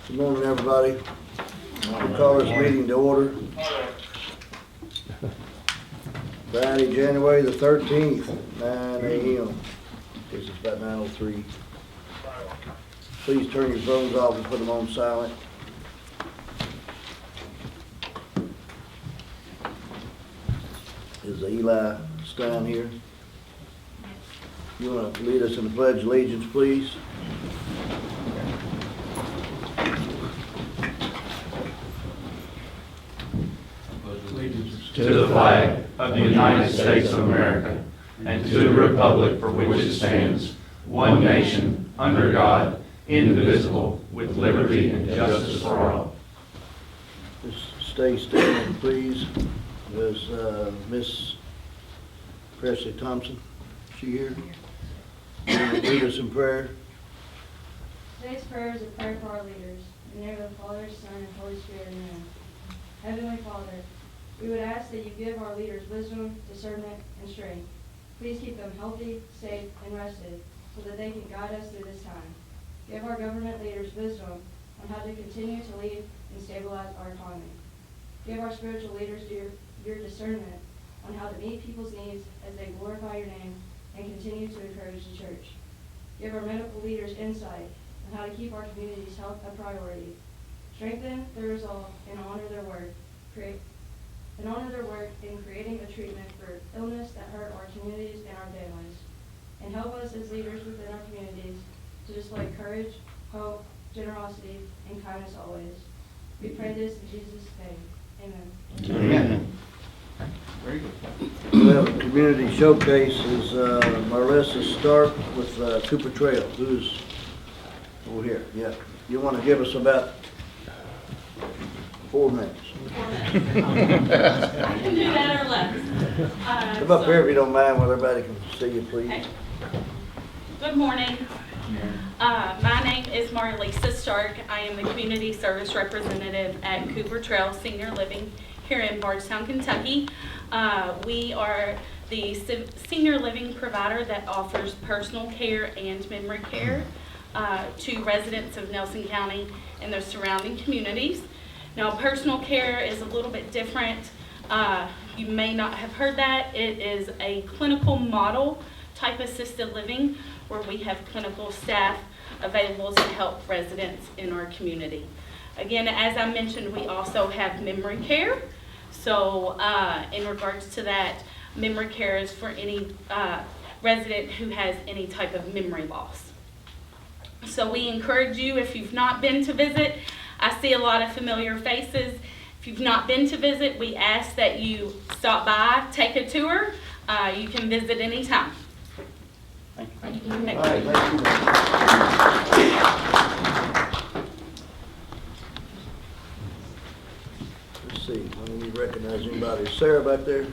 Good morning, everybody. We'll call this meeting to order. Friday, January the 13th, 9 a.m. This is about 9:03. Please turn your phones off and put them on silent. Is Eli Stein here? You want to lead us in the Pledge of Allegiance, please? To the flag of the United States of America and to the republic for which it stands, one nation, under God, indivisible, with liberty and justice for all. Just stay standing, please. There's Miss Presley Thompson. Is she here? Lead us in prayer. Today's prayer is a prayer for our leaders. In the name of the Father, Son, and Holy Spirit, amen. Heavenly Father, we would ask that you give our leaders wisdom, discernment, and strength. Please keep them healthy, safe, and rested so that they can guide us through this time. Give our government leaders wisdom on how to continue to lead and stabilize our economy. Give our spiritual leaders your discernment on how to meet people's needs as they glorify your name and continue to encourage the church. Give our medical leaders insight on how to keep our community's health a priority. Strengthen their resolve and honor their work in creating a treatment for illness that hurt our communities and our families. And help us as leaders within our communities to display courage, hope, generosity, and kindness always. We pray this in Jesus' name. Amen. Amen. Very good. Well, the community showcase is Marissa Stark with Cooper Trail. Who's over here? Yeah. You want to give us about 4 minutes? I can do that or less. Come up here if you don't mind, where everybody can see you, please. Okay. Good morning. My name is Marlisa Stark. I am the Community Service Representative at Cooper Trail Senior Living here in Bardstown, Kentucky. We are the senior living provider that offers personal care and memory care to residents of Nelson County and their surrounding communities. Now, personal care is a little bit different. You may not have heard that. It is a clinical model type assisted living where we have clinical staff available to help residents in our community. Again, as I mentioned, we also have memory care. So in regards to that, memory care is for any resident who has any type of memory loss. So we encourage you, if you've not been to visit, I see a lot of familiar faces. If you've not been to visit, we ask that you stop by, take a tour. You can visit anytime. Thank you. All right, thank you. Let's see, I don't even recognize anybody. Sarah back there,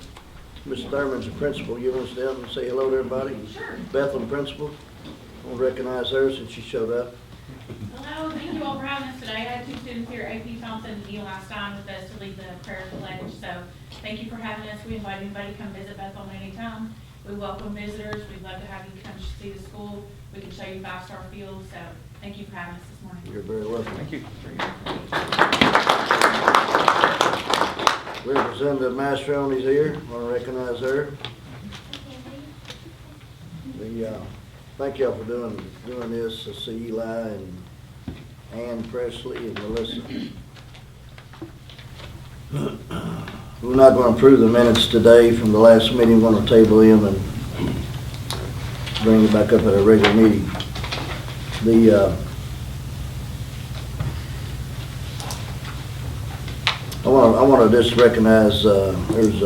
Miss Thurman's the principal. You want to stand up and say hello to everybody? Sure. Bethlehem principal. I want to recognize her since she showed up. Hello, thank you all for having us today. I had 2 students here, AP Thompson and Eli Stein, with us to lead the prayer pledge. So thank you for having us. We invite anybody to come visit Bethlehem anytime. We welcome visitors. We'd love to have you come see the school. We can show you 5-star field. So thank you for having us this morning. You're very welcome. Thank you. Representative Mastroni's here. Want to recognize her. Thank y'all for doing this. I see Eli and Ann Presley and Melissa. We're not going to approve the minutes today from the last meeting. We're going to table them and bring it back up at a regular meeting. I want to just recognize there's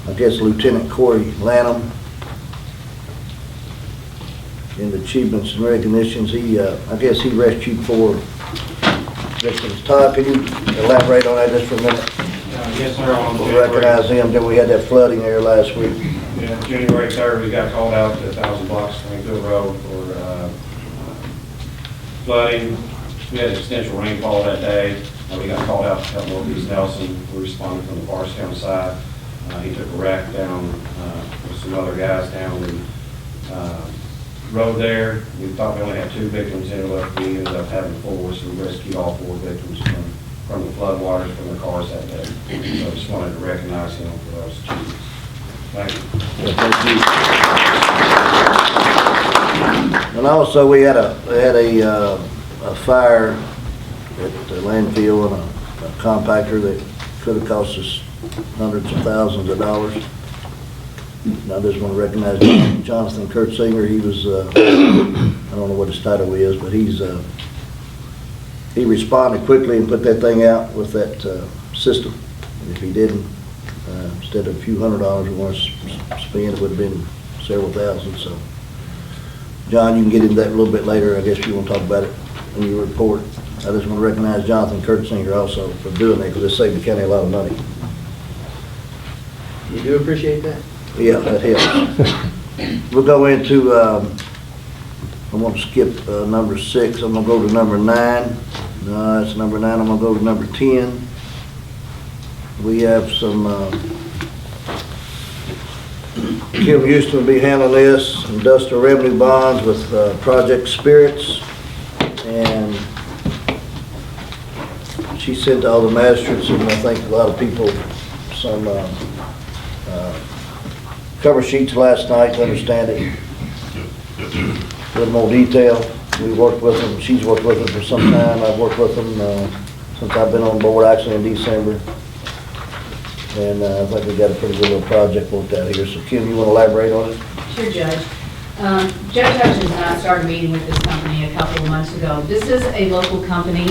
I guess Lieutenant Corey Lanham in the achievements and recognitions. I guess he rescued 4 victims. Todd, can you elaborate on that just for a minute? Yes, sir. We'll recognize him. Then we had that flooding there last week. Yeah, January 3rd, we got called out to 1,000 blocks Springfield Road for flooding. We had extensive rainfall that day. We got called out to help Northeast Nelson. We responded from the Bardstown side. He took a wreck down with some other guys down in road there. We thought we only had 2 victims, we ended up having 4, so we rescued all 4 victims from the floodwaters from the cars that day. So I just wanted to recognize him for those achievements. Thank you. Yeah, thank you. And also, we had a fire at the landfill and a compactor that could have cost us hundreds of thousands of dollars. And I just want to recognize Jonathan Kurtzinger. He was, I don't know what his title is, but he responded quickly and put that thing out with that system. And if he didn't, instead of a few $100s we want to spend, it would have been several thousand. So, John, you can get into that a little bit later. I guess you want to talk about it in your report. I just want to recognize Jonathan Kurtzinger also for doing that, because it saved the county a lot of money. You do appreciate that? Yeah, that helps. We'll go into, I'm going to skip number 6. I'm going to go to number 9. No, that's number 9. I'm going to go to number 10. We have some, Kim Houston will be handling this, industrial revenue bonds with Project Spirits. And she sent all the magistrates and I think a lot of people some cover sheets last night to understand it a little more detail. We worked with them. She's worked with them for some time. I've worked with them since I've been on board, actually in December. And I think we got a pretty good little project worked out here. So Kim, you want to elaborate on it? Sure, Judge. Judge Hutchins and I started meeting with this company a couple of months ago. This is a local company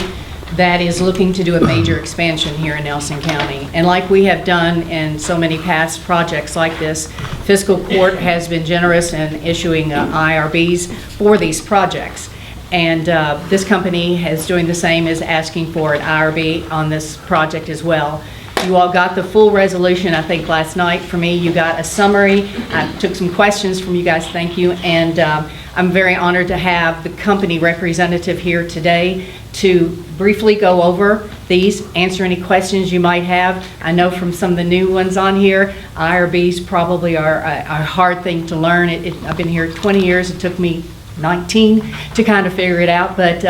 that is looking to do a major expansion here in Nelson County. And like we have done in so many past projects like this, Fiscal Court has been generous in issuing IRBs for these projects. And this company is doing the same, as asking for an IRB on this project as well. You all got the full resolution, I think, last night. For me, you got a summary. I took some questions from you guys, thank you. And I'm very honored to have the company representative here today to briefly go over these, answer any questions you might have. I know from some of the new ones on here, IRBs probably are a hard thing to learn. I've been here 20 years. It took me 19 to kind of figure it out, but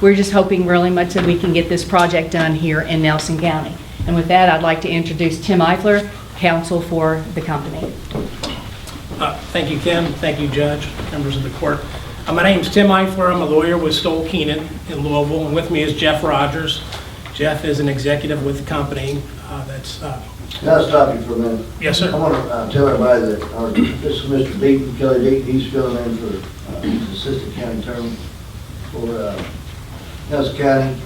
we're just hoping really much that we can get this project done here in Nelson County. And with that, I'd like to introduce Tim Eifler, counsel for the company. Thank you, Kim. Thank you, Judge, members of the court. My name is Tim Eifler. I'm a lawyer with Stoll Keenan in Louisville, and with me is Jeff Rogers. Jeff is an executive with the company. Can I stop you for a minute? Yes, sir. I want to tell everybody that this is Mr. Deaton, Kelly Deaton. He's filling in for he's assistant county attorney for Nelson County.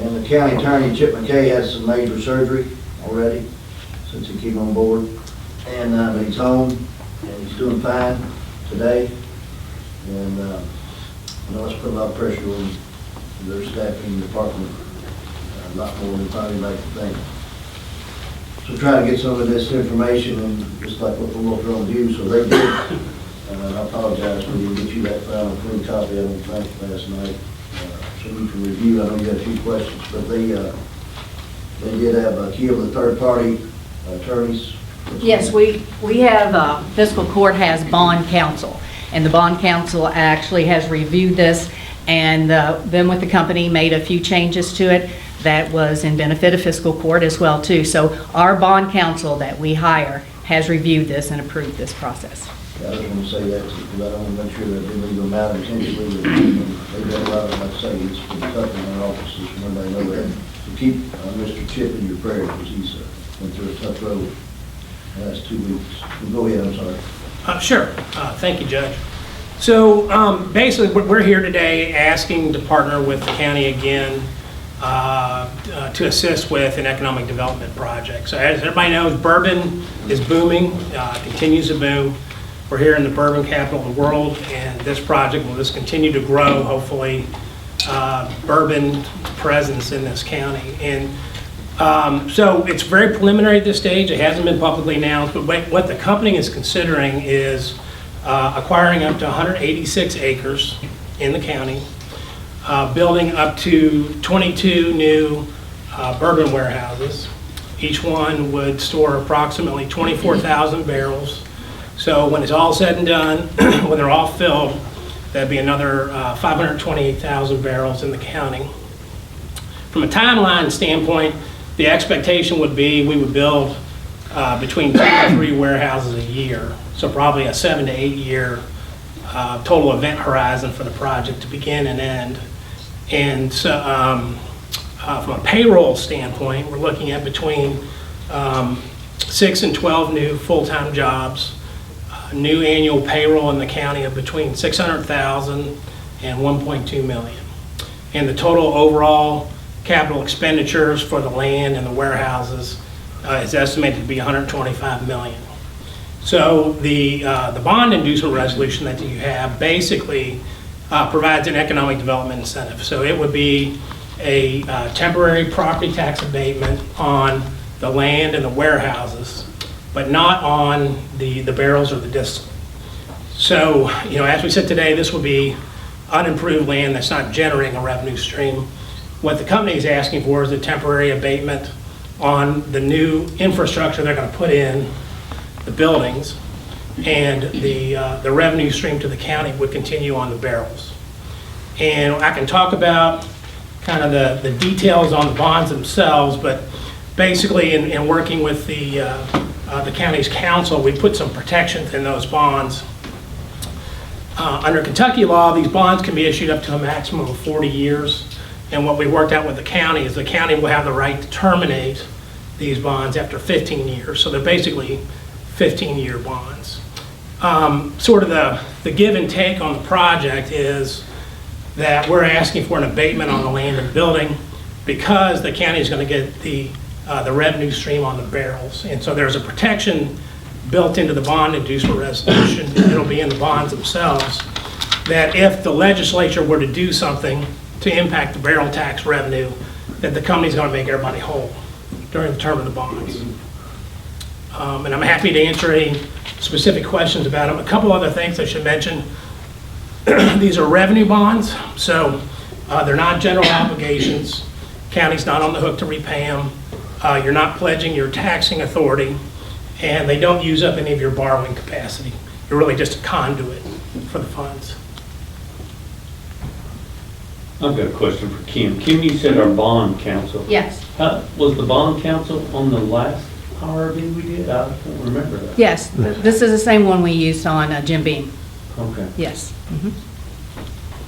And the county attorney, Chip McKay, has some major surgery already since he came on board. And he's home and he's doing fine today. And you know, it's put a lot of pressure on their staffing department, a lot more than probably like to think. So try to get some of this information, and just like what we're working on you, so they did. I apologize, we didn't get you that final clean copy, I don't think, last night. So you can review. I know you got a few questions, but they did have a key of the third-party attorneys. Yes, we have, Fiscal Court has bond counsel, and the bond counsel actually has reviewed this, and then with the company made a few changes to it that was in benefit of Fiscal Court as well too. So our bond counsel that we hire has reviewed this and approved this process. Yeah, I just want to say that because I don't want to make sure that they leave them out intentionally. They've got a lot of, like I say, it's been tough in our offices, and everybody know that. So keep Mr. Chip in your prayers because he's went through a tough road the last 2 weeks. Well, go ahead, I'm sorry. Sure. Thank you, Judge. So basically, we're here today asking to partner with the county again to assist with an economic development project. So as everybody knows, bourbon is booming, continues to boom. We're here in the bourbon capital of the world, and this project will just continue to grow, hopefully, bourbon presence in this county. And so it's very preliminary at this stage. It hasn't been publicly announced, but what the company is considering is acquiring up to 186 acres in the county, building up to 22 new bourbon warehouses. Each one would store approximately 24,000 barrels. So when it's all said and done, when they're all filled, that'd be another 528,000 barrels in the county. From a timeline standpoint, the expectation would be we would build between 2 and 3 warehouses a year. So probably a 7 to 8 year total event horizon for the project to begin and end. And so, from a payroll standpoint, we're looking at between 6 and 12 new full-time jobs, new annual payroll in the county of between 600,000 and 1.2 million. And the total overall capital expenditures for the land and the warehouses is estimated to be 125 million. So the bond inducement resolution that you have basically provides an economic development incentive. So it would be a temporary property tax abatement on the land and the warehouses, but not on the barrels or the distillate. So, as we said today, this would be unimproved land that's not generating a revenue stream. What the company is asking for is a temporary abatement on the new infrastructure they're going to put in, the buildings, and the revenue stream to the county would continue on the barrels. And I can talk about kind of the details on the bonds themselves, but basically in working with the county's council, we put some protections in those bonds. Under Kentucky law, these bonds can be issued up to a maximum of 40 years. And what we worked out with the county is the county will have the right to terminate these bonds after 15 years. So they're basically 15-year bonds. Sort of the give and take on the project is that we're asking for an abatement on the land and building because the county is going to get the revenue stream on the barrels. And so there's a protection built into the bond inducement resolution, it'll be in the bonds themselves, that if the legislature were to do something to impact the barrel tax revenue, that the company's going to make everybody whole during the term of the bonds. And I'm happy to answer any specific questions about them. A couple other things I should mention. These are revenue bonds, so they're not general obligations. County's not on the hook to repay them. You're not pledging your taxing authority, and they don't use up any of your borrowing capacity. You're really just a conduit for the funds. I've got a question for Kim. Kim, you said our bond council. Yes. Was the bond council on the last RRB we did? I don't remember that. Yes, this is the same one we used on Jim Beam. Okay. Yes.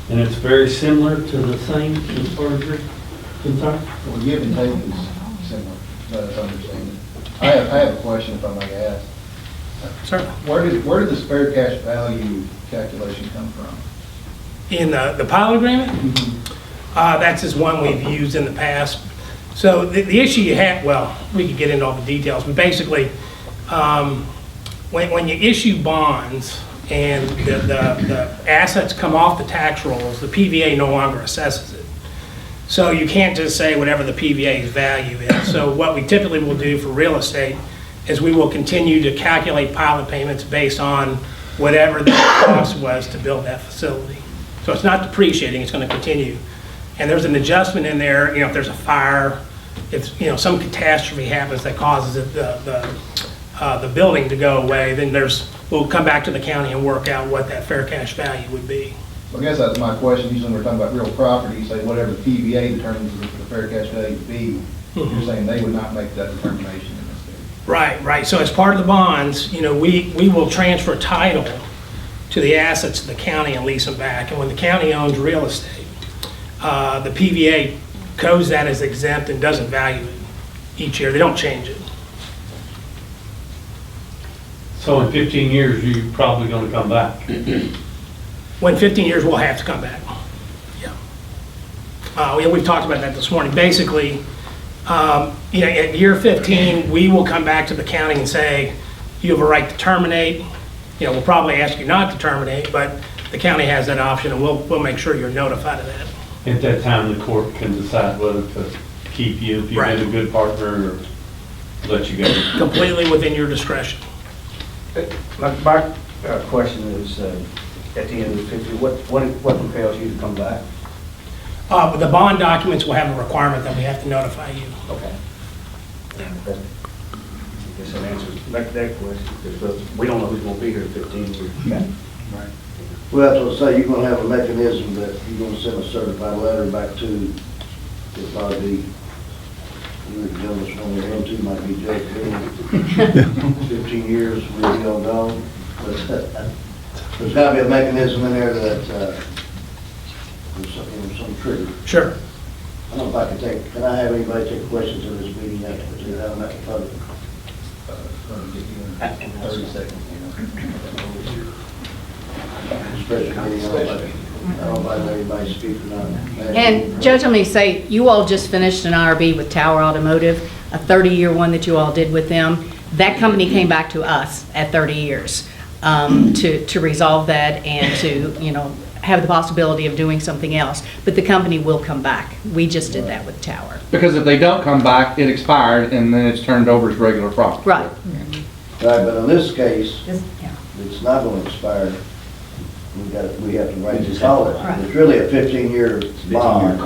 And it's very similar to the same as far as you're concerned? Well, give and take is similar, but I understand it. I have a question if I may ask. Sir? Where did the spare cash value calculation come from? In the pilot agreement? That's just one we've used in the past. So the issue you have, well, we could get into all the details, but basically, when you issue bonds and the assets come off the tax rolls, the PVA no longer assesses it. So you can't just say whatever the PVA's value is. So what we typically will do for real estate is we will continue to calculate pilot payments based on whatever the cost was to build that facility. So it's not depreciating, it's going to continue. And there's an adjustment in there, if there's a fire, if some catastrophe happens that causes the building to go away, then we'll come back to the county and work out what that fair cash value would be. Well, I guess that's my question. Usually when we're talking about real property, you say whatever the PVA determines the fair cash value to be. You're saying they would not make that determination in this case. Right. So as part of the bonds, we will transfer title to the assets of the county and lease them back. And when the county owns real estate, the PVA codes that as exempt and doesn't value it each year. They don't change it. So in 15 years, you're probably going to come back? When 15 years, we'll have to come back. Yeah. We've talked about that this morning. Basically, at year 15, we will come back to the county and say, you have a right to terminate. We'll probably ask you not to terminate, but the county has that option, and we'll make sure you're notified of that. At that time, the court can decide whether to keep you if you've been a good partner or let you go. Completely within your discretion. My question is, at the end of the 50, what compels you to come back? But the bond documents will have a requirement that we have to notify you. Okay. guess that answers that question, because we don't know who's gonna be here in 15 years. Well, that's what I say, you're gonna have a mechanism that you're gonna send a certified letter back to, it'll probably be, you the youngest one we're into might be Judge Green. 15 years, we'll be all gone. But there's gotta be a mechanism in there that, there's some trigger. Sure. I don't know if I can I have anybody take questions in this meeting after, to have them at the public? 30 seconds. Special meeting, I don't know if anybody speak or not. And Judge, let me say, you all just finished an IRB with Tower Automotive, a 30-year one that you all did with them. That company came back to us at 30 years to resolve that and to, have the possibility of doing something else. But the company will come back. We just did that with Tower. Because if they don't come back, it expired, and then it's turned over as regular property. Right. Right, but in this case, Yeah. it's not going to expire. We have to write to call it. It's really a 15-year bond,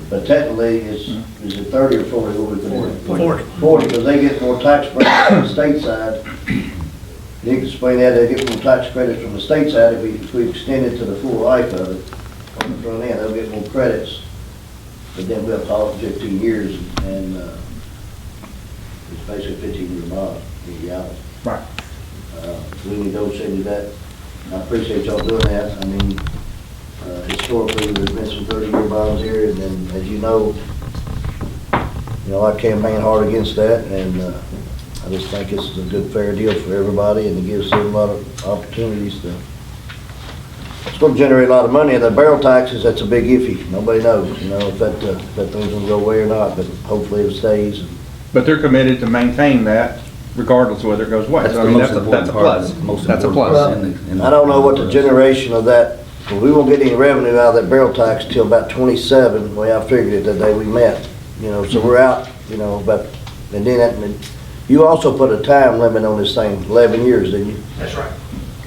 but technically, is it 30 or 40? What we put in? 40. 40, because they get more tax credits on the state side. You can explain that, they get more tax credits from the state side if we extend it to the full life of it. On the front end, they'll get more credits, but then we'll call it 15 years, and it's basically a 15-year bond, in reality. Right. We negotiated that. I appreciate y'all doing that. I mean, historically, there's been some 30-year bonds here, and then, as you know, I campaign hard against that, and I just think this is a good, fair deal for everybody, and it gives them a lot of opportunities to. It's going to generate a lot of money, and the barrel taxes, that's a big iffy. Nobody knows, if that thing's going to go away or not, but hopefully it stays. But they're committed to maintain that regardless of whether it goes away. That's So, the I mean, most that's a important part. plus. Most That's a important plus. part in the- I don't know what the generation of that, well, we won't get any revenue out of that barrel tax till about 27, the way I figured it the day we met, so we're out, but, and then you also put a time limit on this thing, 11 years, didn't you? That's right.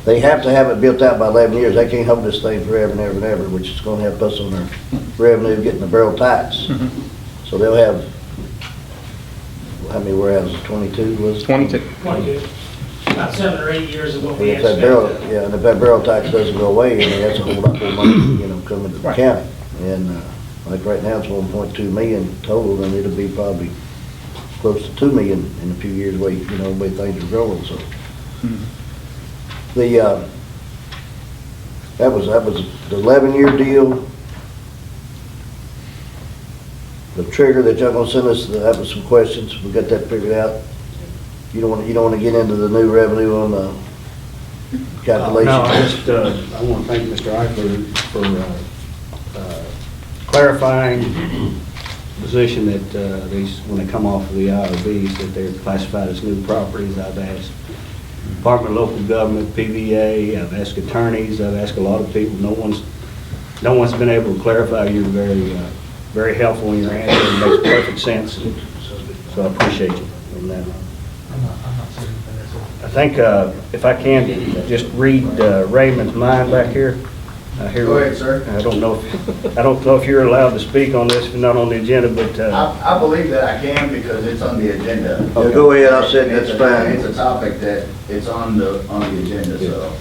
They have to have it built out by 11 years. They can't hold this thing forever and ever and ever, which is going to have us on their revenue getting the barrel tax. So they'll have, how many warehouses, 22 was it? 22. 22. About 7 or 8 years of what we If that barrel, expected. yeah, and if that barrel tax doesn't go away, that's a whole lot more money, coming to the Right. county. And, like right now, it's 1.2 million total, and it'll be probably close to 2 million in a few years, the way things are growing, so. That was the 11-year deal. The trigger that y'all gonna send us, that was some questions, we got that figured out. You don't wanna get into the new revenue on the calculation? No, I want to thank Mr. Eichler for clarifying the position that these, when they come off of the IRBs, that they're classified as new properties. I've asked Department of Local Government, PVA, I've asked attorneys, I've asked a lot of people. No one's been able to clarify. You're very helpful in your answer. It makes perfect sense. So I appreciate you on that. I think if I can, just read Raymond's mind back here. Go ahead, sir. I don't know if you're allowed to speak on this, if not on the agenda, but I believe that I can because it's on the agenda. Yeah, go ahead, I'll sit, that's fine. It's a topic that it's on the agenda, so.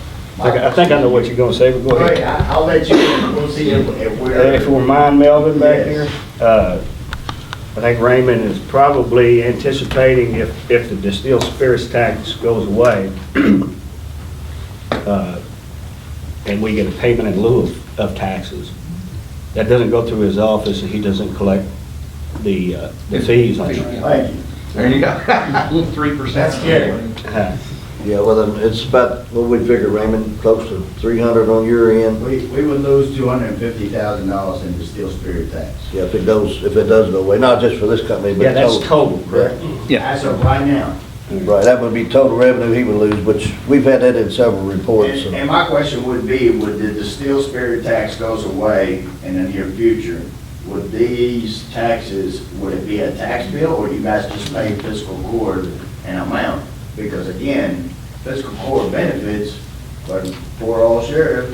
I think I know what you're gonna say, but go Go ahead, ahead. I'll let you, we'll see if we're. If we're mind melding back Yes. here, I think Raymond is probably anticipating if the distilled spirits tax goes away, and we get a payment in lieu of taxes, that doesn't go through his office and he doesn't collect the fees on it. Thank you. There you go. 3%. That's good. Yeah, well, then it's about, what we figure, Raymond, close to 300 on your end. We would lose $250,000 in distilled spirit tax. Yeah, if it does go away, not just for this company, but Yeah, that's total. total, correct? Yeah. As of right now. Right, that would be total revenue he would lose, which we've had that in several reports. so. And my question would be, would the distilled spirit tax goes away in the near future, would these taxes, would it be a tax bill, or you guys just pay fiscal court an amount? Because again, fiscal court benefits, but poor old sheriff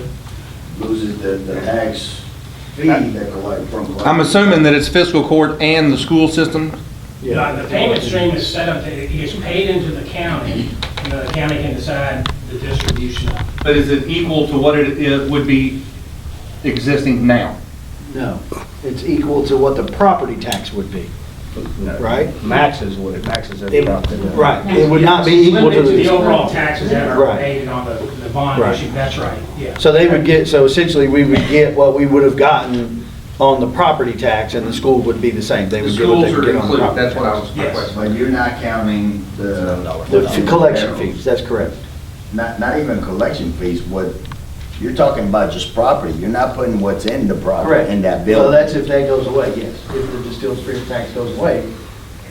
loses the tax fee that collect from. I'm assuming that it's fiscal court and the school system The payment stream is set up, it gets paid into the county, and the county can decide the distribution of it. But is it equal to what it would be existing now? No, it's equal to what the property tax would be, right? Maxes what it maxes every property. Right, it would not be equal to Limited the... the overall taxes that are Right. paid on the bond Right. issue, that's right, yeah. So they would get, so essentially, we would get what we would have gotten on the property tax, and the school would be the same. They The would get what they schools would are get on the included, property that's what I tax. was, my Yes. question. But you're not counting The collection fees, that's correct. not even collection fees, you're talking about just property. You're not putting what's in the property, Correct. in that So building. that's if that goes away, yes. If the distilled spirit tax goes away,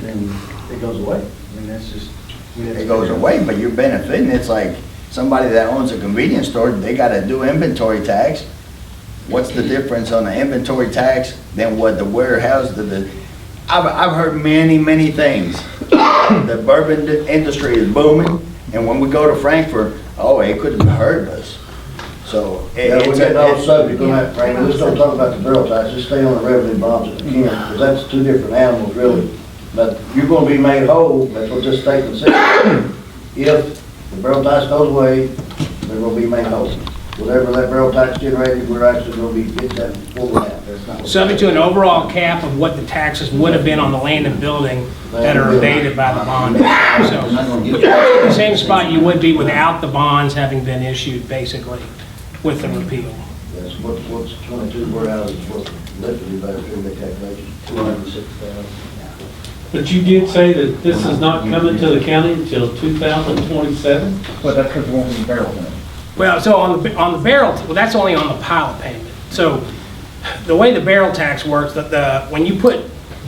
then it goes away. I mean, that's just... It goes away, but you're benefiting. It's like somebody that owns a convenience store, they gotta do inventory tax. What's the difference on the inventory tax than what the warehouse, I've heard many things. The bourbon industry is booming, and when we go to Frankfurt, oh, it could have hurt us. So Yeah, we're it's getting off subject on a, that, Frank. Let's don't talk about the barrel tax. Just stay on the revenue bonds if we can, because that's two different animals, really. But you're gonna be made whole, that's what this statement says. If the barrel tax goes away, they're gonna be made whole. Whatever that barrel tax generated, we're actually gonna be getting that full amount. That's not what- Subject to an overall cap of what the taxes would have been on the land and building that are abated by the bond. So, the same spot you would be without the bonds having been issued, basically, with the repeal. That's what's 22 warehouses worth, literally, better do the calculation, 206,000. But you did say that this is not coming to the county until 2027? But that's because there won't be barrels in it. Well, so on the barrel, well, that's only on the pilot payment. So the way the barrel tax works, when you put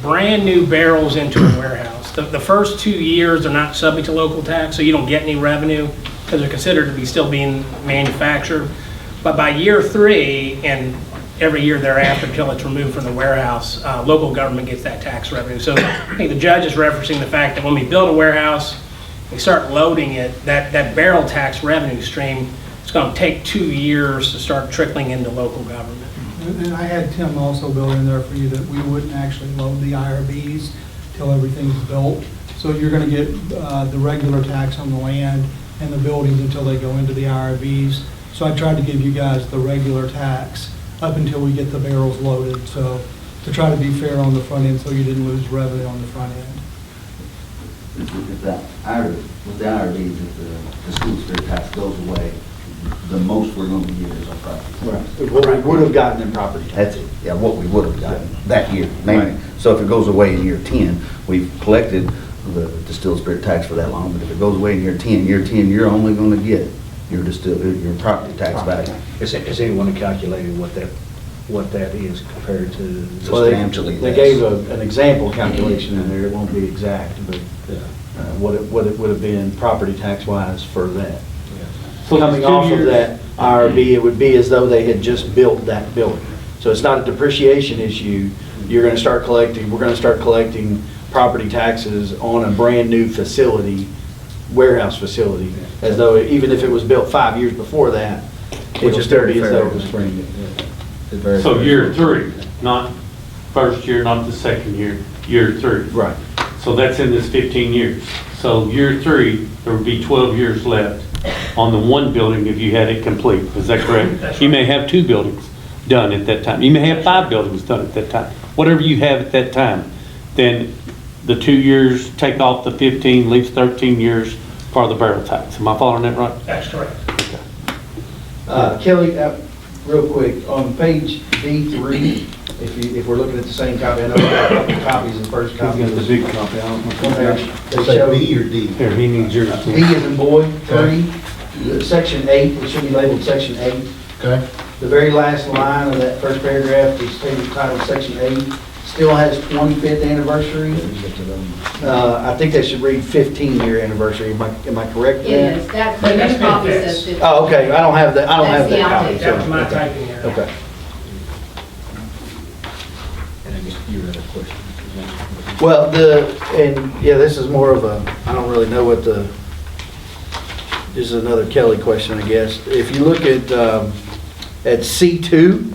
brand-new barrels into a warehouse, the first 2 years are not subject to local tax, so you don't get any revenue because they're considered to be still being manufactured. But by year 3 and every year thereafter until it's removed from the warehouse, local government gets that tax revenue. So I think the judge is referencing the fact that when we build a warehouse, we start loading it, that barrel tax revenue stream, it's going to take 2 years to start trickling into local government. And I had Tim also build in there for you that we wouldn't actually load the IRBs till everything's built. So you're going to get the regular tax on the land and the buildings until they go into the IRBs. So I tried to give you guys the regular tax up until we get the barrels loaded. So to try to be fair on the front end so you didn't lose revenue on the front end. With the IRBs, if the school spirit tax goes away, the most we're going to get is our property. Right. What we would have gotten in property tax. That's it, yeah, what we would have gotten that year, mainly. So if it goes away in year 10, we've collected the distilled spirit tax for that long, but if it goes away in year 10, you're only going to get your property tax back. Has anyone calculated what that is compared to? Well, Substantially they less. gave an example calculation in there, it won't be exact, but what it would have been property tax wise for that. So Coming it's 2 off of years. that IRB, it would be as though they had just built that building. So it's not a depreciation issue. We're going to start collecting property taxes on a brand-new facility, warehouse facility, as though, even if it was built 5 years before that, it Which would is still very be as fair. though it was brand new. It's very So fair. year 3, not first year, not the second year, year 3. Right. So that's in this 15 years. So year 3, there would be 12 years left on the one building if you had it complete. Is that correct? That's You right. may have 2 buildings done at that time. You may have 5 buildings done at that time. Whatever you have at that time, then the 2 years, take off the 15, leaves 13 years for the barrel tax. Am I following that right? That's correct. Kelly, real quick, on page D3, if we're looking at the same copy, I know we got a couple of copies, the first copy Who's got is the big copy? I don't know. they show B or D? Here, he needs yours. B as in boy, 3, section 8, it should be labeled section 8. Okay. The very last line of that first paragraph is titled section 8, still has 25th anniversary. I think that should read 15-year anniversary, am I correct It there? is, that, But the that's new been copy fixed. says 50. Oh, okay, I don't have that That's the copy. update. That was my Okay. typing error. Okay. And I guess you had a question. Well, this is more of a, I don't really know what this is another Kelly question, I guess. If you look at C2,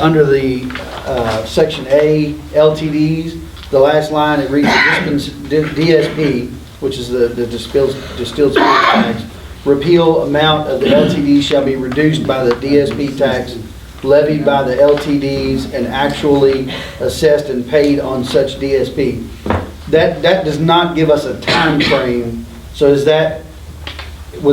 under the section A, LTDs, the last line, it reads, DSP, which is the distilled spirits tax, repeal amount of the LTD shall be reduced by the DSP tax levied by the LTDs and actually assessed and paid on such DSP. That does not give us a time frame. So was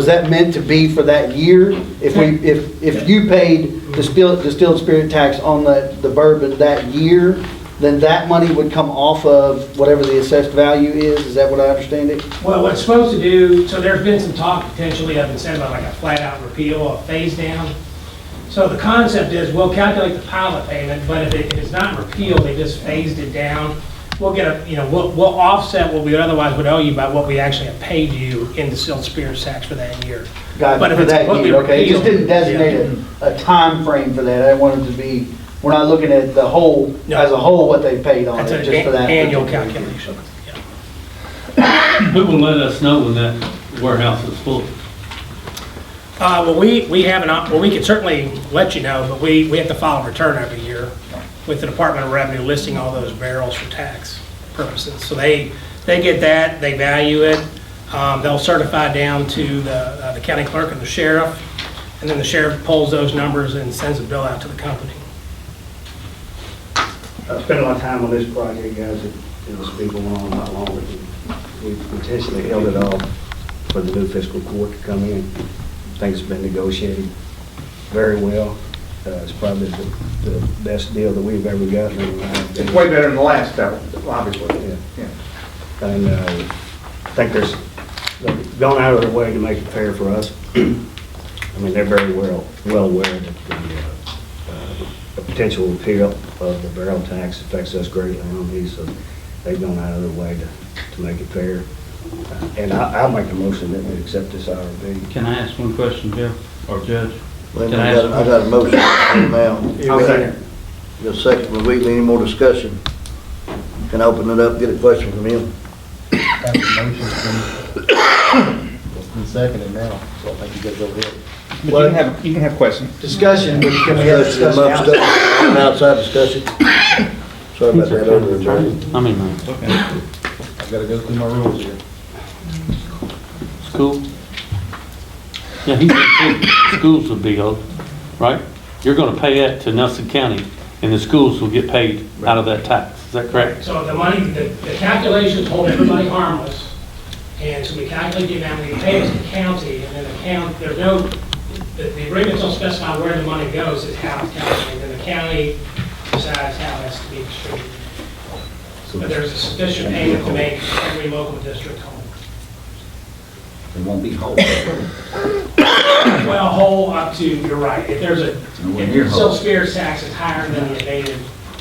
that meant to be for that year? If you paid distilled spirit tax on the bourbon that year, then that money would come off of whatever the assessed value is? Is that what I understand it? Well, what it's supposed to do, so there's been some talk potentially, I've been saying about like a flat-out repeal, a phase down. So the concept is we'll calculate the pilot payment, but if it's not repealed, they just phased it down. We'll get we'll offset what we otherwise would owe you by what we actually have paid you in distilled spirits tax for that year. Got But it, if for it's that completely year, okay. It just didn't repealed, designate a time frame for that. I wanted to be, we're not looking at the whole, No. as a whole, what they paid on That's it, an just for that. annual particular year. calculation. Yeah. Who will let us know when that warehouse is full? Well, we have well, we can certainly let you know, but we have to file a return every year with the Department of Revenue listing all those barrels for tax purposes. So they get that, they value it, they'll certify down to the county clerk and the sheriff, and then the sheriff pulls those numbers and sends a bill out to the company. I spent a lot of time on this project, guys. It's been going on a lot longer. We intentionally held it off for the new fiscal court to come in. Things have been negotiated very well. It's probably the best deal that we've ever gotten. It's way better than the last several, obviously. Yeah. And I think they've gone out of their way to make it fair for us. I mean, they're very well aware that the potential repeal of the barrel tax affects us greatly on these, so they've gone out of their way to make it fair. And I'll make a motion that we accept this IRB. Can I ask one question, Jeff, or Judge? Wait a Can I minute, I got a motion now. I'll second. Got a second from Wheatley, any more discussion? Can I open it up, get a question from him? Have the motion's been seconded now, so I think you gotta go ahead. Well, You can have questions. Discussion, but can we have discussion outside discussion? Sorry about that, over adjourned. I mean, Okay. I've gotta go through my rules here. school? Yeah, he said schools will be owed, right? You're gonna pay that to Nelson County, and the schools will get paid out of that tax. Is that correct? So the money, the calculations hold everybody harmless, and so we calculate the amount we pay to the county, and then the county, there's no, the agreements don't specify where the money goes, it's how it's calculated, and the county decides how that's to be distributed. But there's a sufficient payment to make every local district whole. It won't be whole. Well, whole up to, you're right, if there's Nowhere if near the whole. sales spirits tax is higher than the abated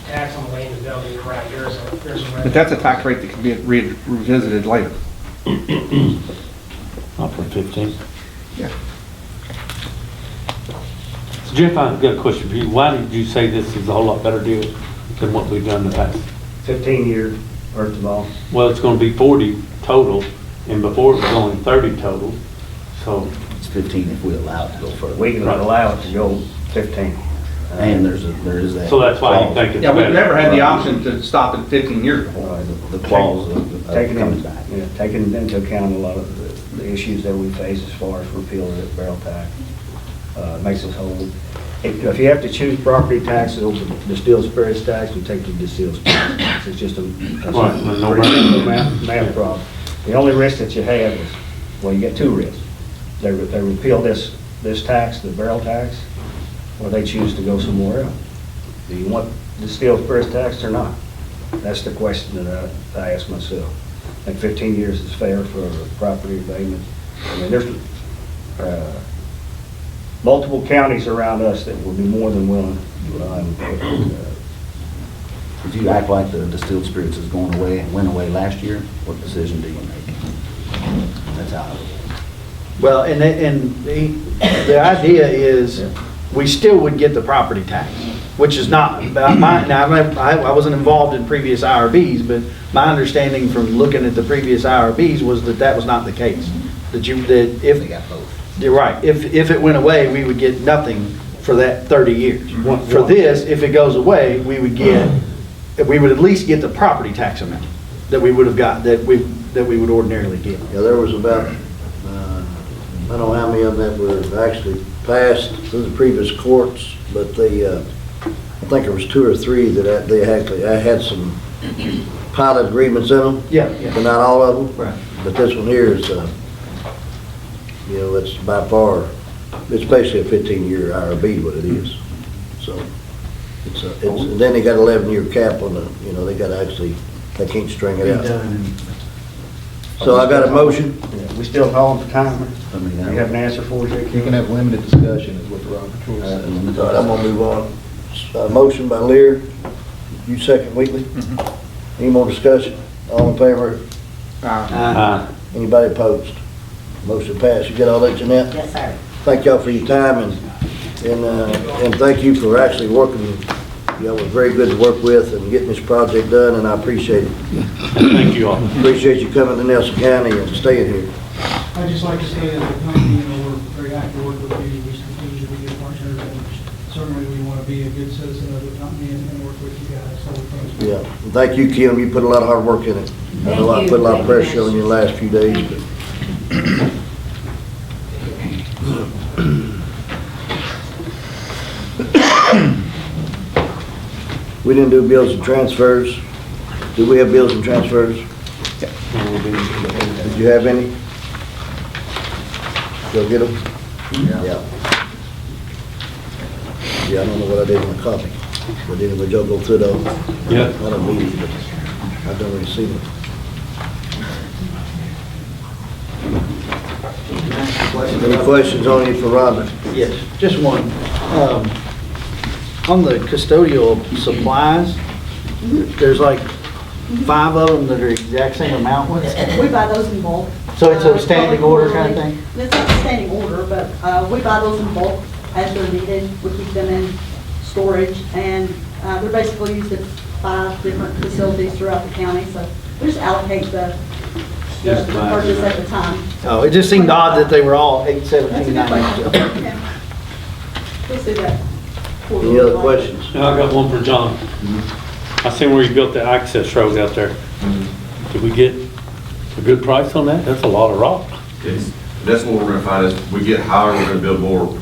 tax on the way in the building, you're right, there's a But that's a tax rate that can be revisited later. Not for 15. Yeah. So Jeff, I've got a question for you. Why did you say this is a whole lot better deal than what we've done in the past? 15 years, first of all. Well, it's gonna be 40 total, and before it was only 30 total, so. It's 15 if we allow it to go further. We can allow it to go 15. And there is that. So that's why you think it's Yeah, we've better. never had the option to stop at 15 years before. The clause of Taking coming in- back. yeah, taking into account a lot of the issues that we face as far as repeal of the barrel tax, makes us whole. If you have to choose property taxes over distilled spirits tax, we take the distilled spirits tax. It's just a Right, no pretty matter. simple math problem. The only risk that you have is, well, you get two risks. They repeal this tax, the barrel tax, or they choose to go somewhere else. Do you want distilled spirits tax or not? That's the question that I ask myself. I think 15 years is fair for property abatement. I mean, there's multiple counties around us that would be more than willing. If you act like the distilled spirits is going away and went away last year, what decision do you make? That's how I would. Well, and the idea is, we still would get the property tax, which is not, now, I wasn't involved in previous IRBs, but my understanding from looking at the previous IRBs was that was not the case. That if. They got both. You're right, if it went away, we would get nothing for that 30 years. For this, if it goes away, we would get we would at least get the property tax amount that we would have got, that we would ordinarily get. Yeah, there was about, I don't know how many of them were actually passed through the previous courts, but they, I think there was 2 or 3 that they actually, I had some pilot agreements in them. Yeah, But not all of them. Right. But this one here is, you know, it's by far, it's basically a 15-year IRB, what it is. So, it's, and then they got 11-year cap on the, you know, they got to actually, they can't string it out. So I got a motion. We still calling for timer? I mean, You have an answer for us? You can have limited discussion is what the Robert Rules All says. right, I'm gonna move on. Motion by Lear, you second, Wheatley. Any more discussion? All in favor? Anybody opposed? Motion passed. You got all that, Jeanette? Yes, sir. Thank y'all for your time and thank you for actually working. Y'all were very good to work with and getting this project done, and I appreciate it. Thank you all. Appreciate you coming to Nelson County and staying here. I'd just like to say that the company, you know, we're very happy to work with you. We continue to be good partners, and certainly we want to be a good citizen of the company and work with you guys. So thanks. Yeah. And thank you, Kim. You put a lot of hard work in it. I know I put a lot of pressure on you the last few days, but. We didn't do bills and transfers. Do we have bills and transfers? Did you have any? Go get them? Yeah. Yeah, I don't know what I did in my copy, but anyway, y'all go through those. Yeah. I don't need it, but I don't really see them. Any questions on it for Rhonda? Yes, just one. On the custodial supplies, there's like 5 of them that are exact same amount. We buy those in bulk. So it's a standing order kind of thing? It's not a standing order, but we buy those in bulk as they're needed. We keep them in storage, and they're basically used at 5 different facilities throughout the county, so we just allocate the purchase at the time. Oh, it just seemed odd that they were all $817.90. Yeah. We'll see that. Any other questions? Now I got one for John. I seen where you built the access road out there. Did we get a good price on that? That's a lot of rock. That's what we're gonna find is we get higher, we're gonna build more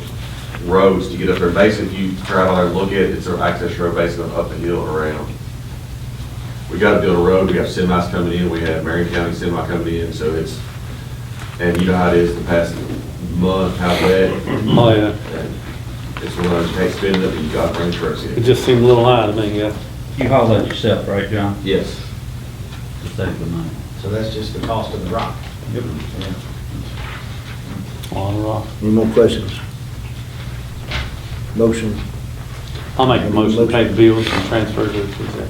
roads to get up there. Basically, if you travel there and look at it, it's an access road basically up the hill and around. We gotta build a road, we have semis coming in, we have Marion County semi coming in, so it's, and you know how it is the past month, how bad. Oh, yeah. And it's one of those, take spending it, you gotta bring trucks It in. just seemed a little high to me, yeah. You haul that yourself, right, John? Yes. To save the money. So that's just the cost of the rock. Yep. A lot of rock. Any more questions? Motion, I'll make a motion to pay the bills and transfer to the.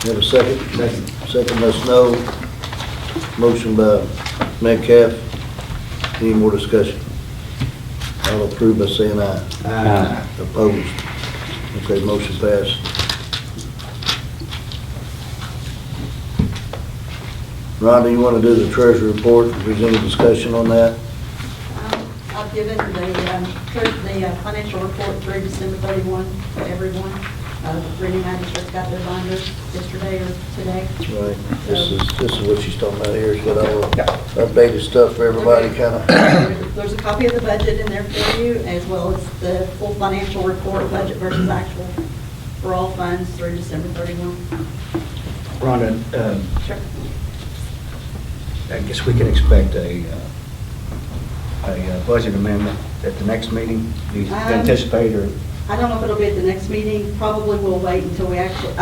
have a second? Second by Snow. Motion by Metcalf. Any more discussion? All approved by saying aye. Aye. Opposed? Okay, motion passed. Rhonda, you want to do the treasury report? If there's any discussion on that? I've given the financial report through December 31 to everyone. Reading magistrates got their binders yesterday or today. Right, this is what she's talking about here. She's got all the updated stuff for everybody, kind of. There's a copy of the budget in there for you, as well as the full financial report, budget versus actual, for all funds through December 31. Rhonda, Sure. I guess we can expect a budget amendment at the next meeting. Do you anticipate, or? I don't know if it'll be at the next meeting. Probably we'll wait until we actually,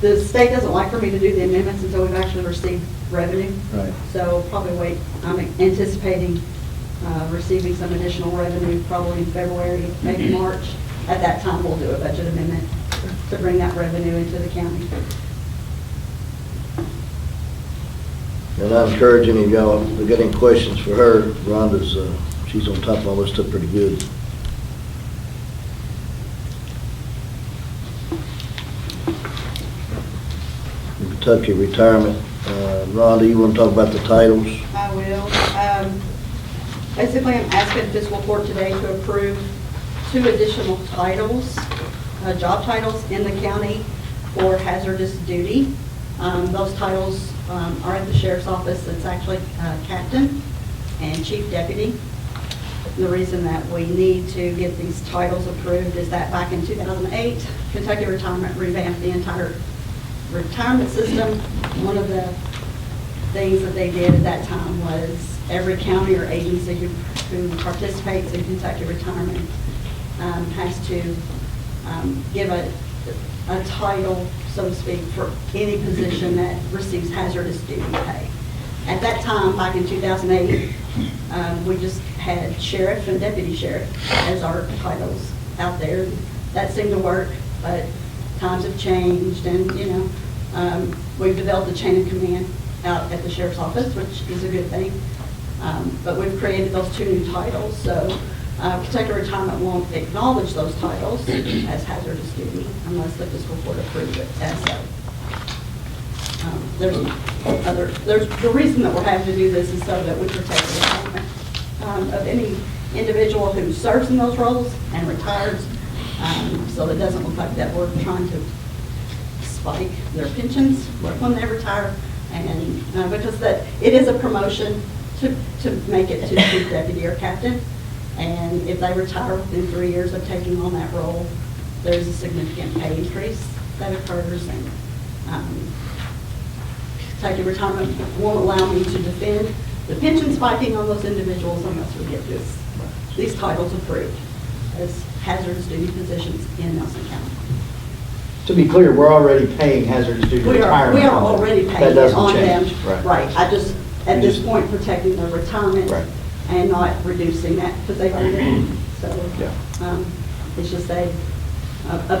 the state doesn't like for me to do the amendments until we've actually received revenue. Right. So probably wait. I'm anticipating receiving some additional revenue probably in February, maybe March. At that time, we'll do a budget amendment to bring that revenue into the county. And I encourage any of y'all, if we got any questions for her, Rhonda's, she's on top of all this stuff pretty good. Kentucky retirement. Rhonda, you want to talk about the titles? I will. Basically, I'm asking fiscal court today to approve 2 additional titles, job titles in the county for hazardous duty. Those titles are at the sheriff's office. It's actually captain and chief deputy. The reason that we need to get these titles approved is that back in 2008, Kentucky Retirement revamped the entire retirement system. One of the things that they did at that time was every county or agency who participates in Kentucky Retirement has to give a title, so to speak, for any position that receives hazardous duty pay. At that time, back in 2008, we just had sheriff and deputy sheriff as our titles out there. That seemed to work, but times have changed, and we've developed a chain of command out at the sheriff's office, which is a good thing. But we've created those two new titles, so Kentucky Retirement won't acknowledge those titles as hazardous duty unless the fiscal court approves it as so. The reason that we're having to do this is so that we protect the retirement of any individual who serves in those roles and retires, so it doesn't look like that we're trying to spike their pensions when they retire, and because that it is a promotion to make it to chief deputy or captain, and if they retire within 3 years of taking on that role, there's a significant pay increase that occurs, and Kentucky Retirement won't allow me to defend the pension spiking on those individuals unless we get these titles approved as hazardous duty positions in Nelson County. To be clear, we're already paying hazardous duty retirement. We are already paying That it doesn't on them. change. Right. I just, at this point, protecting their retirement and not reducing that because they've earned it. So it's just a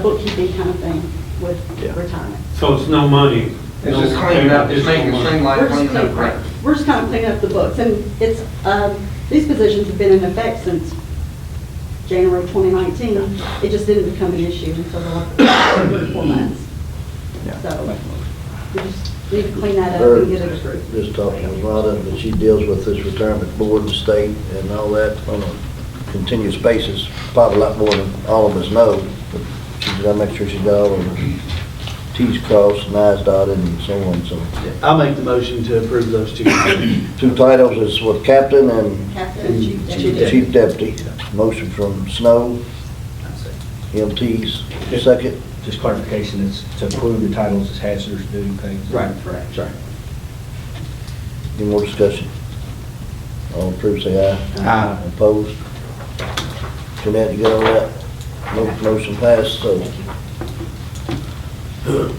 bookkeeping kind of thing with retirement. So it's no money. It's just cleaning up, just making it streamlined, cleaning up. Right. We're just kind of cleaning up the books, and it's these positions have been in effect since January 2019. It just didn't become an issue until the last 4 months. So we just need to clean that up and get it approved. Just talking with Rhonda, but she deals with this retirement board and state and all that on a continuous basis, probably a lot more than all of us know. But she's got to make sure she's got all of her T's crossed and I's dotted and so on. So I'll make the motion to approve those two. two titles is what, captain and Captain and chief deputy. chief deputy. Motion from Snow, MT's second. Just clarification, it's to approve the titles as hazardous duty pay. Right. Correct. Sorry. Any more discussion? All approved, say aye. Aye. Opposed? Jeanette, you got all that? Motion passed, so. Got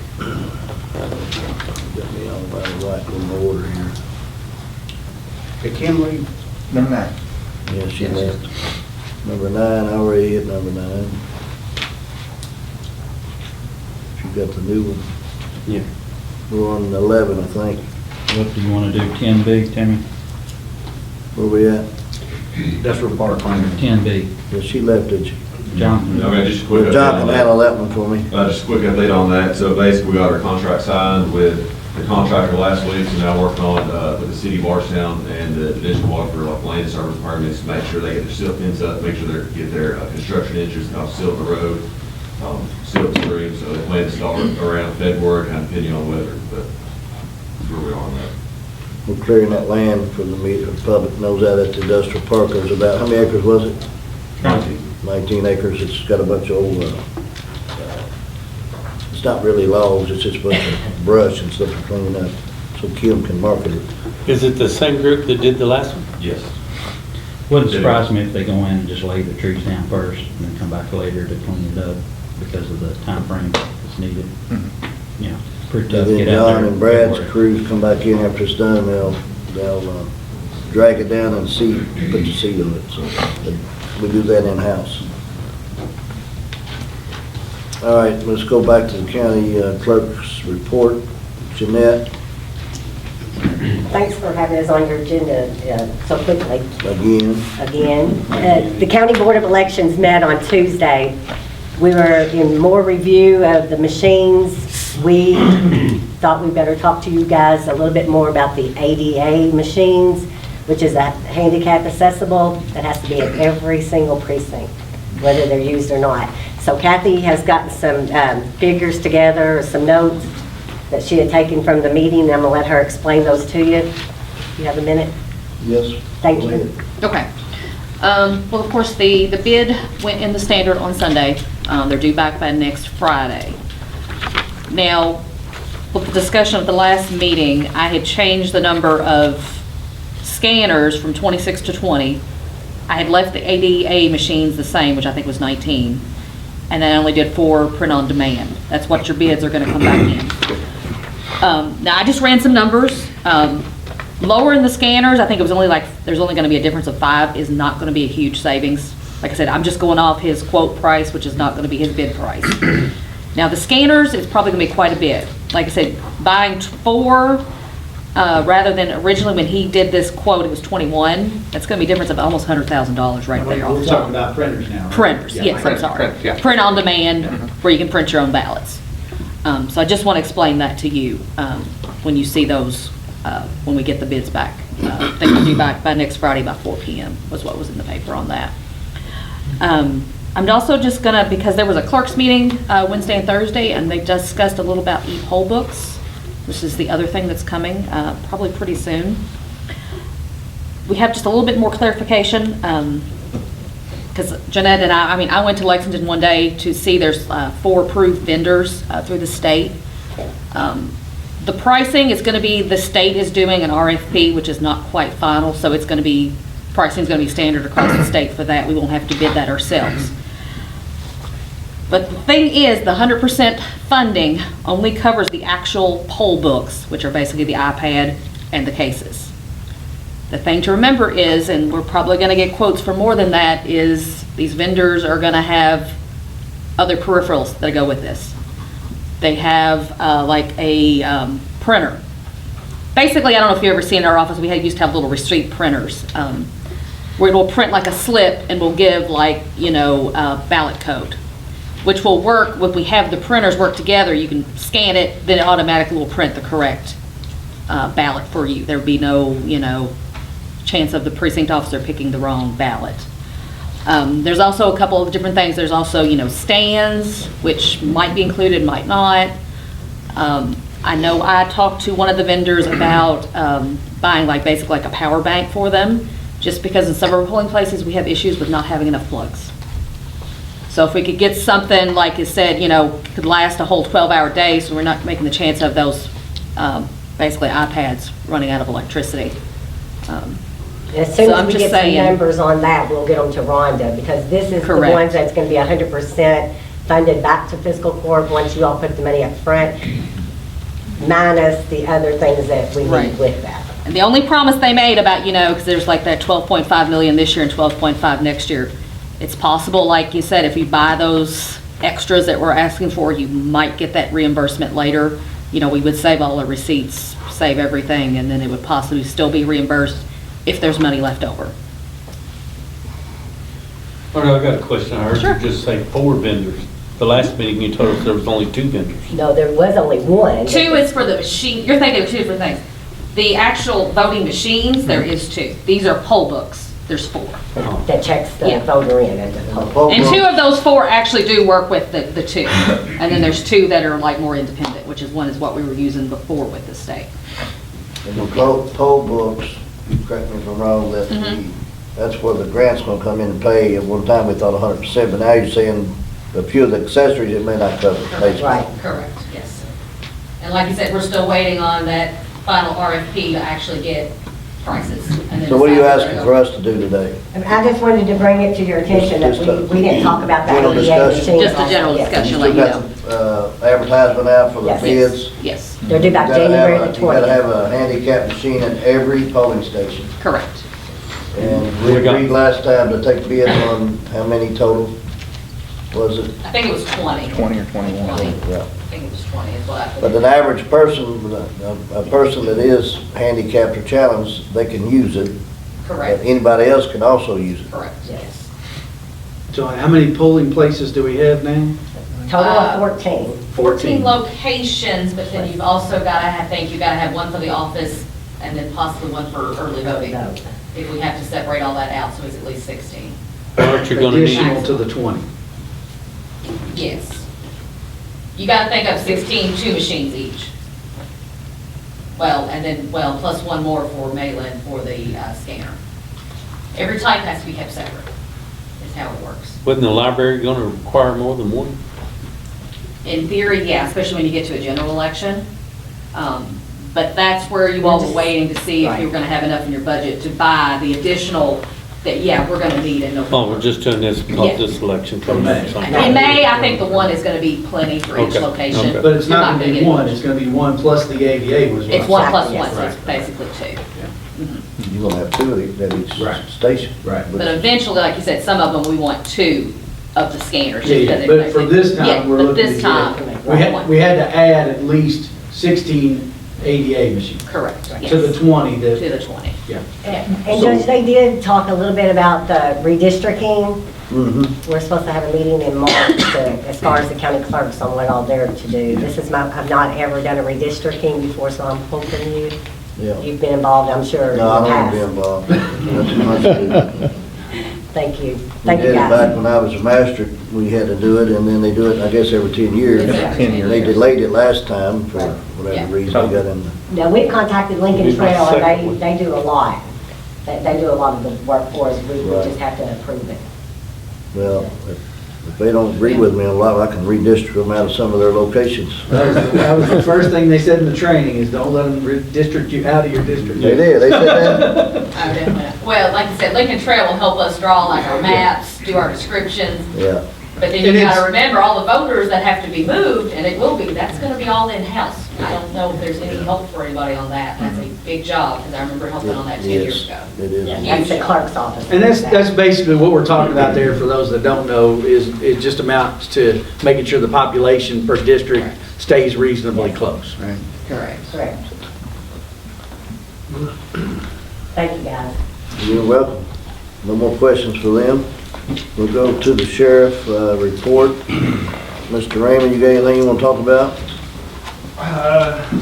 me all right in the order here. Hey, Kim, read Number 9. Yeah, she left. Number 9, I already hit number 9. She got the new one. Yeah. We're on 11, I think. What do you want to do, 10B, Tammy? Where we at? That's for Park Claimer. 10B. Yeah, she left, did she? Jonathan? Okay, just a quick update John on can that. handle that one for me. Just a quick update on that. So basically, we got our contract signed with the contractor last week, so now working on with the city of Barstown and the Division of Water for like land service permits to make sure they get their silt pins up, make sure they get their construction insurance, silt the road, silt the stream. So they plan to start around February, kind of depending on weather, but that's where we are on that. We're clearing that land for the public knows that at the industrial park. There's about, how many acres was it? 19 acres. It's got a bunch of old, it's not really logs, it's just a bunch of brush and stuff to clean up, so Kim can market it. Is it the same group that did the last one? Yes. Wouldn't surprise me if they go in and just lay the trees down first and then come back later to clean it up because of the time frame that's needed. Yeah, it's pretty tough And to then get out there. John and Brad's crews come back in after it's done, they'll drag it down and put the seed on it, so we do that in-house. All right, let's go back to the county clerk's report. Jeanette, Thanks for having us on your agenda so quickly. again. The County Board of Elections met on Tuesday. We were in more review of the machines. We thought we better talk to you guys a little bit more about the ADA machines, which is a handicap accessible that has to be at every single precinct, whether they're used or not. So Kathy has gotten some figures together, some notes that she had taken from the meeting. I'm going to let her explain those to you. You have a minute? Yes. Thank Go you. ahead. Okay. Well, of course, the bid went in the standard on Sunday. They're due back by next Friday. Now, with the discussion of the last meeting, I had changed the number of scanners from 26 to 20. I had left the ADA machines the same, which I think was 19. And then I only did 4 print on demand. That's what your bids are going to come back in. Now, I just ran some numbers. Lower in the scanners, I think it was only like, there's only going to be a difference of 5, is not going to be a huge savings. Like I said, I'm just going off his quote price, which is not going to be his bid price. Now, the scanners is probably going to be quite a bit. Like I said, buying 4 rather than originally when he did this quote, it was 21. That's going to be a difference of almost $100,000 right there. We're talking about printers now, right? Printers, Yeah. yes, I'm sorry. Print on demand, where you can print your own ballots. So I just want to explain that to you when you see those, when we get the bids back. I think they'll be back by next Friday by 4 p.m. was what was in the paper on that. I'm also just gonna, because there was a clerks meeting Wednesday and Thursday, and they discussed a little about e-poll books, which is the other thing that's coming probably pretty soon. We have just a little bit more clarification, because Jeanette and I went to Lexington one day to see there's 4 approved vendors through the state. The pricing is going to be, the state is doing an RFP, which is not quite final, so it's going to be, pricing is going to be standard across the state for that. We won't have to bid that ourselves. But the thing is, the 100% funding only covers the actual poll books, which are basically the iPad and the cases. The thing to remember is, and we're probably going to get quotes for more than that, is these vendors are going to have other peripherals that go with this. They have like a printer. Basically, I don't know if you've ever seen in our office, we used to have little receipt printers where it will print like a slip and will give like, ballot code, which will work when we have the printers work together. You can scan it, then it automatically will print the correct ballot for you. There would be no, chance of the precinct officer picking the wrong ballot. There's also a couple of different things. There's also, stands, which might be included, might not. I know I talked to one of the vendors about buying basically a power bank for them, just because in several polling places we have issues with not having enough plugs. So if we could get something, like you said, could last a whole 12-hour day, so we're not making the chance of those basically iPads running out of electricity. As soon So as I'm we just get some saying- numbers on that, we'll get them to Rhonda, because this is the Correct. ones that's going to be 100% funded back to fiscal court once you all put the money up front, minus the other things that we Right. need with that. And the only promise they made about, because there's like that 12.5 million this year and 12.5 next year, it's possible, like you said, if you buy those extras that we're asking for, you might get that reimbursement later. We would save all the receipts, save everything, and then it would possibly still be reimbursed if there's money left over. All right, I got a question. I heard Sure. you just say 4 vendors. The last meeting you told us there was only 2 vendors. No, there was only one. 2 is for the machine, you're thinking of 2 different things. The actual voting machines, there is 2. These are poll books, there's 4. That checks the Yeah. voter in at the poll. And 2 of those 4 actually do work with the 2. And then there's 2 that are more independent, which is one is what we were using before with the state. And the poll books, you correct me if I'm wrong, that's where the grant's gonna come in and pay. At one time, we thought 100%, but now you're saying a few of the accessories it may not cover, basically. Right. Correct, yes. And like you said, we're still waiting on that final RFP to actually get prices. And then So what are you decide where asking to for go. us to do today? I just wanted to bring it to your attention that Just a we didn't talk about that. general discussion? Just a general discussion, You like, still got the advertisement out for the Yes. bids? Yes, They're due back You gotta January have the You gotta 20th. have a handicap machine at every polling station. correct. And we agreed last time to take bids on how many total, was it? I think it was 20. 20 or 21. 20. Yeah. I think it was 20 is what I But an average person, a person that is handicapped or challenged, they can use it. Correct. But anybody else can also use it. Correct, yes. So how many polling places do we have now? Total of 14. 14 locations, but then you've also got to you got to have one for the office and then possibly one for early voting. If we have to separate all that out, so it's at least 16. Aren't you gonna need? Additional to the 20. Yes. You gotta think of 16, 2 machines each. Well, and then, well, plus one more for Malin for the scanner. Every type has to be kept separate, is how it works. Wasn't the library gonna require more than one? In theory, yeah, especially when you get to a general election. But that's where you all were waiting to see if you were gonna have enough in your budget to buy the additional that, yeah, we're gonna need in November. Oh, we're just doing this, Yeah. this election coming up. In May, I think the one is gonna be plenty for each Okay, location. okay. But it's You're not gonna be get- one, it's gonna be one plus the AVA was what. It's 1 plus Yes. 1, so it's basically 2. You're gonna have two of these at each station. Right. But eventually, like you said, some of them, we want 2 of the scanners. Yeah, just yeah, because but it- for this yeah, time, we're but looking to this time, get, we had to add at least 16 ADA machines. Correct, To the yes. 20 that. To the 20. Yeah. And Judge, they did talk a little bit about the redistricting. Mm-hmm. We're supposed to have a meeting in March as far as the county clerks on what all they're to do. This is I've not ever done a redistricting before, so I'm hoping Yeah. you've been involved, I'm sure, in No, the I don't want past. to be involved. Not too much to do. Thank you. We Thank you, did it guys. back when I was a master, we had to do it, and then they do it, I guess, every 10 years. Yeah. 10 years. They delayed it last time for Yeah. whatever reason, they got in the. Now, we've contacted Lincoln We've Trail, got and second they do a lot. They do a lot of the work for us. We Right. just have to approve it. Well, if they don't agree with me on a lot, I can redistrict them out of some of their locations. That was the first thing they said in the training, is don't let them district you out of your district. They did, they said that? Oh, definitely. Well, like I said, Lincoln Trail will help us draw like our maps, do our descriptions, Yeah. but then And you it's- gotta remember all the voters that have to be moved, and it will be, that's gonna be all in-house. I don't know if there's any help for anybody on that. That's a big job, because I remember helping on that 10 years ago. It is. That's the clerk's office. And that's basically what we're talking about there, for those that don't know, is it just amounts to making sure the population per district stays reasonably close. Right. Correct. Correct. Thank you, guys. You're welcome. No more questions for them. We'll go to the sheriff report. Mr. Raymond, you got anything you want to talk about?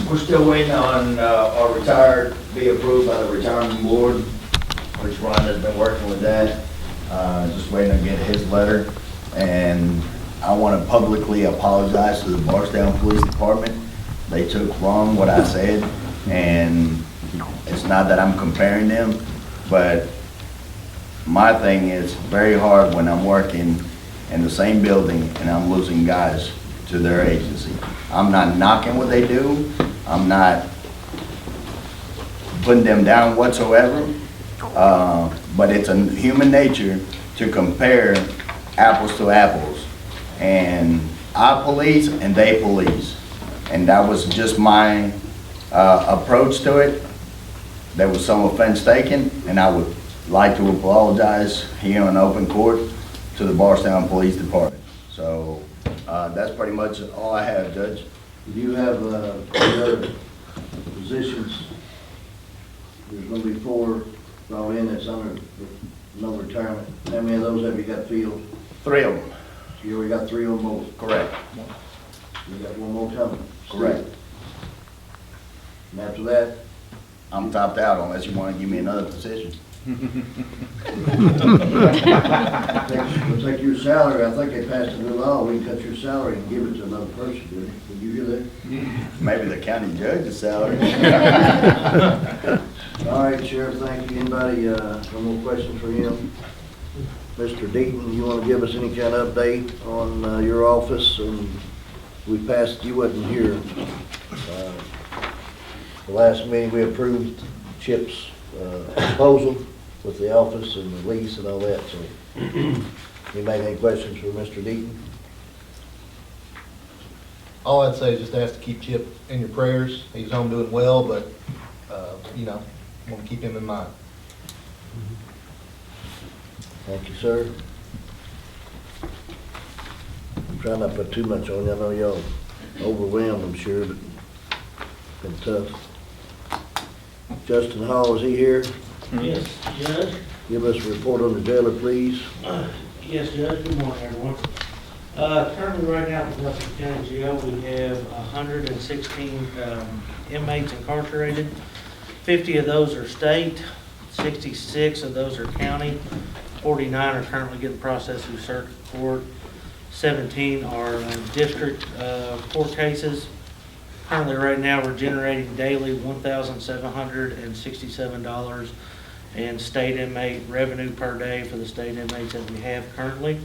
We're still waiting on our retired, be approved by the retirement board, which Ron has been working with that. Just waiting to get his letter. And I want to publicly apologize to the Barstown Police Department. They took wrong what I said, and it's not that I'm comparing them, but my thing is very hard when I'm working in the same building and I'm losing guys to their agency. I'm not knocking what they do. I'm not putting them down whatsoever. But it's a human nature to compare apples to apples. And I police and they police. And that was just my approach to it. There was some offense taken, and I would like to apologize here in open court to the Barstown Police Department. So that's pretty much all I have, Judge. Do you have any other positions? There's going to be 4 brought in that's under no retirement. How many of those have you got filled? 3 of them. You already got 3 on both? Correct. You got 1 more coming? Correct. And after that? I'm topped out unless you want to give me another position. We'll take your salary. I think they passed a new law. We can cut your salary and give it to another person. Did you hear that? Maybe the county judge's salary. All right, Sheriff, thank you. Anybody, no more questions for him? Mr. Deaton, you want to give us any kind of update on your office? And we passed, you wasn't here. The last meeting, we approved Chip's proposal with the office and the lease and all that, so. You make any questions for Mr. Deaton? All I'd say is just ask to keep Chip in your prayers. He's home doing well, but, want to keep him in mind. Thank you, sir. I'm trying not to put too much on you. I know y'all overwhelmed, I'm sure, but it's been tough. Justin Hall, is he here? Yes, Judge. Give us a report on the jailer, please. Yes, Judge. Good morning, everyone. Currently, right now, in Nelson County Jail, we have 116 inmates incarcerated. 50 of those are state, 66 of those are county, 49 are currently getting processed through circuit court, 17 are district court cases. Currently, right now, we're generating daily $1,767 in state inmate revenue per day for the state inmates that we have currently.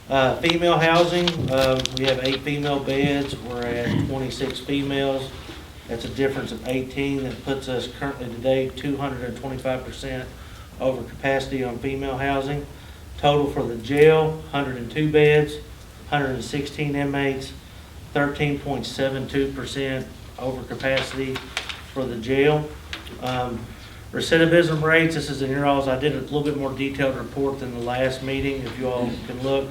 Female housing, we have 8 female beds. We're at 26 females. That's a difference of 18. That puts us currently today 225% over capacity on female housing. Total for the jail, 102 beds, 116 inmates, 13.72% over capacity for the jail. Recidivism rates, this is in your alls. I did a little bit more detailed report than the last meeting, if you all can look.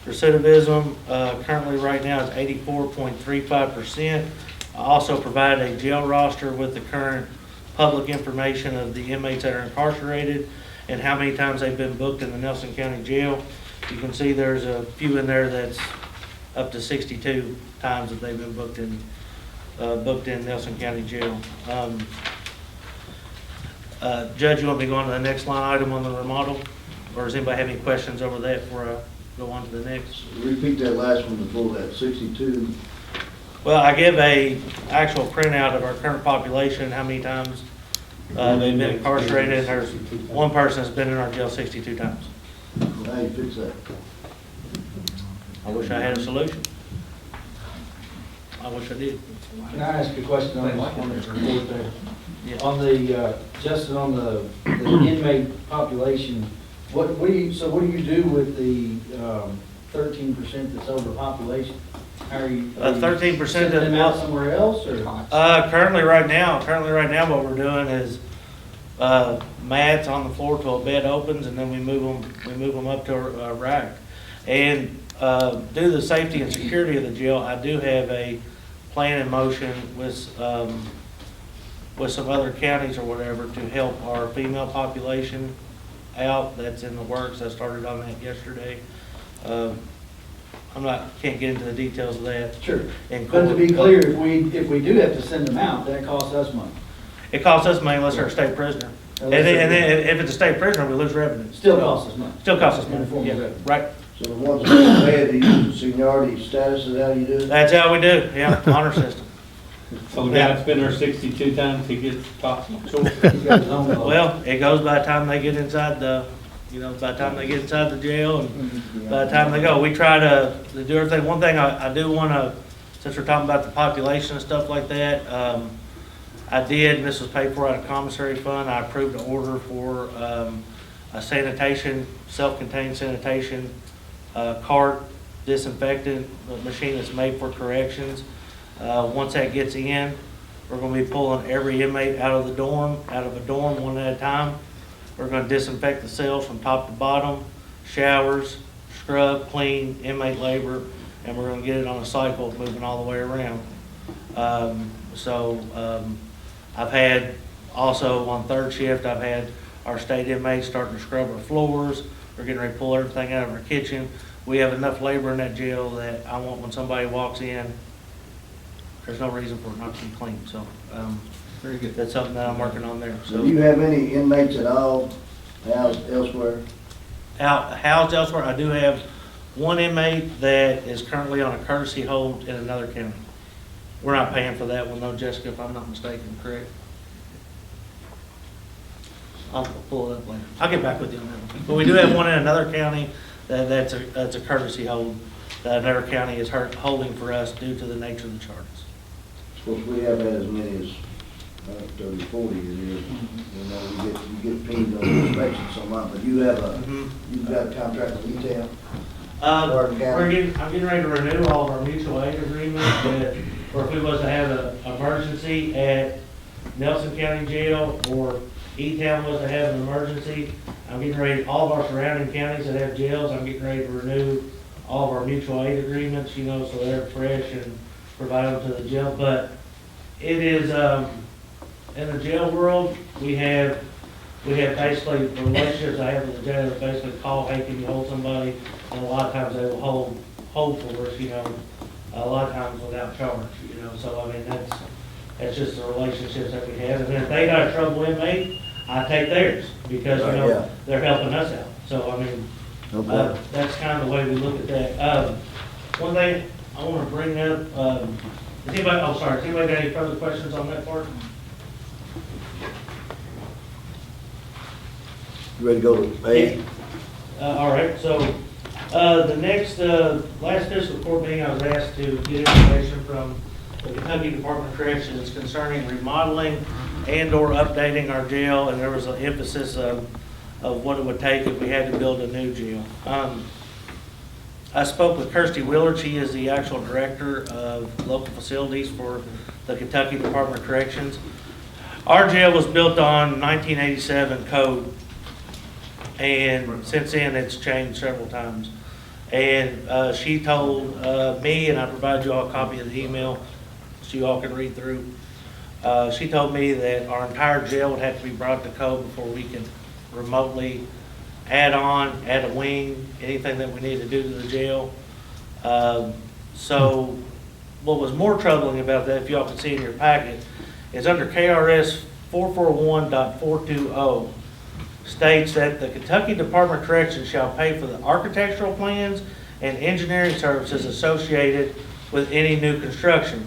Recidivism currently right now is 84.35%. I also provide a jail roster with the current public information of the inmates that are incarcerated and how many times they've been booked in the Nelson County Jail. You can see there's a few in there that's up to 62 times that they've been booked in Nelson County Jail. Judge, you want me to go on to the next line item on the remodel? Or does anybody have any questions over that before I go on to the next? Repeat that last one before that, 62. Well, I give a actual printout of our current population, how many times they've been incarcerated. There's one person that's been in our jail 62 times. How do you fix that? I wish I had a solution. I wish I did. Can I ask a question on this report there? Yeah. On the, Justin, on the inmate population, what do you do with the 13% that's overpopulation? How are you? 13% sending them out somewhere else, or? Currently right now, what we're doing is mats on the floor till a bed opens, and then we move them up to a rack. And due to the safety and security of the jail, I do have a plan in motion with some other counties or whatever to help our female population out. That's in the works. I started on that yesterday. Can't get into the details of that. Sure. But to be clear, if we do have to send them out, that costs us money. It costs us money unless they're a state prisoner. And then if it's a state prisoner, we lose revenue. Still costs us money. Still costs us money, yeah, right. So the ones that are bad, they use seniority status, is that how you do it? That's how we do, yeah, honor system. So the guy that's been there 62 times, he gets top. Well, it goes by the time they get inside the jail and by the time they go. We try to do everything. One thing I do want to, since we're talking about the population and stuff like that, I did, and this was paid for out of commissary fund, I approved an order for a sanitation, self-contained sanitation cart disinfectant machine that's made for corrections. Once that gets in, we're going to be pulling every inmate out of a dorm one at a time. We're going to disinfect the cells from top to bottom, showers, scrub, clean, inmate labor, and we're going to get it on a cycle moving all the way around. I've had also on third shift, I've had our state inmates starting to scrub our floors. We're getting ready to pull everything out of our kitchen. We have enough labor in that jail that I want when somebody walks in, there's no reason for it not to be clean. So very good. That's something that I'm working on there. So do you have any inmates at all housed elsewhere? Housed elsewhere, I do have one inmate that is currently on a courtesy hold in another county. We're not paying for that one though, Jessica, if I'm not mistaken, correct? I'll pull it up later. I'll get back with you on that one. But we do have one in another county that's a courtesy hold that another county is holding for us due to the nature of the charges. Of course, we have had as many as 30, 40 a year. You know, you get pinged on inspections so much, but you have you've got a contract with retail. I'm getting ready to renew all of our mutual aid agreements or if we was to have an emergency at Nelson County Jail or E-Town was to have an emergency, I'm getting ready, all of our surrounding counties that have jails, I'm getting ready to renew all of our mutual aid agreements, you know, so they're fresh and provide them to the jail. But it is, in the jail world, we have basically the relationships I have with the jailer basically call, hey, can you hold somebody? And a lot of times they will hold for us, you know, a lot of times without charge, you know. So I mean that's just the relationships that we have. And if they got a trouble inmate, I take theirs because you know they're helping us out. So I mean that's kind of the way we look at that. One thing I want to bring up, has anybody got any further questions on that part? You ready to go to A? All right, so, the next, last fiscal court meeting, I was asked to get information from the Kentucky Department of Corrections concerning remodeling and/or updating our jail, and there was an emphasis of what it would take if we had to build a new jail. I spoke with Kirsty Willard. She is the actual director of local facilities for the Kentucky Department of Corrections. Our jail was built on 1987 code, and since then it's changed several times. And she told me, and I provided you all a copy of the email so you all can read through. She told me that our entire jail would have to be brought to code before we can remotely add a wing, anything that we need to do to the jail. So what was more troubling about that, if y'all can see in your packet, is under KRS 441.420 states that the Kentucky Department of Corrections shall pay for the architectural plans and engineering services associated with any new construction.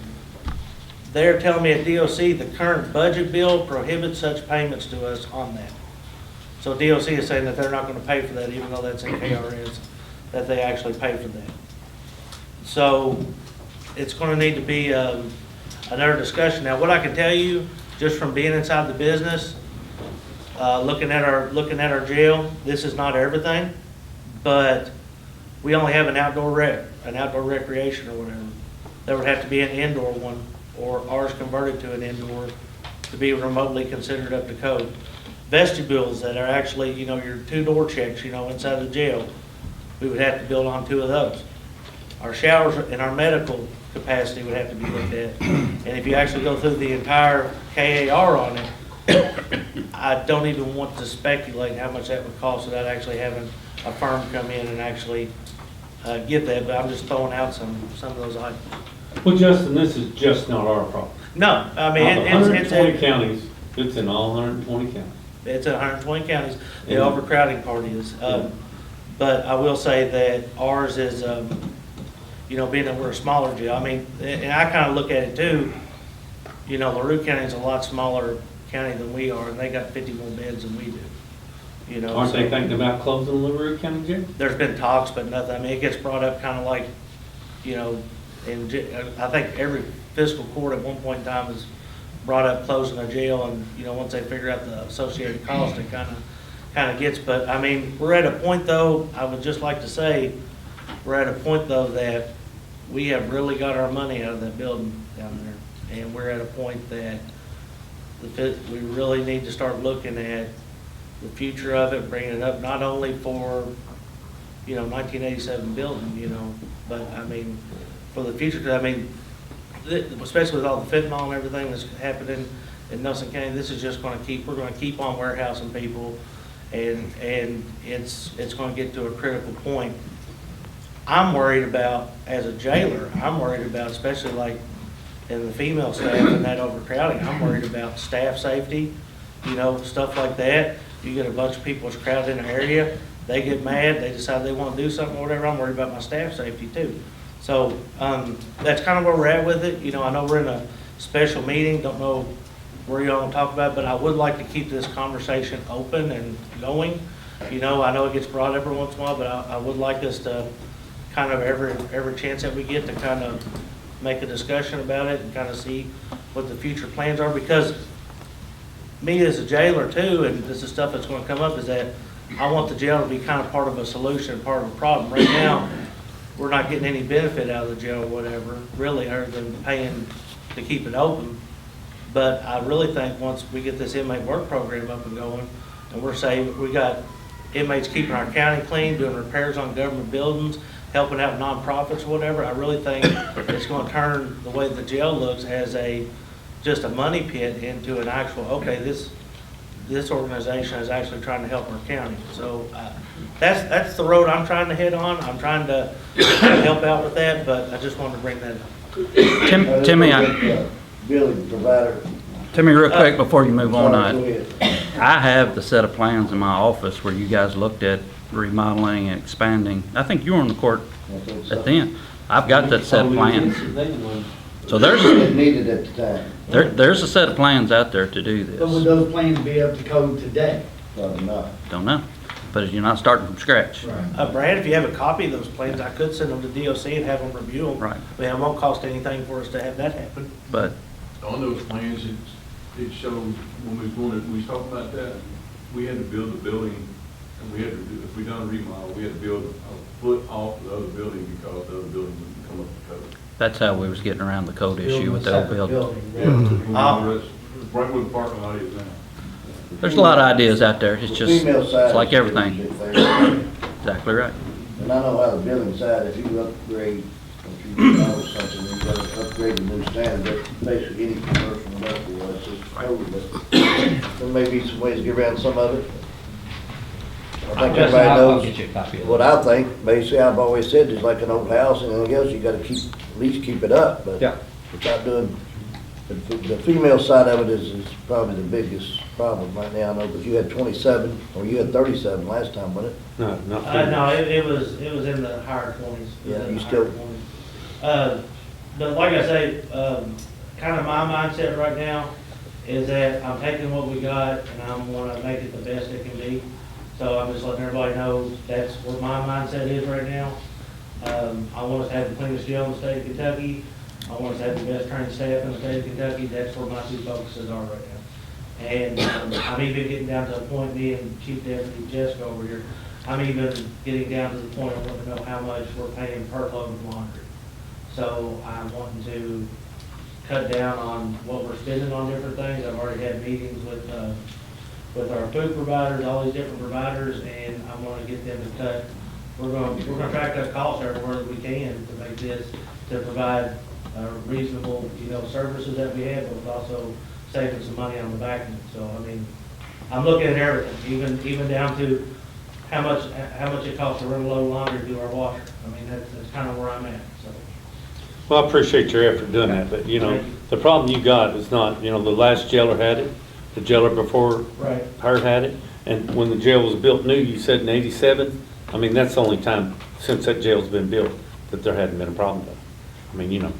They're telling me at DOC the current budget bill prohibits such payments to us on that. So DOC is saying that they're not going to pay for that, even though that's in KRS, that they actually pay for that. So it's going to need to be another discussion. Now, what I can tell you, just from being inside the business, looking at our jail, this is not everything, but we only have an outdoor recreation or whatever. There would have to be an indoor one, or ours converted to an indoor to be remotely considered up to code. Vestibules that are actually, your 2-door checks, inside the jail, we would have to build on 2 of those. Our showers and our medical capacity would have to be looked at. And if you actually go through the entire KAR on it, I don't even want to speculate how much that would cost without actually having a firm come in and actually get that, but I'm just throwing out some of those items. Well, Justin, this is just not our problem. No, I mean, Out of 120 counties, it's in all 120 counties. It's in 120 counties. The overcrowding part is. But I will say that ours is, being that we're a smaller jail, I mean, and I kind of look at it too, LaRue County is a lot smaller county than we are, and they got 50 more beds than we do. Aren't they thinking about closing LaRue County Jail? There's been talks, but nothing. I mean, it gets brought up kind of like, I think every fiscal court at one point in time has brought up closing a jail, and once they figure out the associated cost, it kind of gets. But I mean, we're at a point though. I would just like to say, we're at a point though that we have really got our money out of that building down there, and we're at a point that we really need to start looking at the future of it, bringing it up not only for 1987 building, but I mean for the future. Because I mean, especially with all the fentanyl and everything that's happening in Nelson County, this is just going to we're going to keep on warehousing people, and it's going to get to a critical point. I'm worried about, as a jailer, especially like in the female staff and that overcrowding, I'm worried about staff safety, stuff like that. You get a bunch of people that's crowded in an area, they get mad, they decide they want to do something or whatever, I'm worried about my staff safety too. So that's kind of where we're at with it. I know we're in a special meeting, don't know where y'all want to talk about it, but I would like to keep this conversation open and going. I know it gets brought up every once in a while, but I would like us to kind of every chance that we get to kind of make a discussion about it and kind of see what the future plans are. Because me as a jailer too, and this is stuff that's going to come up, is that I want the jail to be kind of part of a solution, part of a problem. Right now, we're not getting any benefit out of the jail or whatever, really, other than paying to keep it open. But I really think once we get this inmate work program up and going, and we're saying we got inmates keeping our county clean, doing repairs on government buildings, helping out nonprofits or whatever, I really think it's going to turn the way the jail looks as just a money pit into an actual, okay, this organization is actually trying to help our county. So that's the road I'm trying to hit on. I'm trying to help out with that, but I just wanted to bring that up. Timmy, Building provider. Timmy, real quick before you move on, Go ahead. I have the set of plans in my office where you guys looked at remodeling and expanding. I think you were on the court at the end. I've got that set of plans. So there's, It needed at the time. there's a set of plans out there to do But would this. those plans be up to code today? Probably not. Don't know, but you're not starting from scratch. Brad, if you have a copy of those plans, I could send them to DOC and have them review them. Right. I mean, it won't cost anything for us to have that happen. But On those plans, it shows, when we was going to, we was talking about that, we had to build a building, and we had to do, if we done a remodel, we had to build a foot off the other building because the other building wouldn't come up to code. that's how we was getting around the code issue with the old building. Right where the parking lot is now. There's a lot of ideas out there. It's just, Female side it's like is everything. huge if they- Exactly right. And I know how the building side, if you upgrade, if you know something, you gotta upgrade to new standard, but basically any commercial industrial, that's just code, but there may be some ways to get around some of it. I think everybody I'll get you a knows copy of it. what I think. Basically, I've always said, it's like an old house and anything else, you gotta keep, at least keep it up, but Yeah. without doing, the female side of it is probably the biggest problem right now, I know, but you had 27, or you had 37 last time, wasn't it? No, not. No, it was in the higher 20s. Yeah, you still, But like I say, kind of my mindset right now is that I'm taking what we got and I'm gonna make it the best it can be. So I'm just letting everybody know that's where my mindset is right now. I want us to have the cleanest jail in the state of Kentucky. I want us to have the best trained staff in the state of Kentucky. That's where my two focuses are right now. And I'm even getting down to a point, me and Chief Deputy Jessica over here, I'm even getting down to the point I want to know how much we're paying per load of laundry. So I'm wanting to cut down on what we're spending on different things. I've already had meetings with our food providers, all these different providers, and I'm gonna get them to cut. We're gonna try to cut costs everywhere that we can to make this, to provide reasonable, services that we have, but also saving some money on the back end. So, I mean, I'm looking at everything, even down to how much it costs to run a load of laundry to do our washer. I mean, that's kind of where I'm at, so. Well, I appreciate your effort doing that, but the problem you got is not, the last jailer had it, the jailer before Right. her had it, and when the jail was built new, you said in '87, I mean, that's the only time since that jail's been built that there hadn't been a problem with it. I mean,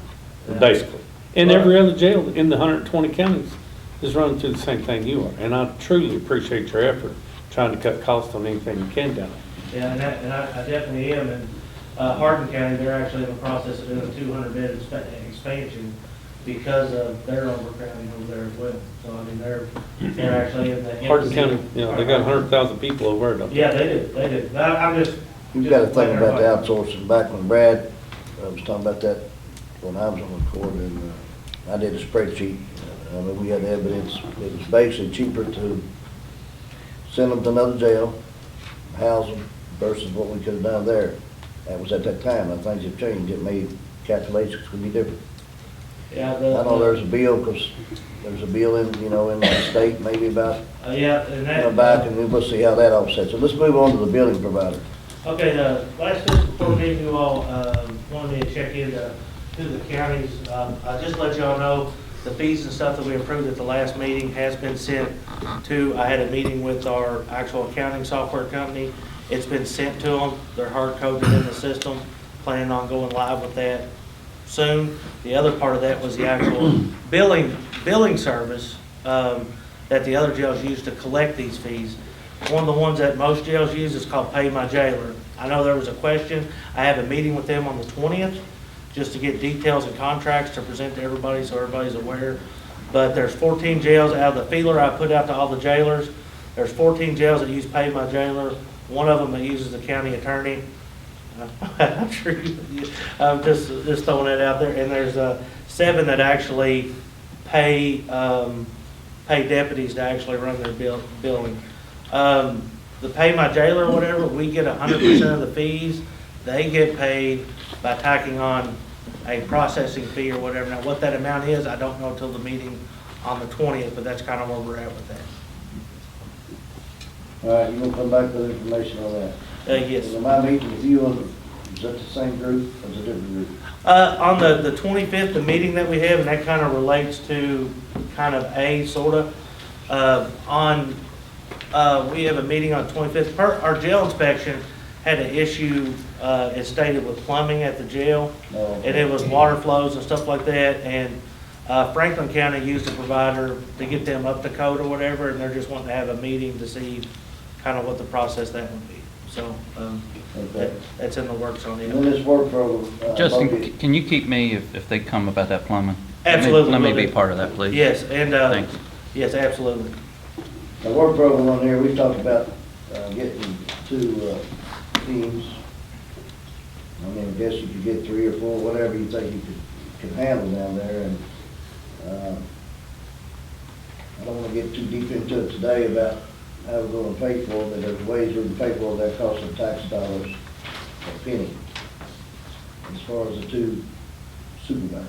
basically. And every other jail in the 120 counties is running through the same thing you are, and I truly appreciate your effort trying to cut costs on anything you can down there. Yeah, and I definitely am. And Hardin County, they're actually in the process of doing a 200-bed expansion because of their overcrowding over there as well. So, I mean, they're actually in the... Hardin County, they got 100,000 people over there, don't they? Yeah, they do. I'm just... you've got to think about the outsourcing. Back when Brad was talking about that, when I was on the court, and I did a spreadsheet. I mean, we had evidence. It was basically cheaper to send them to another jail, house them, versus what we could have done there. That was at that time. Now, things have changed. It made calculations could be different. Yeah, I know there's a bill, because there's a bill in, in the state, maybe about, yeah, and that... back, and we'll see how that offsets. So let's move on to the building provider. Okay, last fiscal court meeting, you all wanted me to check into the counties. I just let y'all know the fees and stuff that we approved at the last meeting has been sent to, I had a meeting with our actual accounting software company. It's been sent to them. They're hard coded in the system, planning on going live with that soon. The other part of that was the actual billing service that the other jails use to collect these fees. One of the ones that most jails use is called Pay My Jailer. I know there was a question. I have a meeting with them on the 20th just to get details and contracts to present to everybody so everybody's aware. But there's 14 jails out of the feeler I put out to all the jailers. There's 14 jails that use Pay My Jailer. One of them that uses the county attorney. I'm sure I'm just throwing that out there. And there's 7 that actually pay deputies to actually run their billing. The Pay My Jailer or whatever, we get 100% of the fees. They get paid by tacking on a processing fee or whatever. Now, what that amount is, I don't know until the meeting on the 20th, but that's kind of where we're at with that. All right, you gonna come back with information on that? Yes. Am I meeting with you is that the same group or is it a different group? On the 25th, the meeting that we have, and that kind of relates to kind of we have a meeting on the 25th. Our jail inspection had an issue, it stated with plumbing at the jail, Oh. and it was water flows and stuff like that, and Franklin County used a provider to get them up to code or whatever, and they're just wanting to have a meeting to see kind of what the process that would be. So, Okay. that's in the works on And then it. this work program. Justin, located- can you keep me if they come about that plumbing? Absolutely. Let me will be do. part of that, please. Yes, and, Thanks. yes, absolutely. The work program on here, we've talked about getting 2 teams. I mean, I guess you could get 3 or 4, whatever you think you could handle down there. And I don't want to get too deep into it today about how we're going to pay for it, but there's ways we can pay for it that cost of tax dollars a penny. As far as the 2 supervisors,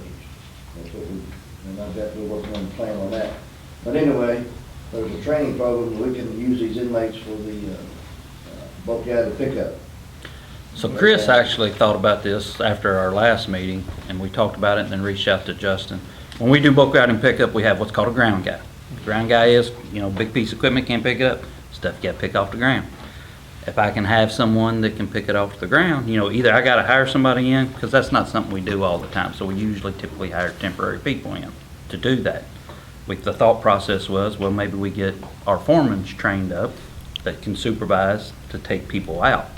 that's what we, and I've got, we're working on a plan on that. But anyway, there's a training program, we can use these inmates for the bulk out pickup. So Chris actually thought about this after our last meeting, and we talked about it and then reached out to Justin. When we do bulk out and pickup, we have what's called a ground guy. The ground guy is, big piece of equipment, can't pick it up, stuff you gotta pick off the ground. If I can have someone that can pick it off the ground, either I gotta hire somebody in, because that's not something we do all the time, so we usually typically hire temporary people in to do that. The thought process was, well, maybe we get our foremen trained up that can supervise to take people out.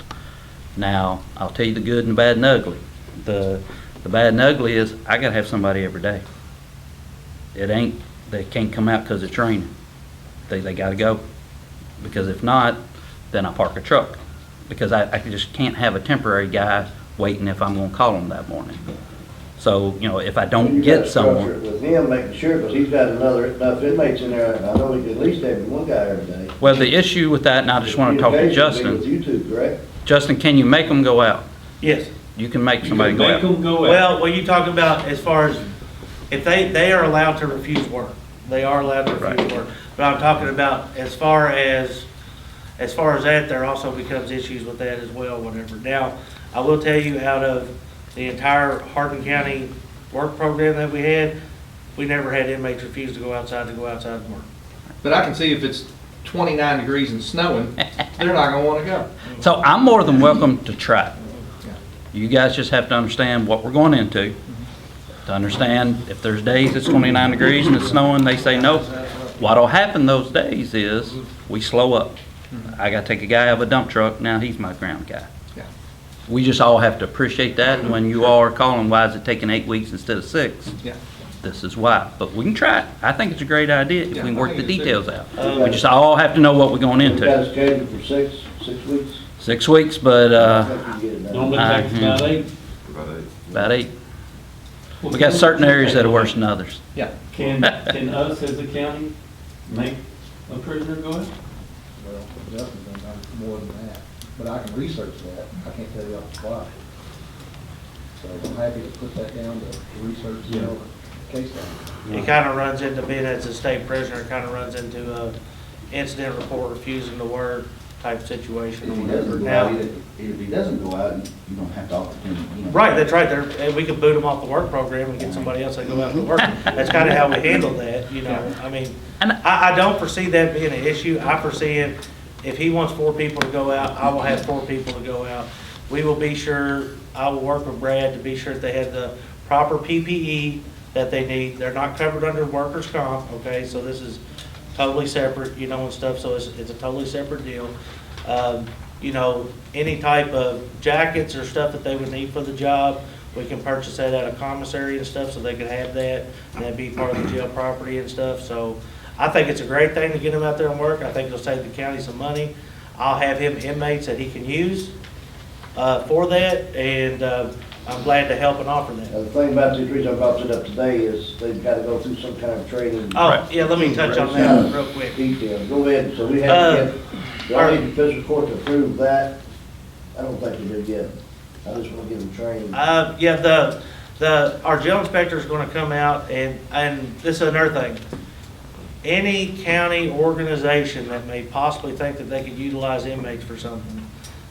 Now, I'll tell you the good and the bad and ugly. The bad and ugly is I gotta have somebody every day. They can't come out because of training. They gotta go. Because if not, then I park a truck. Because I just can't have a temporary guy waiting if I'm gonna call him that morning. So, if I don't You get gotta structure someone. it with him, making sure, because he's got enough inmates in there, and I know he could at least have 1 guy every day. Well, the issue with that, and I just wanna talk to Communication will be Justin. with you 2, correct? Justin, can you make them go out? Yes. You can make somebody go out. Well, what you talk about as far as, if they are allowed to refuse work, they are allowed to refuse work. But I'm talking about as far as that, there also becomes issues with that as well, whatever. Now, I will tell you, out of the entire Hardin County work program that we had, we never had inmates refuse to go outside and work. But I can see if it's 29 degrees and snowing, they're not gonna wanna go. So I'm more than welcome to try. You guys just have to understand what we're going into. To understand if there's days it's 29 degrees and it's snowing, they say no. What'll happen those days is we slow up. I gotta take a guy out of a dump truck, now he's my ground guy. Yeah. We just all have to appreciate that, and when you all are calling, why is it taking 8 weeks instead of 6? Yeah. This is why, but we can try it. I think it's a great idea if we can work the I think it is details too. out. We just all have to know what we're going You into. got it scheduled for 6 weeks? 6 weeks, but, I think you can get it done. Normally takes about 8. About 8. We got certain areas that are worse than others. Yeah. Can us as a county make a prisoner go out? Well, Justin's done more than that, but I can research that, I can't tell you off the fly. So I'm happy to put that down to research, case down. It kind of runs into being as a state prisoner, it kind of runs into a incident report refusing to work type situation or If he whatever. doesn't go Now, out, if he doesn't go out, you don't have to offer him. right, that's right, there, we could boot them off the work program and get somebody else to go out and work. That's kind of how we handle that, I mean, I don't foresee that being an issue. I foresee it, if he wants 4 people to go out, I will have 4 people to go out. We will be sure, I will work with Brad to be sure that they have the proper PPE that they need. They're not covered under workers' comp, okay, so this is totally separate, and stuff, so it's a totally separate deal. Any type of jackets or stuff that they would need for the job, we can purchase that at a commissary and stuff, so they could have that, and that'd be part of the jail property and stuff, so I think it's a great thing to get him out there and work. I think it'll save the county some money. I'll have him inmates that he can use for that, and I'm glad to help and offer that. The thing about the reason I brought it up today is they've got to go through some kind of training. Oh, yeah, let me touch on that real quick. Detail, go ahead, so we have to get, do I need the fiscal court to approve that? I don't think we do yet. I just want to give them training. Our jail inspector is gonna come out, and this is another thing. Any county organization that may possibly think that they could utilize inmates for something,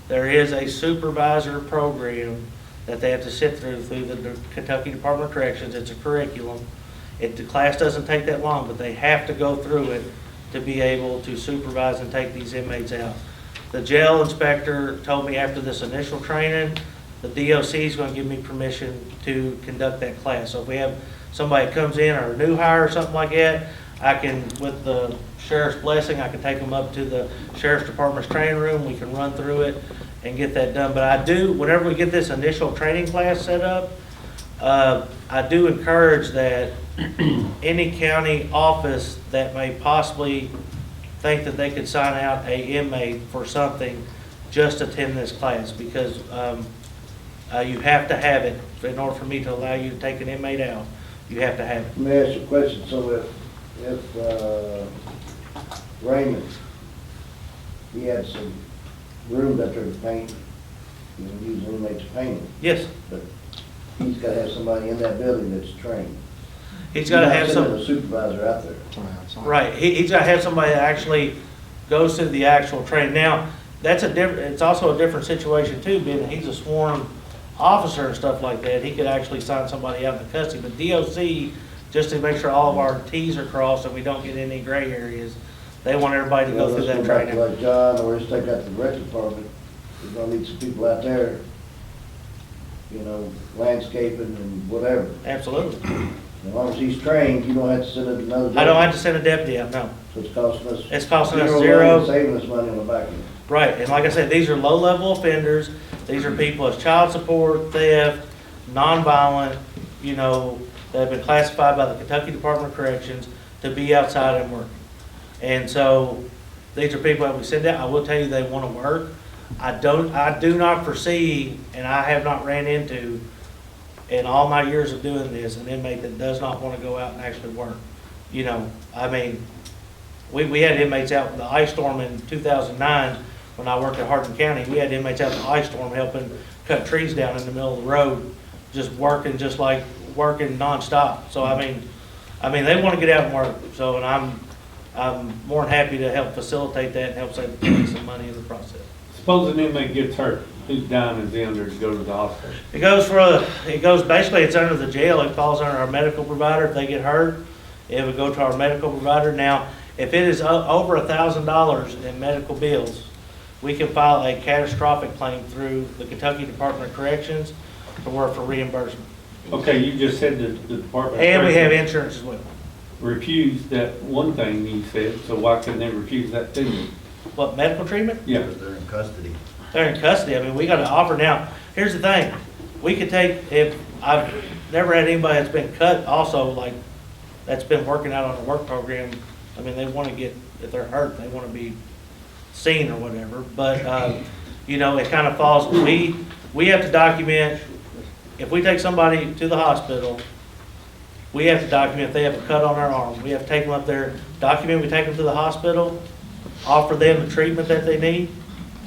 there is a supervisor program that they have to sit through the Kentucky Department of Corrections. It's a curriculum. The class doesn't take that long, but they have to go through it to be able to supervise and take these inmates out. The jail inspector told me after this initial training, the DOC is going to give me permission to conduct that class. So if we have somebody that comes in or a new hire or something like that, I can, with the sheriff's blessing, I can take them up to the sheriff's department's training room. We can run through it and get that done. But I do, whenever we get this initial training class set up, I do encourage that any county office that may possibly think that they could sign out a inmate for something, just attend this class, because you have to have it in order for me to allow you to take an inmate out. You have to have it. Let me ask you a question. So if Raymond, he had some rooms out there to paint, you know, use inmates to paint them. Yes. But he's got to have somebody in that building that's trained. He's got to have some. A supervisor out there. Right, he's got to have somebody that actually goes through the actual training. Now, that's a different, it's also a different situation too, being that he's a sworn officer and stuff like that. He could actually sign somebody out in the custody, but DOC, just to make sure all of our Ts are crossed and we don't get any gray areas, they want everybody to go through that training. Like John, or just take out the rec department, we're gonna need some people out there, you know, landscaping and whatever. Absolutely. As long as he's trained, you don't have to send another deputy. I don't have to send a deputy out, no. So it's costing us. It's costing us money, zero. Saving us money on the back end. Right, and like I said, these are low-level offenders. These are people as child support, theft, nonviolent, you know, that have been classified by the Kentucky Department of Corrections to be outside and working. And so these are people that we send out. I will tell you they want to work. I do not foresee, and I have not ran into, in all my years of doing this, an inmate that does not want to go out and actually work. You know, I mean, we had inmates out in the ice storm in 2009 when I worked at Hardin County. We had inmates out in the ice storm helping cut trees down in the middle of the road, just working nonstop. So I mean, they want to get out and work. So, and I'm more than happy to help facilitate that and help save the county some money in the process. Suppose an inmate gets hurt, whose dime is in there to go to the hospital? Basically, it's under the jail. It falls under our medical provider. If they get hurt, it would go to our medical provider. Now, if it is over $1,000 in medical bills, we can file a catastrophic claim through the Kentucky Department of Corrections for reimbursement. Okay, you just said that the Department of And we have Corrections insurance as well. refused that one thing you said, so why couldn't they refuse that too? What, medical treatment? Yeah. They're in custody. They're in custody. I mean, we got to offer now. Here's the thing. We could take, if I've never had anybody that's been cut also, like, that's been working out on a work program. I mean, they want to get, if they're hurt, they want to be seen or whatever. But, you know, it kind of falls, we have to document, if we take somebody to the hospital, we have to document if they have a cut on their arm. We have to take them up there, document, we take them to the hospital, offer them the treatment that they need.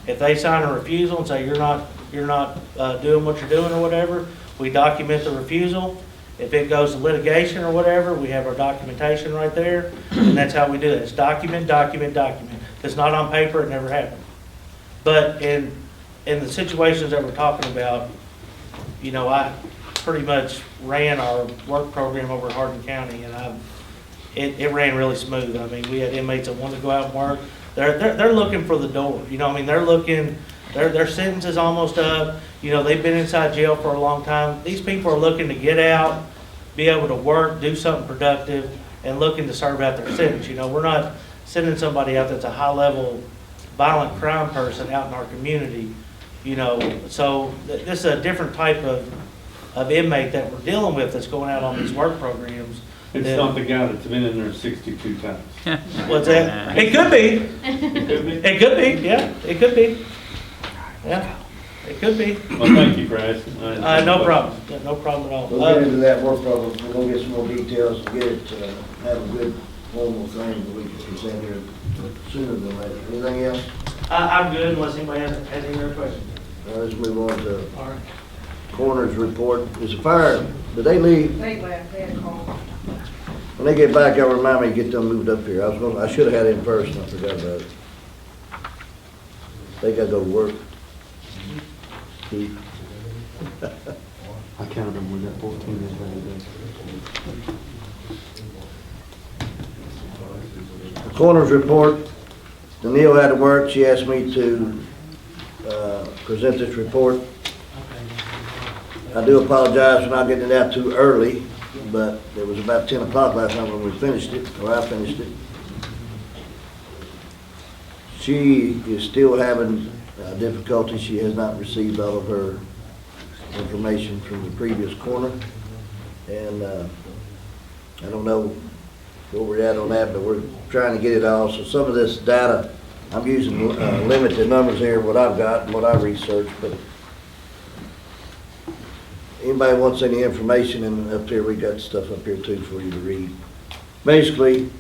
If they sign a refusal and say, you're not doing what you're doing or whatever, we document the refusal. If it goes to litigation or whatever, we have our documentation right there, and that's how we do it. It's document, document, document. If it's not on paper, it never happened. But in the situations that we're talking about, you know, I pretty much ran our work program over at Hardin County, and it ran really smooth. I mean, we had inmates that wanted to go out and work. They're looking for the door. You know, I mean, they're looking. Their sentence is almost up. You know, they've been inside jail for a long time. These people are looking to get out, be able to work, do something productive, and looking to serve out their sentence. You know, we're not sending somebody out that's a high-level violent crime person out in our community. You know, so this is a different type of inmate that we're dealing with that's going out on these work programs. It's not the guy that's been in there 62 times. What's that? It could be. It could be, yeah, it could be. Yeah, it could be. Well, thank you for asking. No problem. Yeah, no problem at all. We'll get into that work program. We're gonna get some more details and get it, have a good formal thing that we can present here sooner than later. Anything else? I'm good unless anybody has any other questions. Let's move on to All right. coroner's report. Is the fire, did they leave? They left, they had a call. When they get back, I'll remind me to get them moved up here. I should have had it in person. I forgot about it. They gotta go to work. Keith. I counted them, we got 14 this Coroner's report. Neil had to work, she asked me to present this report. I do apologize for not getting it out too early, but it was about 10 o'clock last night when we finished it, or I finished it. She is still having difficulty. She has not received all of her information from the previous corner. And I don't know where we're at on that, but we're trying to get it all. So some of this data, I'm using limited numbers here, what I've got and what I researched, but anybody wants any information, and up here, we got stuff up here too for you to read. Basically,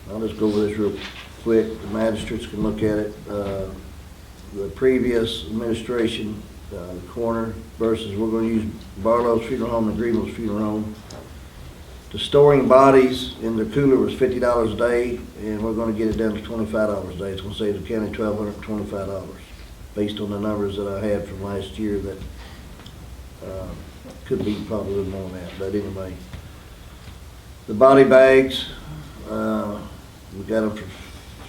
I'll just go over this real quick. The magistrates can look at it. The previous administration, the coroner versus, we're going to use Barlow's Funeral Home and Greenville's Funeral Home. The storing bodies in the cooler was $50 a day, and we're going to get it down to $25 a day. It's going to save the county $1,225, based on the numbers that I had from last year that could be probably a little more than that, but anyway. The body bags, we got them for,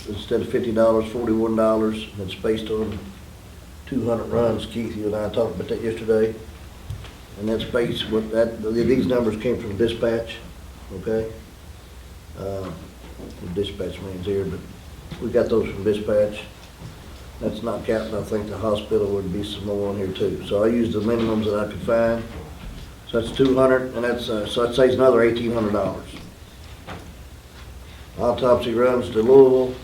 instead of $50, $41. It's based on 200 runs. Keith, you and I talked about that yesterday. And that's based, what that, these numbers came from dispatch, okay? The dispatch man's here, but we got those from dispatch. That's not counting, I think the hospital would be some more on here too. So I used the minimums that I could find. So that's 200, and that's, so I'd say it's another $1,800. Autopsy runs to Louisville.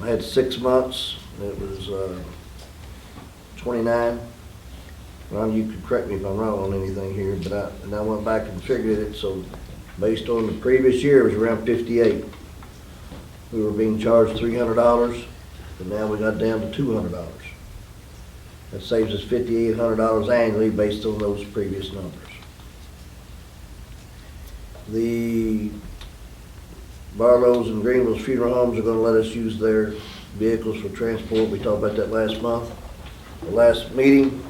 I had 6 months. It was 29. Ron, you could correct me if I'm wrong on anything here, but I went back and figured it, so based on the previous year, it was around 58. We were being charged $300, and now we got down to $200. That saves us $5,800 annually based on those previous numbers. The Barlow's and Greenville's funeral homes are going to let us use their vehicles for transport. We talked about that last month, the last meeting.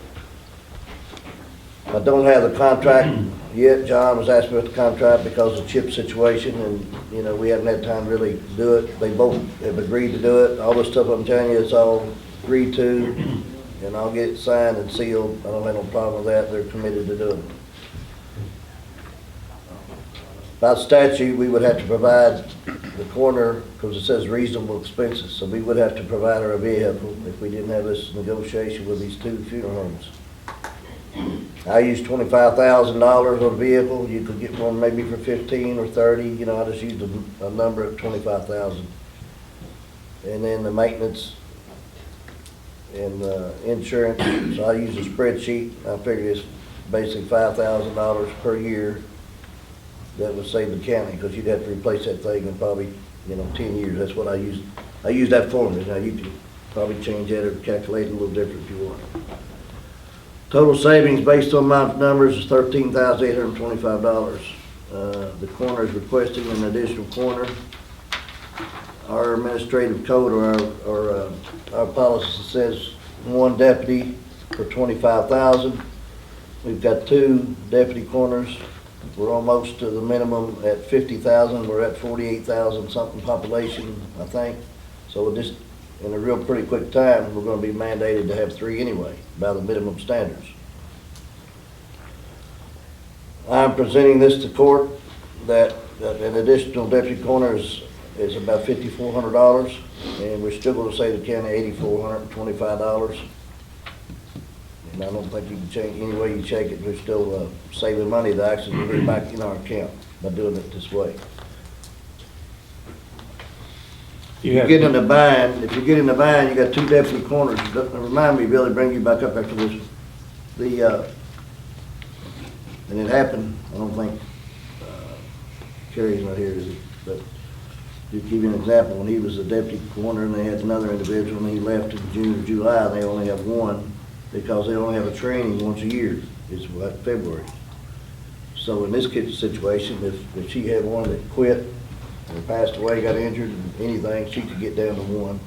I don't have the contract yet. John was asking about the contract because of the chip situation, and you know, we haven't had time to really do it. They both have agreed to do it. All this stuff I'm telling you, it's all agreed to, and I'll get it signed and sealed. I don't have no problem with that. They're committed to doing it. By statute, we would have to provide the coroner, because it says reasonable expenses, so we would have to provide her a vehicle if we didn't have this negotiation with these two funeral homes. I used $25,000 on a vehicle. You could get one maybe for 15 or 30. You know, I just used a number of 25,000. And then the maintenance and insurance. So I used a spreadsheet. I figured it's basically $5,000 per year. That would save the county, because you'd have to replace that thing in probably, 10 years. That's what I used. I used that formula. Now you can probably change that or calculate it a little different if you want. Total savings based on my numbers is $13,825. The coroner is requesting an additional coroner. Our administrative code or our policy says one deputy for $25,000. We've got 2 deputy coroners. We're almost to the minimum at 50,000. We're at 48,000 something population, I think. So just in a real pretty quick time, we're going to be mandated to have 3 anyway, by the minimum standards. I'm presenting this to court that an additional deputy coroner is about $5,400, and we're still going to save the county $8,425. And I don't think you can change, any way you check it, we're still saving money that actually will be back in our account by doing it this way. If you get in the bind, you got 2 deputy coroners. Remind me, Billy, bring you back up after this. And it happened, I don't think, Kerry's not here, is he? But to give you an example, when he was a deputy coroner and they had another individual and he left in June or July, they only have 1 because they only have a training once a year. It's like February. So in this kid's situation, if she had one that quit or passed away, got injured, anything, she could get down to 1.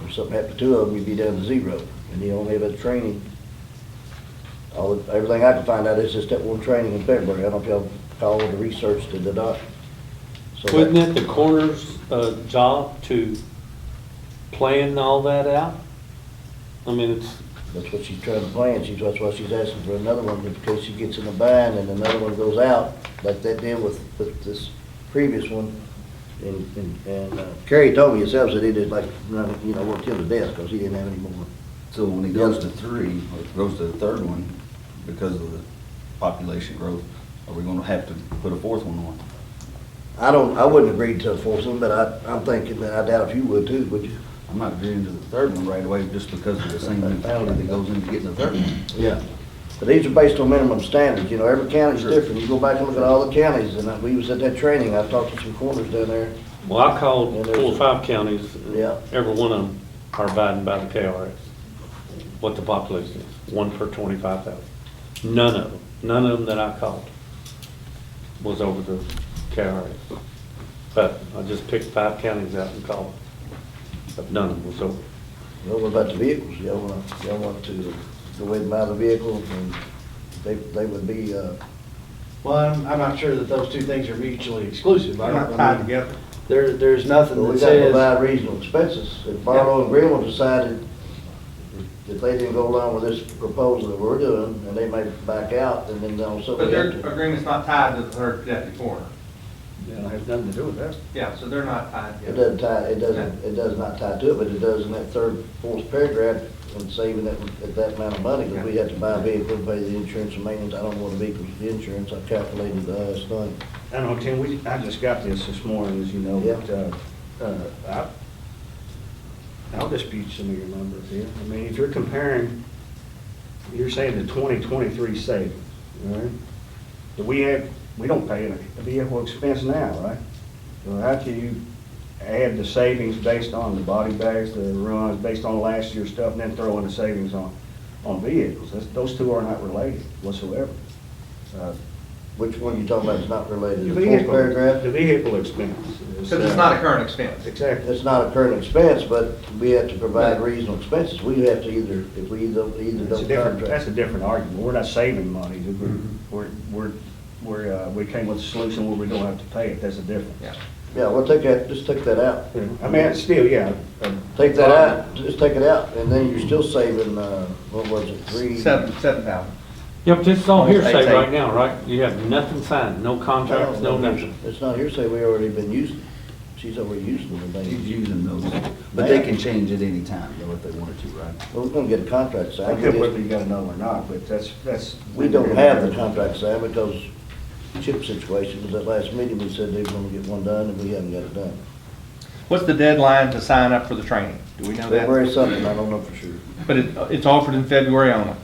If something happened to 2 of them, you'd be down to 0. And you only have a training. Everything I can find out is just that one training in February. I don't know if y'all call the research to the doc. So Wasn't it the coroner's job to plan all that out? I mean, it's, That's what she's trying to plan. That's why she's asking for another one, in case she gets in a bind and another one goes out, like that did with this previous one. And Kerry told me himself that he did like, work till the death, because he didn't have any more. So when he goes to 3, or goes to the third one, because of the population growth, are we gonna have to put a fourth one on? I wouldn't agree to a fourth one, but I'm thinking that I doubt if you would too, would you? I'm not agreeing to the third one right away, just because of the same mentality that goes into getting the third one. Yeah. But these are based on minimum standards, every county's different. You go back and look at all the counties, and we was at that training, I talked to some coroners down there. well, I called 4 or 5 counties. and Yeah. Every one of them are abiding by the KRS, what the population is, 1 per 25,000. None of them that I called was over the KRS. But I just picked 5 counties out and called, but none of them was over. Well, what about the vehicles? Y'all want to go ahead and buy the vehicles, and they would be, Well, I'm not sure that those two things are mutually exclusive. They're not tied together. There's nothing well, that we got to says, provide reasonable expenses. If Barlow and Greenville decided if they didn't go along with this proposal that we're doing, and they may back out, and then also. But their agreement's not tied to the third deputy coroner. it has nothing to do with that. Yeah, so they're not tied It together. it does not tie to it, but it does in that third, fourth paragraph, and saving that amount of money, because we have to buy a vehicle, pay the insurance and maintenance. I don't want the vehicles, the insurance, I calculated the last thing. I know, Tim, I just got this morning, as you know, Yeah. but, I'll dispute some of your numbers here. I mean, if you're comparing, you're saying the 2023 savings, all right? But we don't pay a vehicle expense now, right? So how can you add the savings based on the body bags, the runs, based on last year's stuff, and then throw in the savings on vehicles? Those two are not related whatsoever. Which one you talking about is not related? The The fourth paragraph? The vehicle expense. Because it's not a current expense. Exactly. It's not a current expense, but we have to provide reasonable expenses. We have to either, if we either don't contract. That's a different argument. We're not saving money. Mm-hmm. We came with a solution where we don't have to pay it. That's a difference. Yeah, well, just take that out. I mean, it's still, yeah. Take that out, just take it out, and then you're still saving, what was it, 7,000. Yeah, but this is all Almost hearsay 8,000. right now, right? You have nothing signed, no contracts, no nothing. It's not hearsay, we already been using. She's already using them. He's using those, but they can change at any time, though, if they wanted to, right? Well, we're gonna get a contract I signed. could whether you got to know or not, but that's. We don't have the contract signed because chip situation, because that last meeting, we said they were gonna get one done, and we haven't got it done. What's the deadline to sign up for the training? Do we know that? February something, I don't know for sure. But it's offered in February only.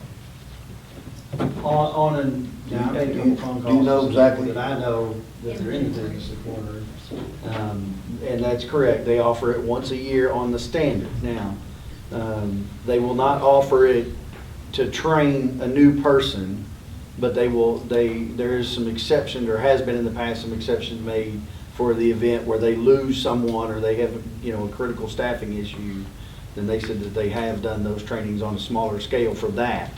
Now, I'm making a couple phone Do you know calls exactly? that I know that they're in the business of corner. And that's correct. They offer it once a year on the standard. Now, they will not offer it to train a new person, but there is some exception, there has been in the past some exceptions made for the event where they lose someone or they have, a critical staffing issue. Then they said that they have done those trainings on a smaller scale for that,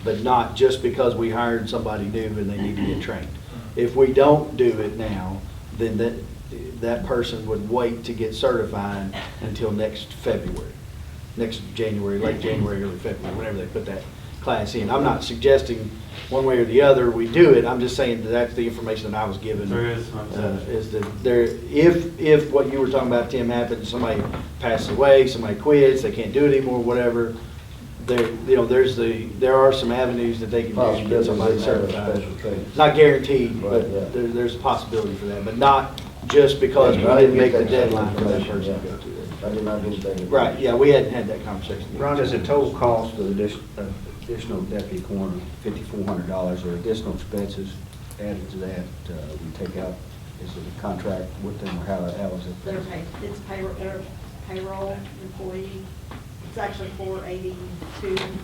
but not just because we hired somebody new and they need to get trained. If we don't do it now, then that person would wait to get certified until next February, next January, late January, early February, whenever they put that class in. I'm not suggesting one way or the other we do it. I'm just saying that that's the information that I was given. There is some Is that if what you were talking about, Tim, happens, somebody passes away, somebody quits, they can't do it anymore, whatever, there are some avenues that they can use to get somebody certified. Not guaranteed, but there's a possibility for that, but not just because we didn't make the deadline for that person to go to that. I did not get that. Right, yeah, we hadn't had that conversation. Ron, does the total cost for the additional deputy coroner, $5,400, or additional expenses added to that, we take out, is it a contract with them, or how is it? They're paid, it's payroll, employee, it's actually $482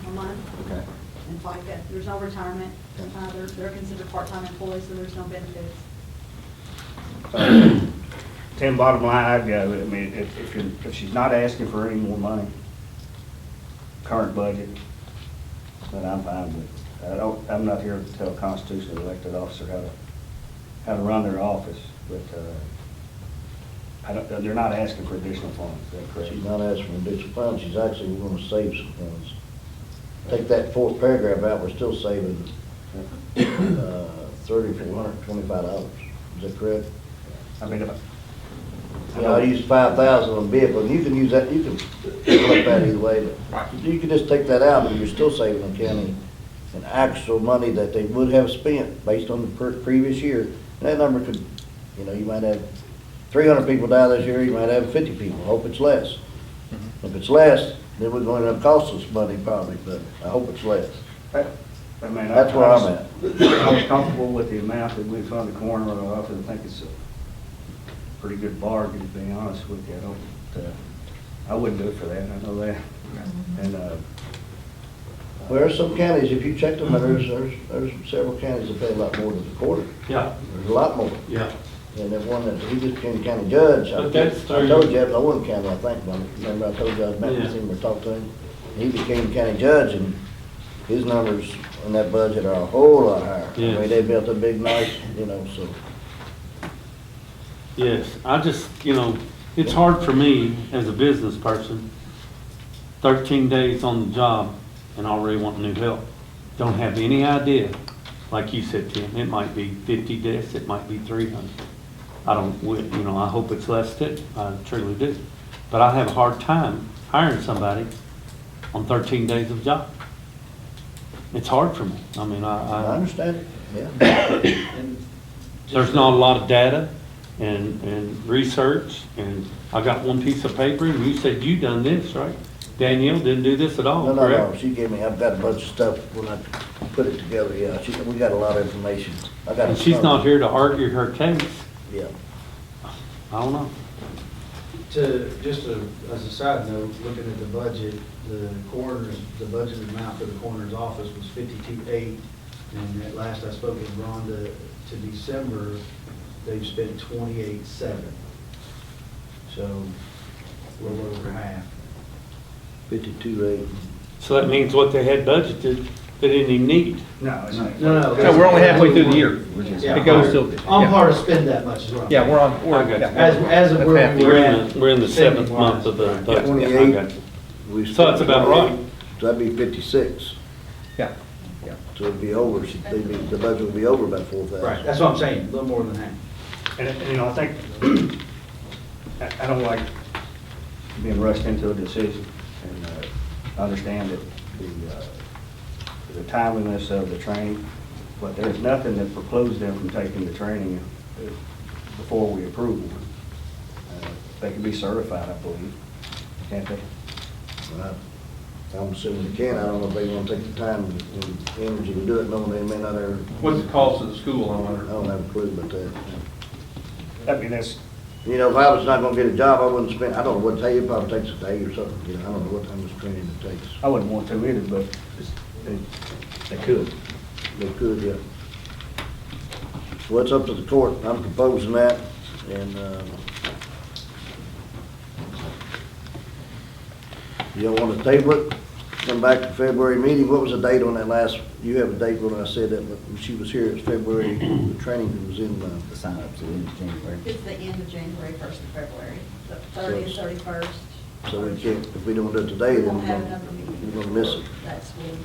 a month. Okay. And FICA, there's no retirement, they're considered part-time employees, so there's no benefits. Tim, bottom line, I'd go, I mean, if she's not asking for any more money, current budget, then I'm fine with it. I'm not here to tell a constitutionally elected officer how to run their office, but They're not asking for additional funds, is that correct? She's not asking for additional funds, she's actually gonna save some funds. Take that fourth paragraph out, we're still saving, $3,425. Is that correct? I mean, You know, I use 5,000 on vehicle, and you can use that, you can collect that either way, but you can just take that out, and you're still saving the county an actual money that they would have spent based on the previous year. And that number could, you know, you might have 300 people die this year, you might have 50 people, hope it's less. If it's less, then we're going to cost us money probably, but I hope it's less. I mean, That's where I'm at. I was comfortable with the amount that we fund the corner of. I think it's a pretty good bargain, to be honest with you. I wouldn't do it for that, I know that. And, Well, there's some counties, if you check them, there's several counties that pay a lot more than the quarter. Yeah. There's a lot more. Yeah. And that one that, he just became county judge. But that's I told you, I wasn't county, I think, but remember I told you I met with Yeah. him or talked to him? He became county judge, and his numbers in that budget are a whole lot higher. I Yes. mean, they built a big, nice, you know, so. Yes, I just, it's hard for me as a business person, 13 days on the job and already want new help. Don't have any idea, like you said, Tim, it might be 50 deaths, it might be 300. I hope it's less than, I truly do. But I have a hard time hiring somebody on 13 days of job. It's hard for me. I mean, I understand it, yeah. There's not a lot of data and research, and I got one piece of paper, and you said you done this, right? Danielle didn't do this at all, No, correct? she gave me, I've got a bunch of stuff when I put it together, yeah, we got a lot of information. I got. And she's not here to argue her case. Yeah. I don't know. As a side note, looking at the budget, the budget amount for the coroner's office was 52.8, and at last I spoke with Rhonda to December, they've spent 28.7. So, a little over half. 52.8. So that means what they had budgeted, they didn't even need. No, it's not. No, we're only halfway through the year. Yeah. It goes till. I'm yeah. hard to spend that much as well. Yeah, we're on, I got you. As of where we were at. We're in the 7th month of the budget. 28. I got you. So that's about right. So that'd be 56. Yeah. So it'd be over, the budget would be over about 4,000. Right, that's what I'm saying, a little more than half. And, I think, I don't like being rushed into a decision, and I understand that the timeliness of the training, but there's nothing that precludes them from taking the training before we approve them. They can be certified, I believe, can't they? I'm assuming they can, I don't know if they want to take the time and energy to do it, knowing they may not ever. What's the cost of the school, I wonder? I don't have a clue about that. I mean, that's, You know, if I was not gonna get a job, I wouldn't spend, I don't know what day, it probably takes a day or something, I don't know what time this training it takes. I wouldn't want to either, but they could. They could, yeah. Well, it's up to the court, I'm proposing that, and, you don't wanna table it, come back to February meeting, what was the date on that last, you have a date when I said that, when she was here, it was February, the training was in, The sign up to the end of January. It's the end of January, 1st of February, the 30th, 31st. so we can't, if we don't do it today, We then won't have another meeting. we're gonna miss it. That's when.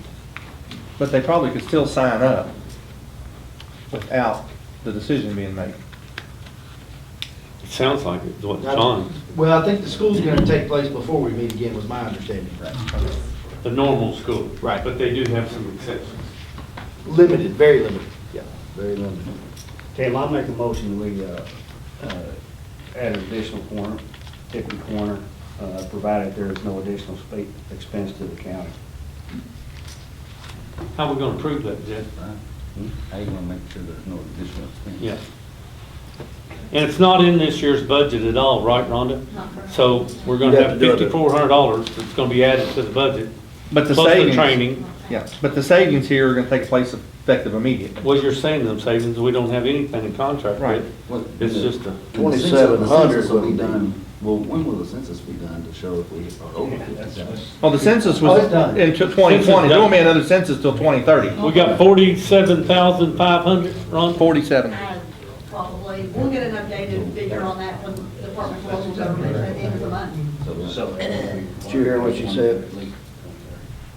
But they probably could still sign up without the decision being made. It sounds like it, what John, Well, I think the school's gonna take place before we meet again, was my understanding. the normal school. Right. But they do have some exceptions. Limited, very limited. Yeah, very limited. Tim, I'll make a motion, we add an additional corner, Tiffany corner, provided there is no additional expense to the county. How are we gonna prove that, Jeff? How you gonna make sure there's no additional expense? Yeah. And it's not in this year's budget at all, right, Rhonda? Not correct. So we're gonna You'd have have to do it. $5,400 that's gonna be added to the budget. But the Plus the savings. training. Yeah, but the savings here are gonna take place effective immediately. Well, you're saying them savings, we don't have anything in contract Right. with. It's just a, 2,700 will be would be done. Well, when will the census be done to show if we are over? Well, the census Oh, was it's done. in 2020, there won't be another census till 2030. we got 47,500, Ron? 47. Probably, we'll get an updated figure on that when the Department for Local Government at the end of the month. Did you hear what she said?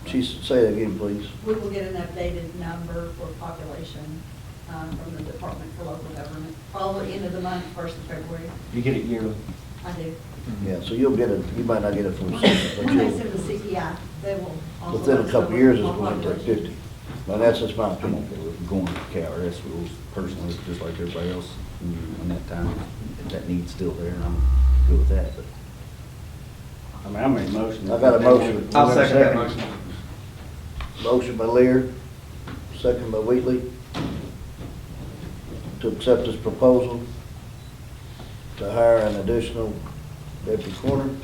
Say that again, please. We will get an updated number for population from the Department for Local Government, probably end of the month, 1st of February. You get it yearly? I do. Yeah, so you'll get it, you might not get it from the When census, but when they you'll, send the CPI, they will also. within a let us couple know years, it's what going to take population. 50. Now, that's just my I'm opinion. okay with going to KRS rules personally, just like everybody else in that time. If that need's still there, and I'm good with that, but. I mean, I made a motion. I got a motion. I'll second that motion. Motion by Lear, second by Wheatley, to accept this proposal to hire an additional deputy coroner.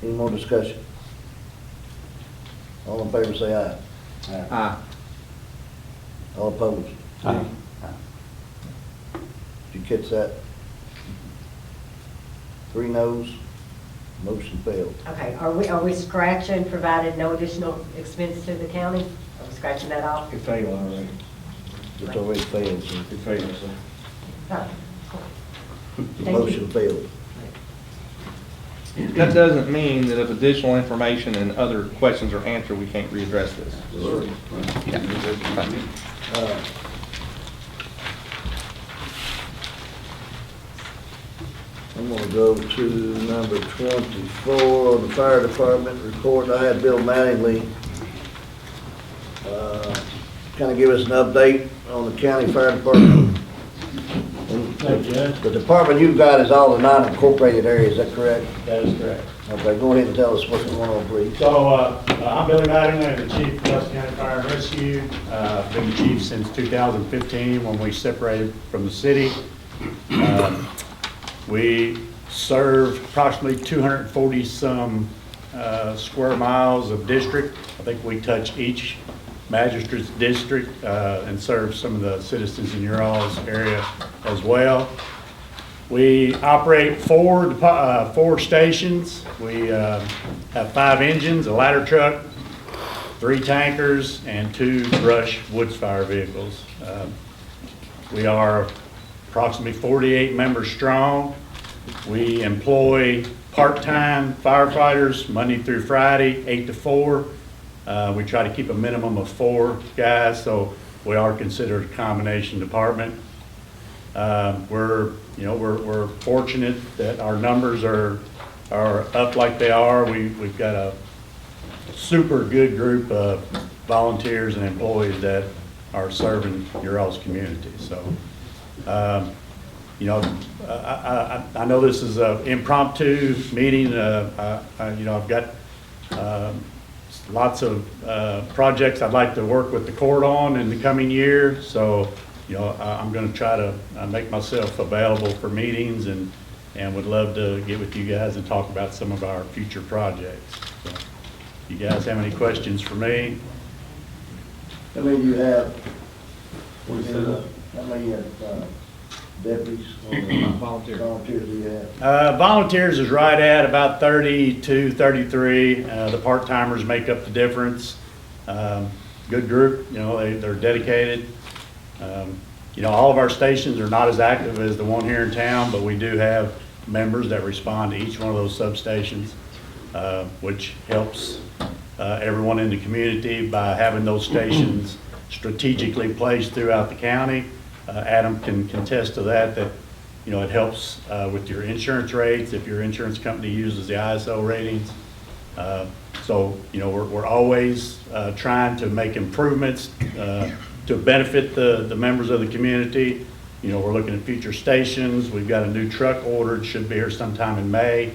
Any more discussion? All in favor say aye. Aye. All opposed? Aye. Did you catch that? 3 noes, motion failed. Okay, are we scratching, provided no additional expense to the county? Are we scratching that off? It failed already. It's already failed, so It failed, so. Oh, the Thank you. motion failed. That doesn't mean that if additional information and other questions are answered, we can't readdress this. Yeah. Thank you. I'm gonna go to number 24, the fire department report. I had Bill Mattingly kind of give us an update on the county fire department. And the department you've got is all the non-incorporated areas, is that correct? That is correct. Okay, go ahead and tell us what's going on, please. So, I'm Billy Mattingly, the chief of Nelson County Fire and Rescue. Been the chief since 2015 when we separated from the city. We serve approximately 240 some square miles of district. I think we touch each magistrate's district and serve some of the citizens in your all's area as well. We operate four stations. We have 5 engines, a ladder truck, 3 tankers, and 2 brush woods fire vehicles. We are approximately 48 members strong. We employ part-time firefighters Monday through Friday, 8 to 4. We try to keep a minimum of 4 guys, so we are considered a combination department. We're fortunate that our numbers are up like they are. We've got a super good group of volunteers and employees that are serving your all's community. So, I know this is an impromptu meeting. I've got lots of projects I'd like to work with the court on in the coming year. So, I'm going to try to make myself available for meetings and would love to get with you guys and talk about some of our future projects. So, you guys have any questions for me? How many do you have? How many deputies or volunteers do you have? Volunteers is right at about 32, 33. The part-timers make up the difference. Good group, they're dedicated. All of our stations are not as active as the one here in town, but we do have members that respond to each one of those substations, which helps everyone in the community by having those stations strategically placed throughout the county. Adam can contest to that it helps with your insurance rates if your insurance company uses the ISO ratings. So we're always trying to make improvements to benefit the members of the community. We're looking at future stations. We've got a new truck ordered, should be here sometime in May.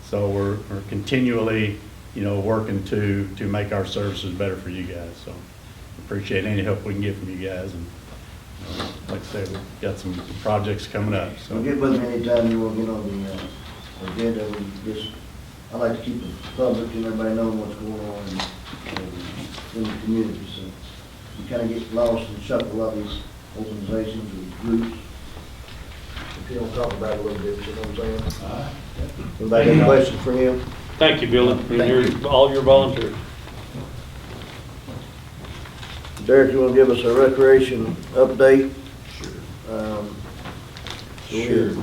So we're continually, working to make our services better for you guys. So appreciate any help we can get from you guys. And like I said, we've got some projects coming up. So Get with me anytime you want to get on the agenda. I like to keep it public and everybody knowing what's going on in the community. So you kind of get lost and shuffle up these organizations and groups. If you don't talk about it a little bit, you know what I'm saying? Anybody got any questions for him? Thank you, Billy, and all your volunteers. Derek, you want to give us a recreation update? Sure. Sure. Of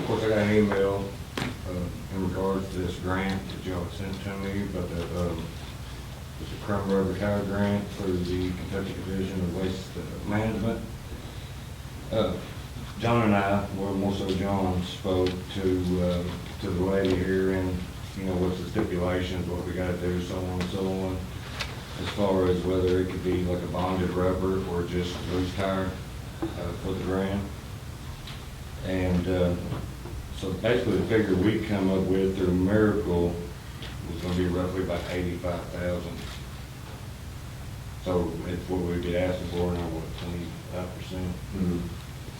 course, I got an email in regards to this grant that y'all sent to me, but it's a Crum Road Retire Grant through the Kentucky Division of Waste Management. John and I, well, more so John, spoke to the lady here, and, you know, what's the stipulations, what we gotta do, so on and so on, as far as whether it could be like a bonded rubber or just loose tire for the grant. And so basically the figure we come up with through Miracle was gonna be roughly about 85,000. So it's what we'd be asking for now, what, 25%?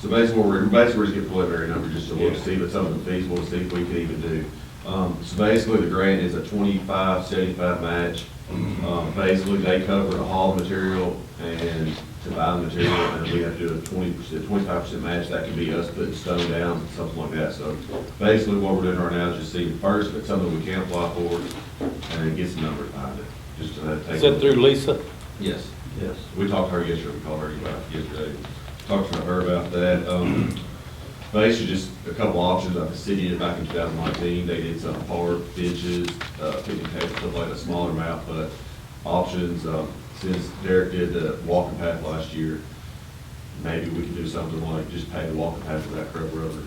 So basically, we're just getting preliminary numbers just to look to see if it's something feasible, to see if we can even do. So basically, the grant is a 25-75 match. Basically, they cover the haul material and to buy the material, and we have to do a 25% match. That could be us putting stone down, something like that. So basically, what we're doing right now is just seeing first if it's something we can apply for, and then get some numbers behind it. Just to take. Is that through Lisa? Yes. Yes. We talked to her yesterday. We called her yesterday. Talked to her about that. Basically, just a couple options. Like the city did back in 2019, they did some park benches, picnic tables, stuff like a smaller amount, but options. Since Derek did the walking path last year, maybe we can do something like just pay the walking path for that curb rubber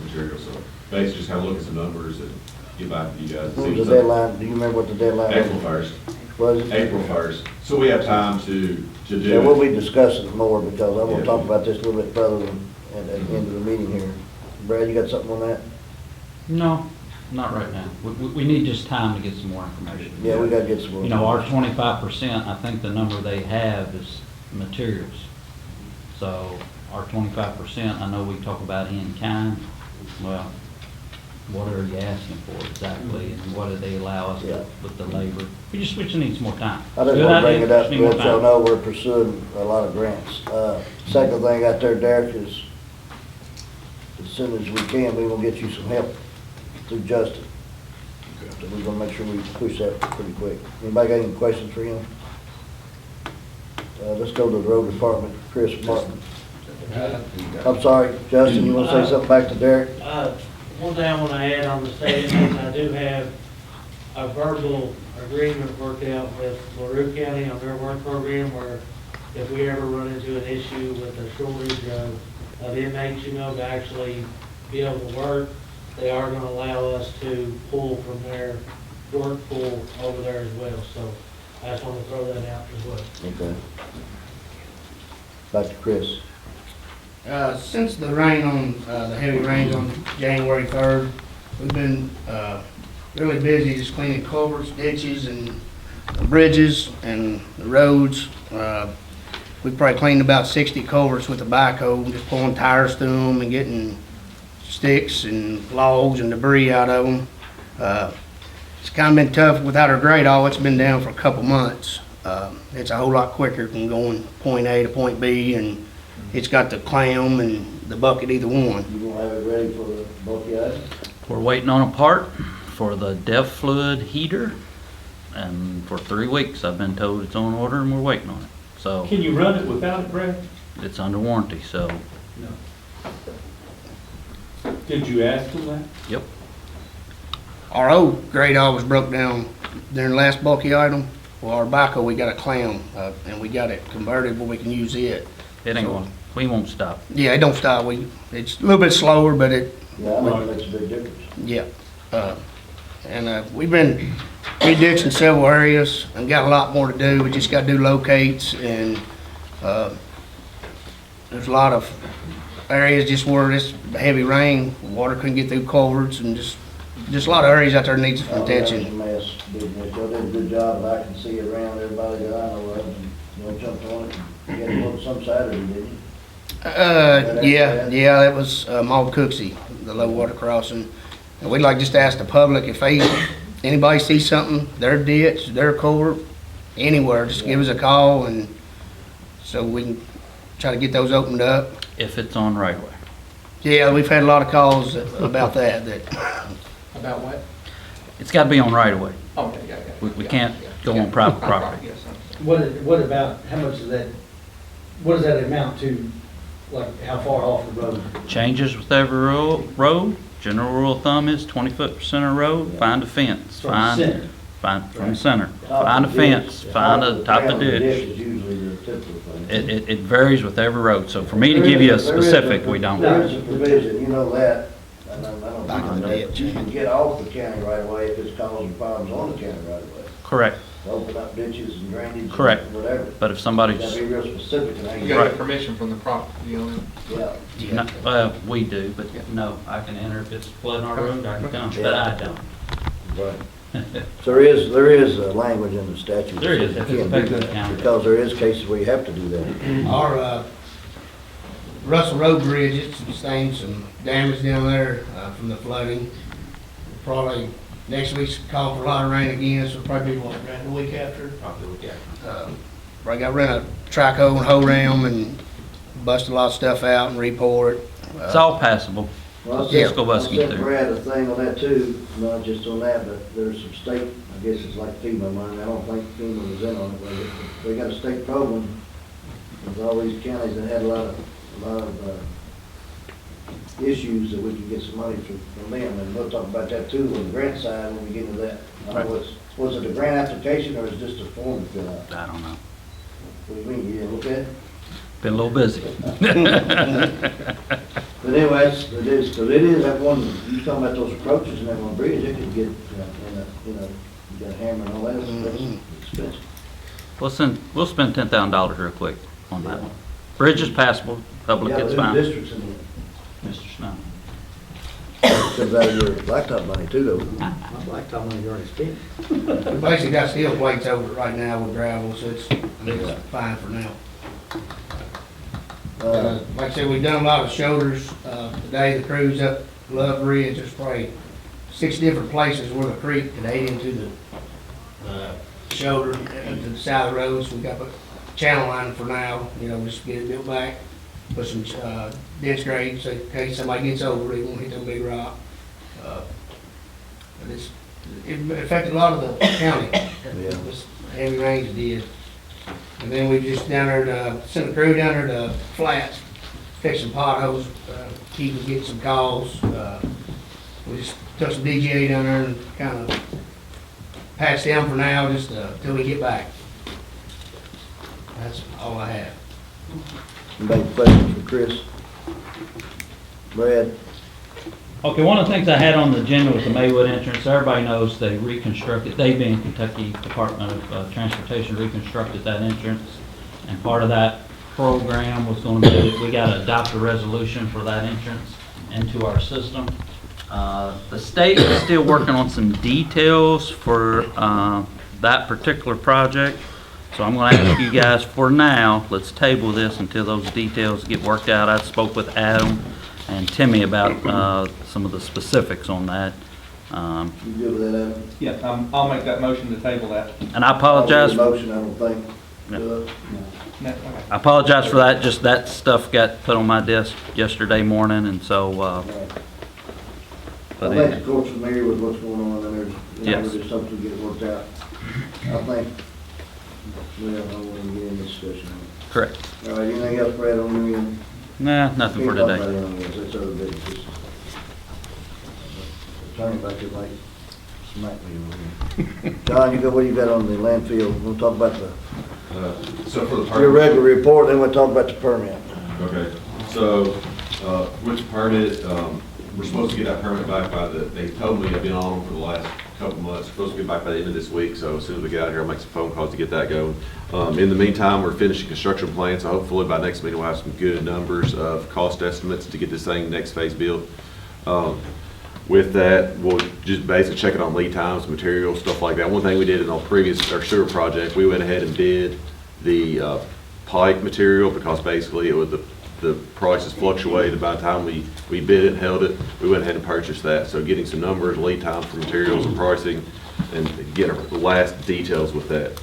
material. So basically, just kind of look at some numbers and get back to you guys. What was the deadline? Do you remember what the deadline was? April 1st. Was it? April 1st. So we have time to do Yeah, it. we'll be discussing more because I want to Yeah. talk about this a little bit further at the end of the meeting here. Brad, you got something on that? No, not right now. We need just time to get some more information. Yeah, we gotta get some more. You know, our 25%, I think the number they have is materials. So our 25%, I know we talk about in kind. Well, what are you asking for exactly, and what do they allow us with the labor? We just need some more time. I just Good want to bring idea, it up, just to need more let y'all time. know we're pursuing a lot of grants. Second thing out there, Derek, is as soon as we can, we will get you some help through Justin. So we're gonna make sure we push that pretty quick. Anybody got any questions for him? Let's go to the road department, Chris Martin. I'm sorry, Justin, you want to say something back to Derek? One thing I want to add on the state is I do have a verbal agreement worked out with LaRue County on their work program where if we ever run into an issue with a shortage of inmates, you know, to actually be able to work, they are going to allow us to pull from their work pool over there as well. So I just want to throw that out as well. Okay. Back to Chris. Since the rain on, the heavy rains on January 3rd, we've been really busy just cleaning culverts, ditches, and bridges and the roads. We've probably cleaned about 60 culverts with a backhoe, just pulling tires through them and getting sticks and logs and debris out of them. It's kind of been tough without our grade all. It's been down for a couple months. It's a whole lot quicker than going point A to point B, and it's got the clam and the bucket, either one. You gonna have it ready for the bulky items? We're waiting on a part for the DEF fluid heater, and for 3 weeks I've been told it's on order and we're waiting on it. So Can you run it without it, Brad? it's under warranty, so, Did you ask them that? yep. Our old grade all was broke down during the last bulky item. Well, our backhoe, we got a clam, and we got it converted where we can use it. It ain't going, we won't stop. Yeah, it don't stop. It's a little bit slower, but it, Yeah, I think it makes a big difference. yeah. We've been re-ditching several areas and got a lot more to do. We just got to do locates, and there's a lot of areas just where this heavy rain, water couldn't get through culverts, and just a lot of areas out there needs some attention. That was a mess, didn't it? Y'all did a good job, and I can see around everybody that I know of, and y'all jumped on it. You had to work some Saturday, didn't you? Yeah, that was Maud Cooksey, the low water crossing. And we'd like just to ask the public if anybody sees something, their ditch, their culvert, anywhere, just give us a call, and so we can try to get those opened up. If it's on right away. Yeah, we've had a lot of calls about that. About what? It's got to be on right away. Okay, got it. We can't go on private property. What about, how much is that, what does that amount to like how far off the road? Changes with every road. General rule of thumb is 20-foot per center road, find a fence. From the center. Find, from the center. Find a fence, find a top of the ditch. is usually the typical thing. It varies with every road, so for me to give you a specific, we don't. There is a provision, you know that, and I don't Back in the know that, ditch. you can get off the county right away if it's causing problems on the county right away. Correct, Open up ditches and drainage. Correct. And whatever. but if You somebody's, gotta be real specific and how You you. gotta get permission from the property owner. Yeah. well, we do, but no, I can enter if it's flooding our road, I can come, but I don't. Right. So there is language in the statute. There is, that if you it's can do affecting the that, county. because there is cases where you have to do that. Our Russell Road Bridge, it's sustained some damage down there from the flooding. Probably next week's call for a lot of rain again, so probably what, around the week after? Probably, yeah. I got rid of track hoe and hoe ram and busted a lot of stuff out and re-pour it. It's all passable. Well, Let's go I busking sent through. Brad a thing on that too, not just on that, but there's some state, I guess it's like FEMA money, I don't think FEMA was in on it, but they got a state program with all these counties that had a lot of issues that we can get some money from them, and we'll talk about that too on the grant side when we get into that. I don't know, was it a grant application or is it just a form to fill out? I don't know. What do you mean, you didn't look at it? Been a little busy. But anyways, it is, because it is that one, you talking about those approaches and that one bridge, it could get, you got a hammer and all that, it's expensive. We'll spend $10,000 real quick on that one. Bridge is passable, public Yeah, it's but fine. whose district's in it? Mr. Snow. Comes out of your blacktop money too, though. My blacktop money already spent. We basically got steel plates over it right now with gravel, so it's fine for now. Like I said, we've done a lot of shoulders. Today, the crews up Love Bridge, there's probably 6 different places where the creek could aid into the shoulder to the side of the road. So we got a channel line for now, just get it built back, put some dense grade, so in case somebody gets over it, it won't hit them big rock. But it affected a lot of the county. This heavy rains did. And then we just down there, sent a crew down there to Flats, fix some potholes, keep and get some calls. We just took some DGA down there and kind of patched down for now, just till we get back. That's all I have. Any questions for Chris? Brad? Okay, one of the things I had on the agenda was the Maywood entrance. Everybody knows they reconstructed, they being Kentucky Department of Transportation, reconstructed that entrance. And part of that program was going to be, we got to adopt a resolution for that entrance into our system. The state is still working on some details for that particular project. So I'm going to ask you guys for now, let's table this until those details get worked out. I spoke with Adam and Timmy about some of the specifics on that. You good with that, Adam? Yeah, I'll make that motion to table that. And I apologize. Motion, I don't think. No. I apologize for that, just that stuff got put on my desk yesterday morning, and so, I but think it, the court's familiar with what's going on, and there's, Yes. there's something to get worked out. I think, well, I don't want to get in this discussion. correct. All right, anything else, Brad, on your end? Nah, nothing for Can't talk today. about it on this, that's other business. Attorney back there like smack me over here. John, what do you got on the landfill? We'll talk about So for the your regular report, then we'll talk about the permit. Okay, so, with the permit, we're supposed to get that permit back they told me, I've been on them for the last couple of months, we're supposed to get back by the end of this week, so as soon as we get out here, I'll make some phone calls to get that going. In the meantime, we're finishing construction plans, so hopefully by next meeting, we'll have some good numbers of cost estimates to get this thing next phase built. With that, we'll just basically check it on lead times, materials, stuff like that. One thing we did in our sewer project, we went ahead and bid the pipe material because basically it was the prices fluctuated. By the time we bid it and held it, we went ahead and purchased that. So getting some numbers, lead times for materials and pricing, and get the last details with that.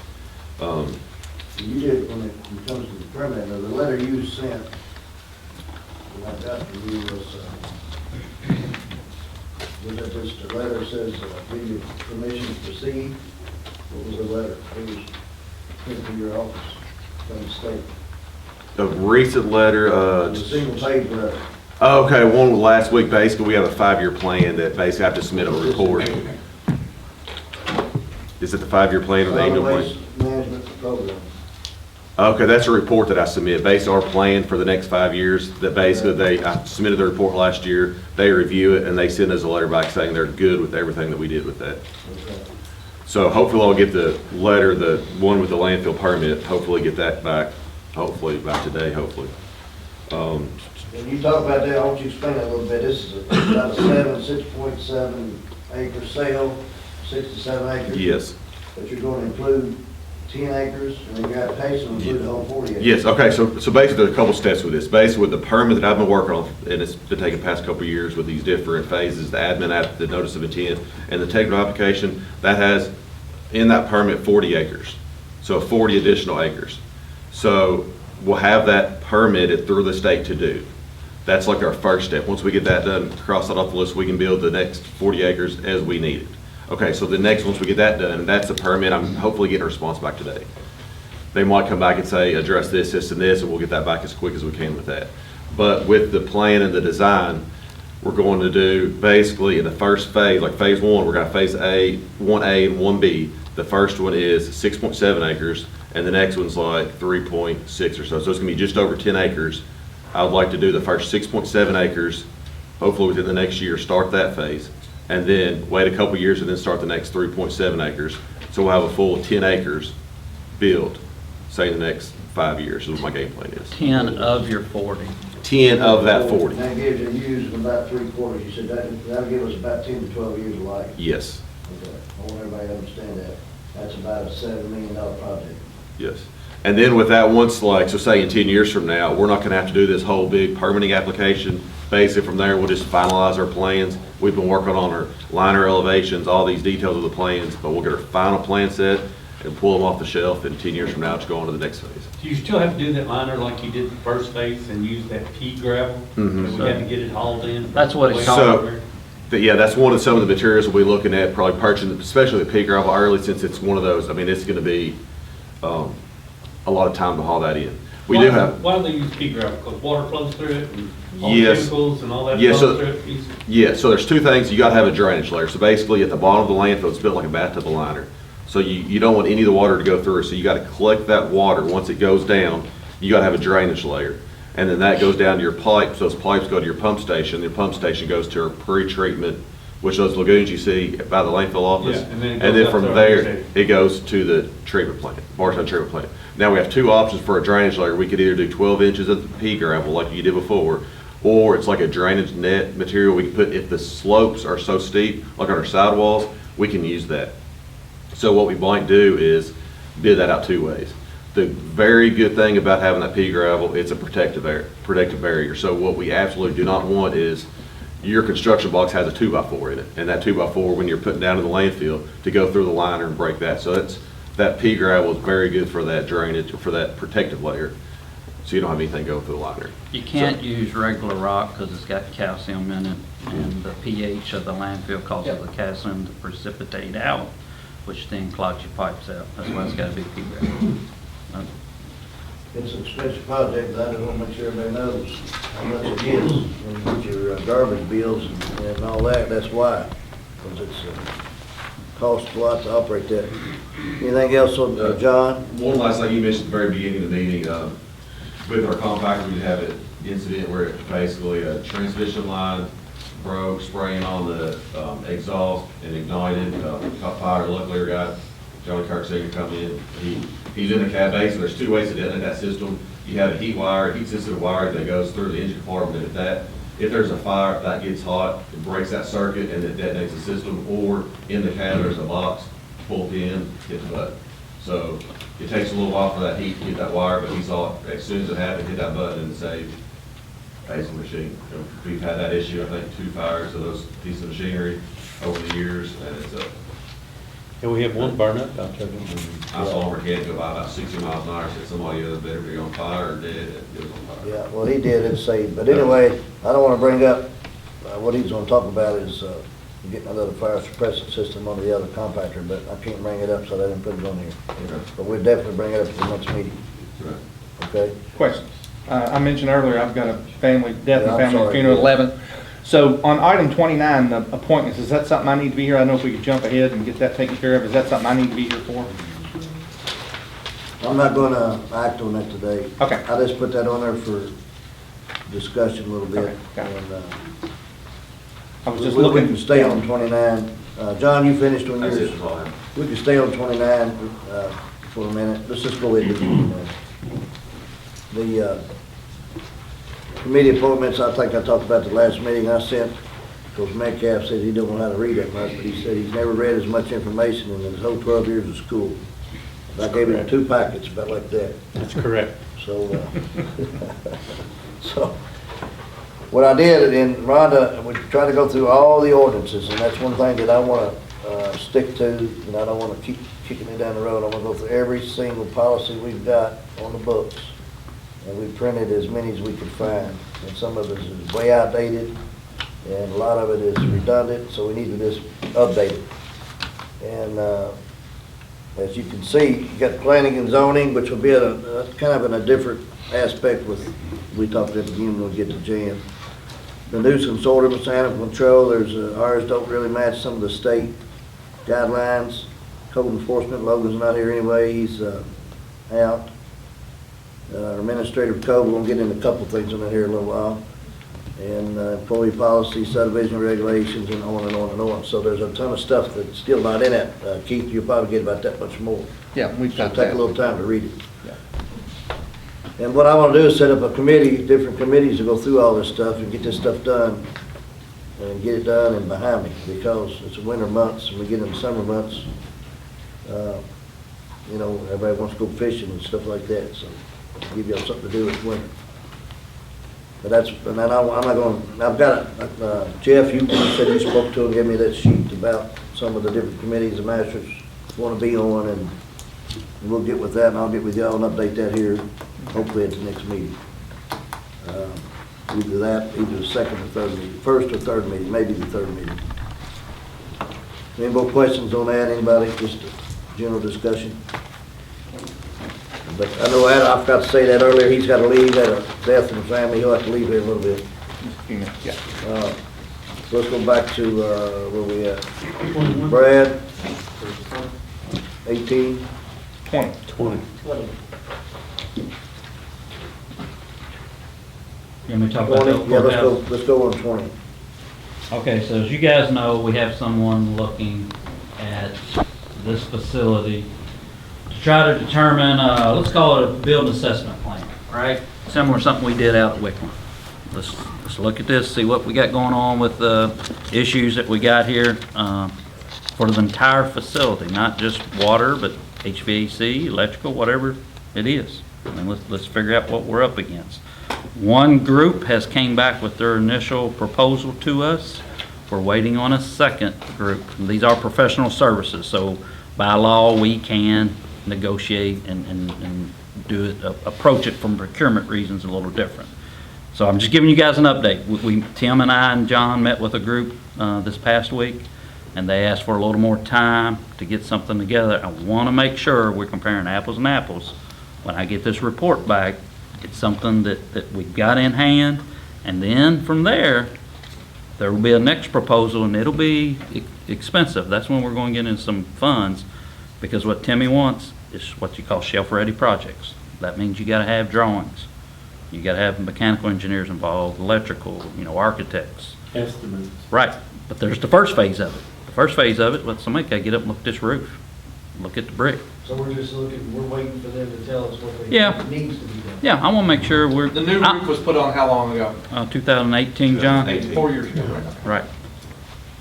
You did, when it comes to the permit, the letter you sent, that I got from you was that just a letter says, give you permission to proceed? What was the letter? It was sent to your office from the state. A recent letter, The single page letter. okay, one last week, basically, we have a 5-year plan that basically I have to submit a report. Is it the 5-year plan or the annual plan? Waste management program. Okay, that's a report that I submit, based on our plan for the next 5 years, that basically I submitted the report last year, they review it, and they send us a letter back saying they're good with everything that we did with that. So hopefully I'll get the letter, the one with the landfill permit, hopefully get that back, hopefully by today, hopefully. When you talk about that, I want you to explain that a little bit. This is about a 6.7 acre sale, 6 to 7 acres. Yes. But you're going to include 10 acres, and then your application will include the whole 40 acres. Yes, okay, so basically there's a couple steps with this. Basically with the permit that I've been working on, and it's been taking the past couple of years with these different phases, the admin app, the notice of intent, and the technical application, that has in that permit 40 acres. So 40 additional acres. So we'll have that permitted through the state to do. That's like our first step. Once we get that done, cross that off the list, we can build the next 40 acres as we need it. Okay, so the next, once we get that done, that's the permit, I'm hopefully getting a response back today. They might come back and say, address this, this, and this, and we'll get that back as quick as we can with that. But with the plan and the design, we're going to do basically in the first phase, like phase 1, we're gonna phase A, 1A and 1B. The first one is 6.7 acres, and the next one's like 3.6 or so. So it's gonna be just over 10 acres. I would like to do the first 6.7 acres, hopefully within the next year, start that phase, and then wait a couple years and then start the next 3.7 acres. So we'll have a full 10 acres built, say in the next 5 years, is what my game plan is. 10 of your 40. 10 of that 40. And that gives you use of about 3/4. You said that'll give us about 10 to 12 years of life. Yes, Okay. I want everybody to understand that. That's about a $7 million project. yes. And then with that one select, so say in 10 years from now, we're not gonna have to do this whole big permitting application. Basically from there, we'll just finalize our plans. We've been working on our liner elevations, all these details of the plans, but we'll get our final plan set and pull them off the shelf, and 10 years from now, it's going to the next phase. Do you still have to do that liner like you did the first phase and use that pea gravel? Mhm. We had to get it hauled in? That's what it's So, called. yeah, that's one of some of the materials we'll be looking at, probably purchasing, especially the pea gravel early, since it's one of those, I mean, it's gonna be, a lot of time to haul that in. We do have. Why do they use pea gravel? Because water flows through it and all the Yes. chemicals and all that Yes, flows so- through it? Yeah, so there's two things, you gotta have a drainage layer. So basically, at the bottom of the landfill, it's built like a bathtub of liner. So you don't want any of the water to go through, so you gotta collect that water. Once it goes down, you gotta have a drainage layer. And then that goes down to your pipes, those pipes go to your pump station, your pump station goes to our pre-treatment, which those lagoons you see by the landfill office. Yeah, and then it And goes then out from to our there, station. it goes to the treatment plant, Barstow treatment plant. Now, we have two options for a drainage layer. We could either do 12 inches of the pea gravel like you did before, or it's like a drainage net material we can put, if the slopes are so steep, like on our sidewalls, we can use that. So what we might do is bid that out two ways. The very good thing about having that pea gravel, it's a protective barrier. So what we absolutely do not want is your construction box has a 2x4 in it, and that 2x4, when you're putting down in the landfill, to go through the liner and break that. So that pea gravel is very good for that drainage, for that protective layer, so you don't have anything go through the liner. You can't use regular rock because it's got calcium in it, and the pH of the landfill causes the calcium to precipitate out, which then clogs your pipes out. That's why it's got to be pea gravel. It's an expensive project, but I just want to make sure everybody knows how much it is. When you get your garbage bills and all that, that's why. Because it's, costs a lot to operate that. Anything else on, John? One last thing you mentioned at the very beginning of the meeting, with our compactor, we had an incident where it basically a transmission line broke, spraying on the exhaust and ignited, caught fire. Luckily, our guy, Johnny Kirk Sr. come in. He's in the cab base, and there's two ways to detonate that system. You have a heat wire, heat sensitive wire that goes through the engine compartment. If there's a fire, that gets hot, it breaks that circuit and it detonates the system, or in the cab, there's a box, pull it in, hit the button. So it takes a little while for that heat to hit that wire, but he saw it as soon as it happened, hit that button and saved the machine. We've had that issue, I think, 2 fires of those pieces of machinery over the years, and it's And we have one burn up out there. I saw a kid go by about 60 miles an hour, said somebody either better be on fire or dead, and it was on fire. Yeah, well, he did, it saved. But anyway, I don't want to bring up, what he's going to talk about is getting another fire suppressant system on the other compactor, but I can't bring it up, so I didn't put it on here. But we'll definitely bring it up at the next meeting. Okay? Questions? I mentioned earlier, I've got a family, death Yeah, and I'm family sorry. funeral at 11. So on item 29, the appointments, is that something I need to be here? I don't know if we could jump ahead and get that taken care of. Is that something I need to be here for? I'm not gonna act on that today. Okay. I just put that on there for discussion a little bit. Okay, got it. And, I was just we looking. can stay on 29. John, you finished on That's yours? it, that's all I have. We can stay on 29 for a minute. Let's just go ahead and do the committee appointments. I think I talked about the last meeting I sent, because Metcalf said he don't know how to read that much, but he said he's never read as much information in his whole 12 years of school. I gave him 2 packets about like that. That's correct. So, so what I did, and Rhonda, we tried to go through all the ordinances, and that's one thing that I want to stick to, and I don't want to keep kicking it down the road. I want to go through every single policy we've got on the books, and we printed as many as we could find. And some of it is way outdated, and a lot of it is redundant, so we need to just update it. And as you can see, you got planning and zoning, which will be kind of in a different aspect with, we talked at the beginning, we'll get to Jan. The nuisance ordinance, animal control, there's, ours don't really match some of the state guidelines. Code enforcement, Logan's not here anyway, he's out. Our administrative code, we're gonna get into a couple things on that here in a little while. And employee policy, subdivision regulations, and on and on and on. So there's a ton of stuff that's still not in it. Keith, you'll probably get about that much more. Yeah, we've So got take that. a little time to read it. Yeah. And what I want to do is set up a committee, different committees to go through all this stuff and get this stuff done, and get it done and behind me, because it's winter months, and we get into summer months, you know, everybody wants to go fishing and stuff like that, so I'll give y'all something to do this winter. But that's, and then I'm not going, I've got, Jeff, you said you spoke to and gave me that sheet about some of the different committees the masters want to be on, and we'll get with that, and I'll get with y'all and update that here, hopefully at the next meeting. Either that, either the second or third meeting, first or third meeting, maybe the third meeting. Any more questions on that, anybody? Just a general discussion? But I know Adam, I forgot to say that earlier, he's got to leave, had a death in the family, he'll have to leave here in a little bit. Yeah. So let's go back to, where we at? Brad? 18? 20. 20. You want me to talk about 20? that? Yeah, let's go on 20. Okay, so as you guys know, we have someone looking at this facility to try to determine, let's call it a building assessment plan, right? Similar to something we did out at Wickman. Let's look at this, see what we got going on with the issues that we got here for the entire facility, not just water, but HVAC, electrical, whatever it is. I mean, let's figure out what we're up against. One group has came back with their initial proposal to us. We're waiting on a second group. And these are professional services, so by law, we can negotiate and do it, approach it from procurement reasons a little different. So I'm just giving you guys an update. Tim and I and John met with a group this past week, and they asked for a little more time to get something together. I want to make sure we're comparing apples and apples. When I get this report back, it's something that we've got in hand, and then from there will be a next proposal, and it'll be expensive. That's when we're going to get into some funds, because what Timmy wants is what you call shelf-ready projects. That means you got to have drawings. You got to have mechanical engineers involved, electrical, architects. Estimates. Right, but there's the first phase of it. The first phase of it, somebody got to get up and look at this roof, look at the brick. So we're just looking, we're waiting for them to tell us what they Yeah. think needs to be done. Yeah, I want to make sure we're. The new roof was put on how long ago? 2018, John? 4 years ago, right? Right.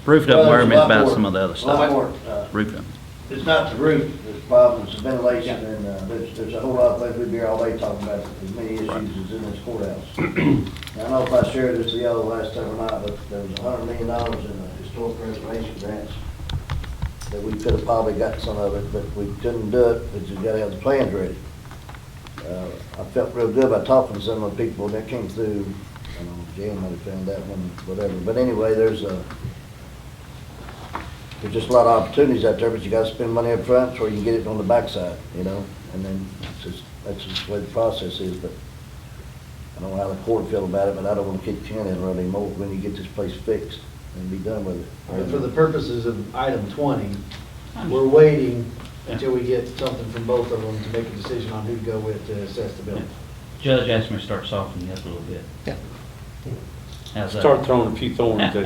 Roof doesn't worry me about some of the other A lot stuff. more, Roof doesn't. it's not the roof that's the problem, it's the ventilation, and there's a whole lot of things we'd be here all day talking about, as many issues as in this courthouse. Now, I don't know if I shared this with y'all last time or not, but there was $100 million in the historic preservation grants that we could have probably got some of it, but we couldn't do it, because you gotta have the plans ready. I felt real good about talking to some of the people that came through. I don't know, Jan might have found that one, whatever, but anyway, there's just a lot of opportunities out there, but you gotta spend money up front, or you can get it on the backside, and then that's just the way the process is, but I don't know how the court feel about it, but I don't want to kick the can in the road anymore when you get this place fixed and be done with it. And for the purposes of item 20, we're waiting until we get something from both of them to make a decision on who to go with to assess the building. Judge asked me to start softening up a little bit. Yeah. How's that? Start throwing a few thorns at you.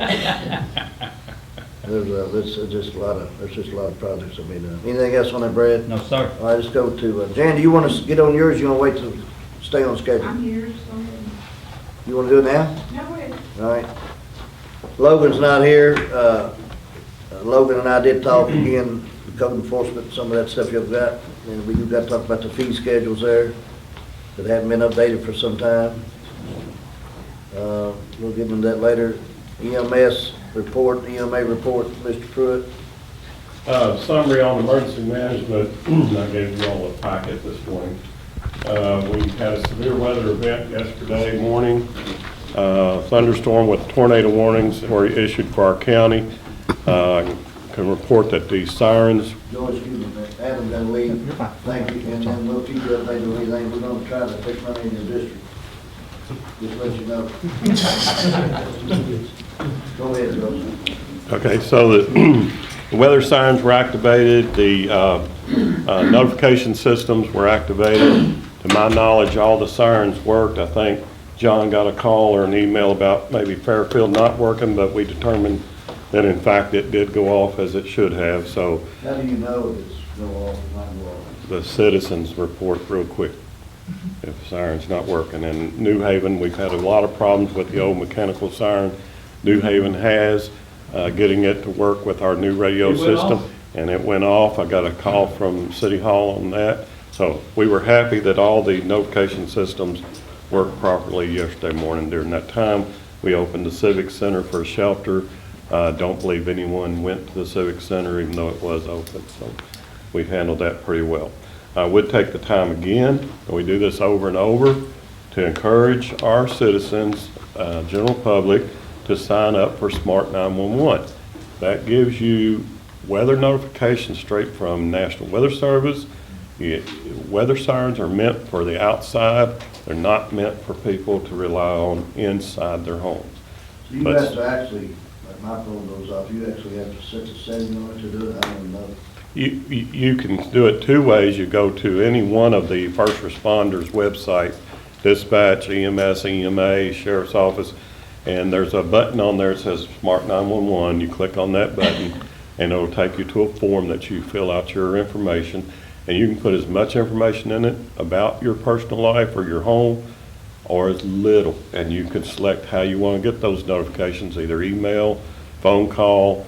There's just a lot of projects that be done. Anything else on that, Brad? No, sir. All right, let's go to, Jan, do you want to get on yours, you want to wait to stay on schedule? I'm here, just go ahead. You want to do it now? No, go ahead. All right. Logan's not here. Logan and I did talk again, code enforcement, some of that stuff you've got. And we got to talk about the fee schedules there that haven't been updated for some time. We'll get into that later. EMA report, Mr. Pruitt. Summary on emergency management, I gave you all a packet this morning. We had a severe weather event yesterday morning. Thunderstorm with tornado warnings were issued for our county. Can report that the sirens. George, excuse me, Adam's gonna leave. Thank you, and then we'll keep you updated with anything. We're gonna try to fix money in your district. Just let you know. Go ahead, George. Okay, so the weather sirens were activated, the notification systems were activated. To my knowledge, all the sirens worked. I think John got a call or an email about maybe Fairfield not working, but we determined that in fact it did go off as it should have, so. How do you know if it's go off or not go off? The citizens report real quick if the siren's not working. In New Haven, we've had a lot of problems with the old mechanical siren. New Haven has, getting it to work with our new radio system, and it went off. I got a call from City Hall on that. So we were happy that all the notification systems worked properly yesterday morning. During that time, we opened the Civic Center for a shelter. Don't believe anyone went to the Civic Center even though it was open. So we handled that pretty well. I would take the time again, and we do this over and over, to encourage our citizens, general public, to sign up for Smart 911. That gives you weather notifications straight from National Weather Service. Weather sirens are meant for the outside. They're not meant for people to rely on inside their homes. So you have to actually, like my phone goes off, you actually have to set the setting on it to do it? I don't even know. You can do it two ways. You go to any one of the first responders' websites, dispatch, EMS, EMA, Sheriff's Office, and there's a button on there that says Smart 911. You click on that button, and it'll take you to a form that you fill out your information, and you can put as much information in it about your personal life or your home, or as little, and you can select how you want to get those notifications, either email, phone call,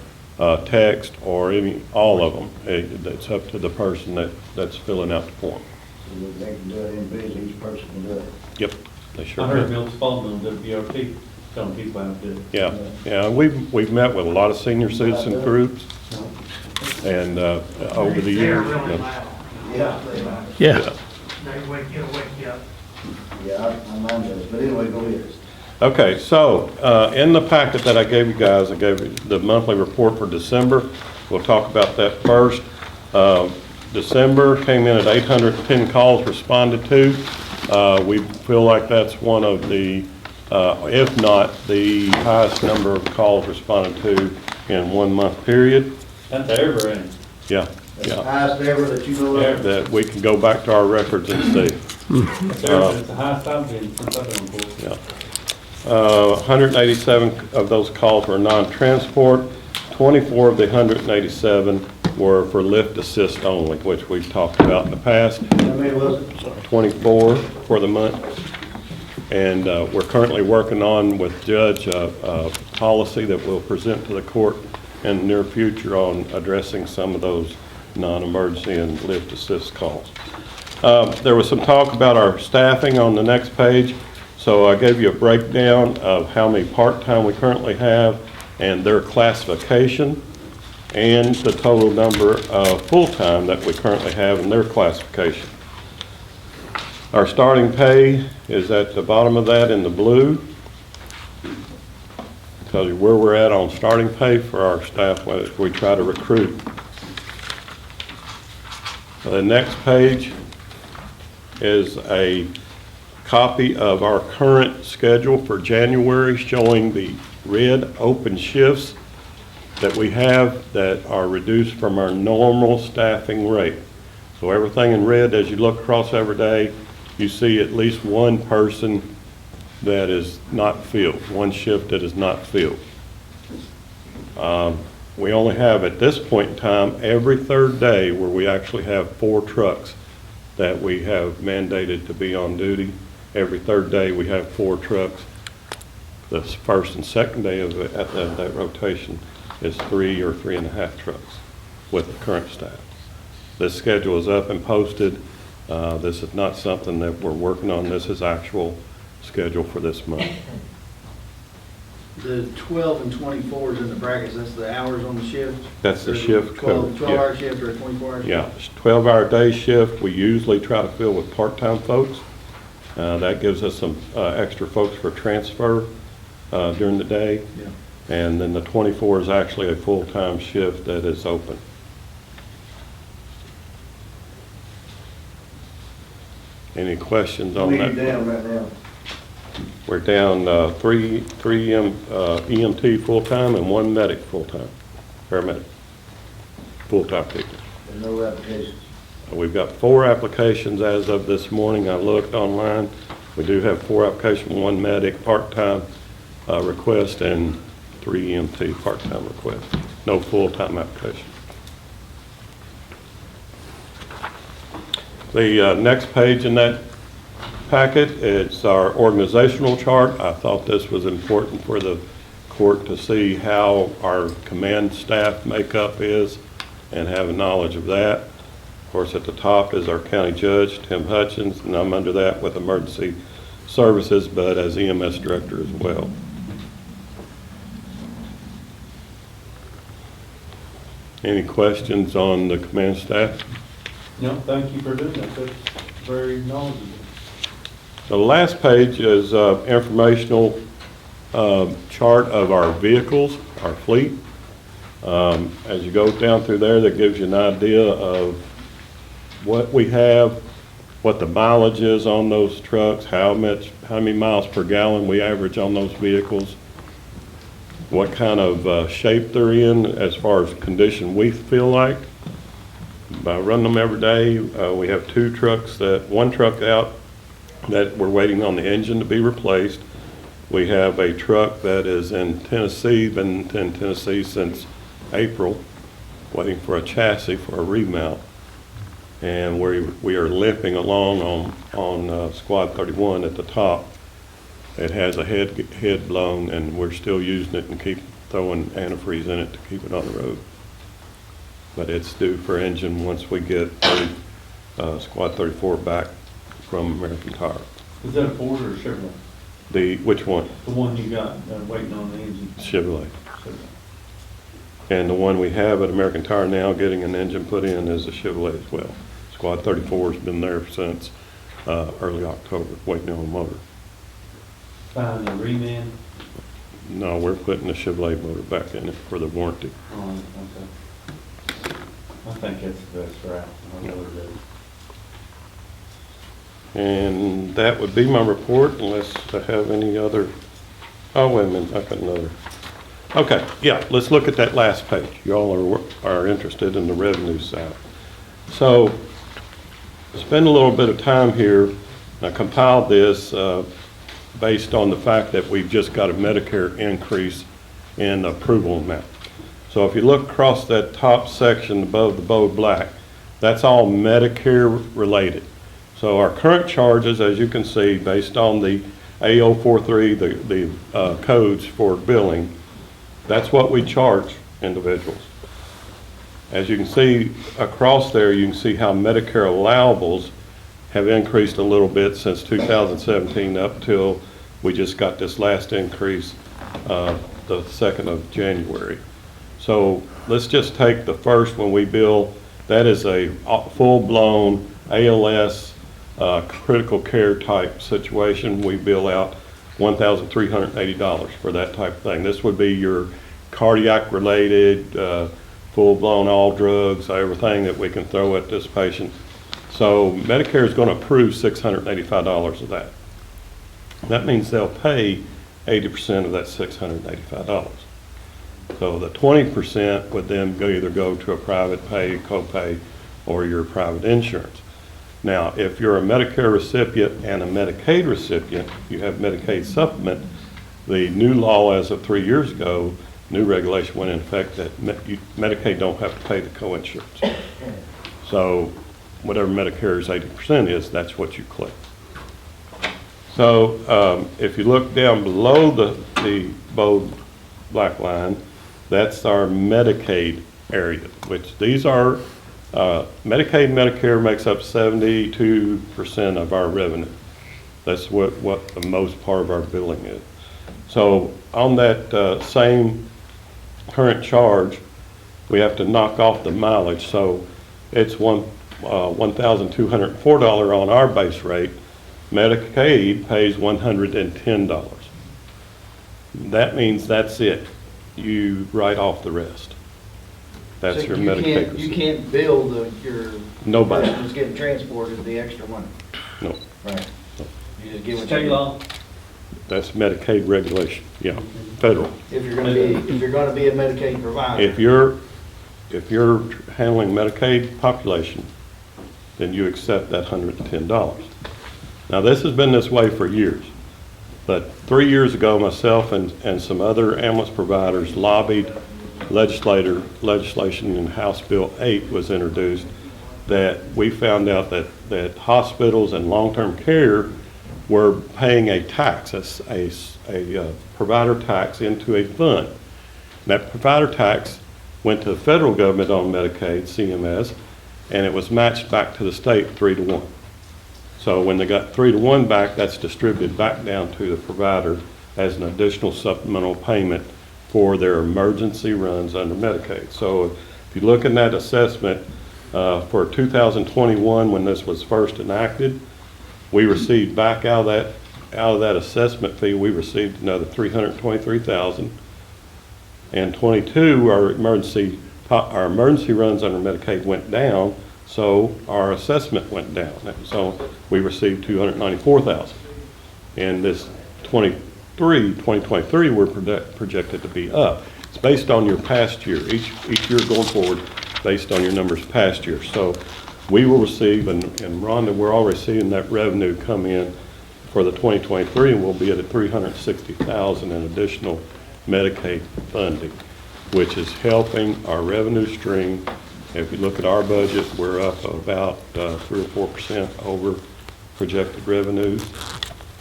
text, or all of them. It's up to the person that's filling out the form. So they can do it individually, each person can do it? Yep, they sure I heard can. Bill Spalding, WBRT, telling people how to do it. Yeah, we've met with a lot of senior citizen groups, and over the years. They're really loud. Yeah. Yeah. It'll wake you up. Yeah, I mind those, but anyway, go ahead. Okay, so in the packet that I gave you guys, I gave you the monthly report for December. We'll talk about that first. December came in at 810 calls responded to. We feel like that's one of the, if not the highest number of calls responded to in 1 month period. That's ever in. Yeah. That's the highest ever that you know of? That we can go back to our records and see. That's the highest I've been since I've been on board. Yeah. 187 of those calls were non-transport. 24 of the 187 were for lift assist only, which we've talked about in the past. How many was it? 24 for the month. And we're currently working on with Judge a policy that we'll present to the court in the near future on addressing some of those non-emergency and lift assist calls. There was some talk about our staffing on the next page. So I gave you a breakdown of how many part-time we currently have and their classification, and the total number of full-time that we currently have and their classification. Our starting pay is at the bottom of that in the blue. Tells you where we're at on starting pay for our staff when we try to recruit. The next page is a copy of our current schedule for January showing the red open shifts that we have that are reduced from our normal staffing rate. So everything in red, as you look across every day, you see at least one person that is not filled, one shift that is not filled. We only have, at this point in time, every third day where we actually have 4 trucks that we have mandated to be on duty. Every third day, we have 4 trucks. The first and second day of that rotation is 3 or 3.5 trucks with the current staff. This schedule is up and posted. This is not something that we're working on. This is actual schedule for this month. The 12 and 24s in the brackets, that's the hours on the shift? That's the shift code. 12-hour Yeah. shift or a 24-hour shift? Yeah, it's 12-hour day shift. We usually try to fill with part-time folks. That gives us some extra folks for transfer during the day. Yeah. And then the 24 is actually a full-time shift that is open. Any questions on that? How many down right now? We're down three EMT full-time and 1 medic full-time, paramedic, full-time people. And no applications? We've got 4 applications as of this morning. I looked online. We do have 4 applications, 1 medic part-time request and 3 EMT part-time requests. No full-time application. The next page in that packet, it's our organizational chart. I thought this was important for the court to see how our command staff makeup is and have a knowledge of that. Of course, at the top is our county judge, Tim Hutchins, and I'm under that with emergency services, but as EMS director as well. Any questions on the command staff? No, thank you for doing that. That's very knowledgeable. The last page is informational chart of our vehicles, our fleet. As you go down through there, that gives you an idea of what we have, what the mileage is on those trucks, how many miles per gallon we average on those vehicles, what kind of shape they're in as far as condition we feel like. By running them every day, we have 2 trucks, one truck out that we're waiting on the engine to be replaced. We have a truck that is in Tennessee, been in Tennessee since April, waiting for a chassis for a remount. And we are limping along on Squad 31 at the top. It has a head blown, and we're still using it and keep throwing antifreeze in it to keep it on the road. But it's due for engine once we get Squad 34 back from American Tire. Is that a Ford or a Chevrolet? Which one? The one you got waiting on the engine? Chevrolet. And the one we have at American Tire now getting an engine put in is a Chevrolet as well. Squad 34 has been there since early October, waiting on a motor. Find a reman? No, we're putting the Chevrolet motor back in it for the warranty. Oh, okay. I think that's the best route. I know it is. And that would be my report unless I have any other, oh, wait a minute, I've got another. Okay, yeah, let's look at that last page. You all are interested in the revenue side. So, spend a little bit of time here. I compiled this based on the fact that we've just got a Medicare increase in approval amount. So if you look across that top section above the bold black, that's all Medicare related. So our current charges, as you can see, based on the A043, the codes for billing, that's what we charge individuals. As you can see across there, you can see how Medicare allowables have increased a little bit since 2017 up till we just got this last increase the 2nd of January. So let's just take the first one we bill. That is a full-blown ALS critical care type situation. We bill out $1,380 for that type of thing. This would be your cardiac related, full-blown all drugs, everything that we can throw at this patient. So Medicare is going to approve $685 of that. That means they'll pay 80% of that $685. So the 20% would then either go to a private pay, copay, or your private insurance. Now, if you're a Medicare recipient and a Medicaid recipient, you have Medicaid supplement, the new law as of 3 years ago, new regulation went in effect that Medicaid don't have to pay the co-insurance. So whatever Medicare's 80% is, that's what you collect. So if you look down below the bold black line, that's our Medicaid area, which these are, Medicaid and Medicare makes up 72% of our revenue. That's what the most part of our billing is. So on that same current charge, we have to knock off the mileage. So it's $1,204 on our base rate. Medicaid pays $110. That means that's it. You write off the rest. That's So your you Medicaid. can't- You can't bill your Nobody. person who's getting transported the extra money. No. Right. You just get what State you law. That's Medicaid regulation, yeah, federal. If you're gonna be a Medicaid provider. If you're handling Medicaid population, then you accept that $110. Now, this has been this way for years, but 3 years ago, myself and some other ambulance providers lobbied legislation in House Bill 8 was introduced, that we found out that hospitals and long-term care were paying a tax, a provider tax into a fund. That provider tax went to the federal government on Medicaid, CMS, and it was matched back to the state 3-to-1. So when they got 3-to-1 back, that's distributed back down to the provider as an additional supplemental payment for their emergency runs under Medicaid. So if you look in that assessment for 2021, when this was first enacted, we received back out of that assessment fee, we received another $323,000. And 22, our emergency runs under Medicaid went down, so our assessment went down. So we received $294,000. And this 2023, we're projected to be up. It's based on your past year, each year going forward, based on your numbers past year. So we will receive, and Rhonda, we're already seeing that revenue come in for the 2023, and we'll be at $360,000 in additional Medicaid funding, which is helping our revenue stream. If you look at our budget, we're up about 3 or 4% over projected revenues,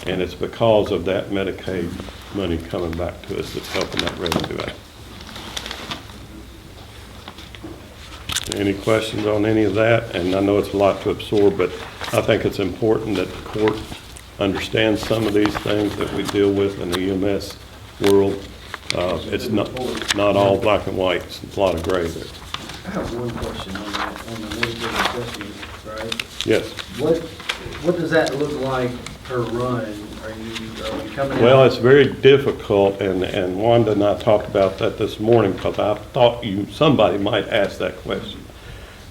and it's because of that Medicaid money coming back to us that's helping that revenue out. Any questions on any of that? And I know it's a lot to absorb, but I think it's important that the court understands some of these things that we deal with in the EMS world. It's not all black and white. It's a lot of gray there. I have one question on that, on the Medicare assessment, right? Yes. What does that look like per run? Are you coming out? Well, it's very difficult, and Wanda and I talked about that this morning because I thought somebody might ask that question.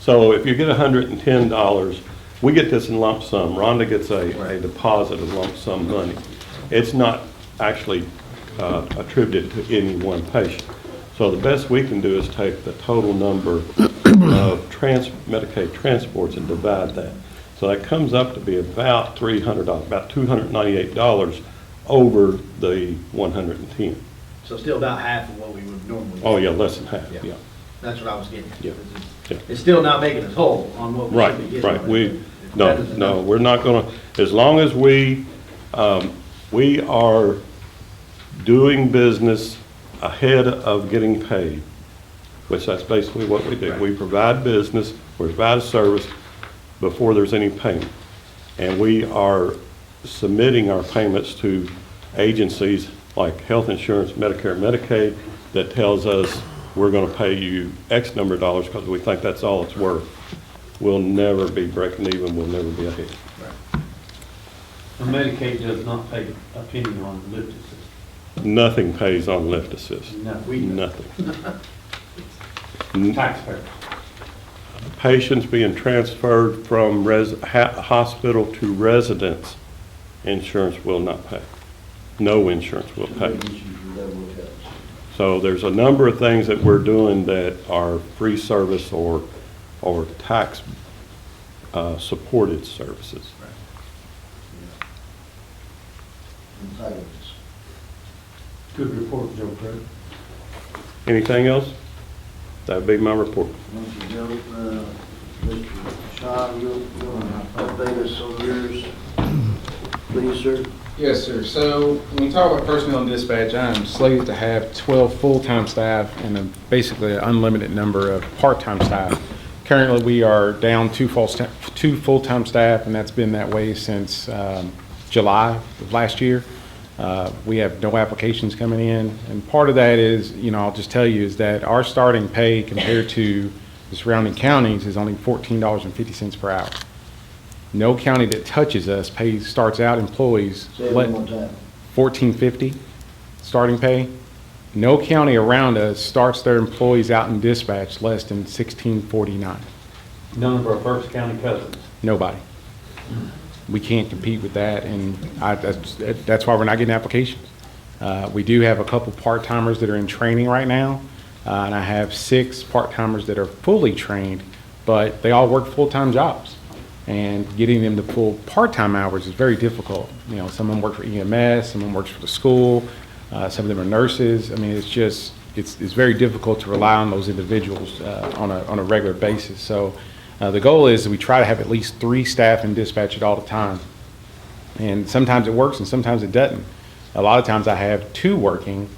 So if you get $110, we get this in lump sum. Rhonda gets a deposit of lump sum money. It's not actually attributed to any one patient. So the best we can do is take the total number of Medicaid transports and divide that. So that comes up to be about $300, about $298 over the 110. So still about half of what we would normally. Oh, yeah, less than half, yeah. That's what I was getting at. Yeah. Yeah. It's still not making us whole on what we should be getting. Right. No, we're not gonna, as long as we are doing business ahead of getting paid, which that's basically what we do. Right. We provide business, we provide a service before there's any payment. And we are submitting our payments to agencies like health insurance, Medicare, Medicaid, that tells us we're going to pay you X number of dollars because we think that's all it's worth. We'll never be breaking even, we'll never be ahead. And Medicaid does not pay a penny on lift assist. Nothing pays on lift assist. Nothing. Taxpayer. Patients being transferred from hospital to residence insurance will not pay. No insurance will pay. So there's a number of things that we're doing that are free service or tax supported services. Good report, Joe Craig. Anything else? That'd be my report. Thank you, Joe. Mr. Shaw, you'll update us on yours, please, sir? Yes, sir. So when we talk about personnel and dispatch, I am slated to have 12 full-time staff and basically an unlimited number of part-time staff. Currently, we are down two full-time staff, and that's been that way since July of last year. We have no applications coming in, and part of that is, I'll just tell you, is that our starting pay compared to the surrounding counties is only $14.50 per hour. No county that touches us starts out employees $14.50 starting pay. No county around us starts their employees out in dispatch less than $16.49. None of our Berks County cousins. Nobody. We can't compete with that, and that's why we're not getting applications. We do have a couple part-timers that are in training right now, and I have 6 part-timers that are fully trained, but they all work full-time jobs. And getting them to full part-time hours is very difficult. Some of them work for EMS, some of them work for the school, some of them are nurses. I mean, it's very difficult to rely on those individuals on a regular basis. So the goal is that we try to have at least 3 staff in dispatch at all the time. And sometimes it works and sometimes it doesn't. A lot of times I have 2 working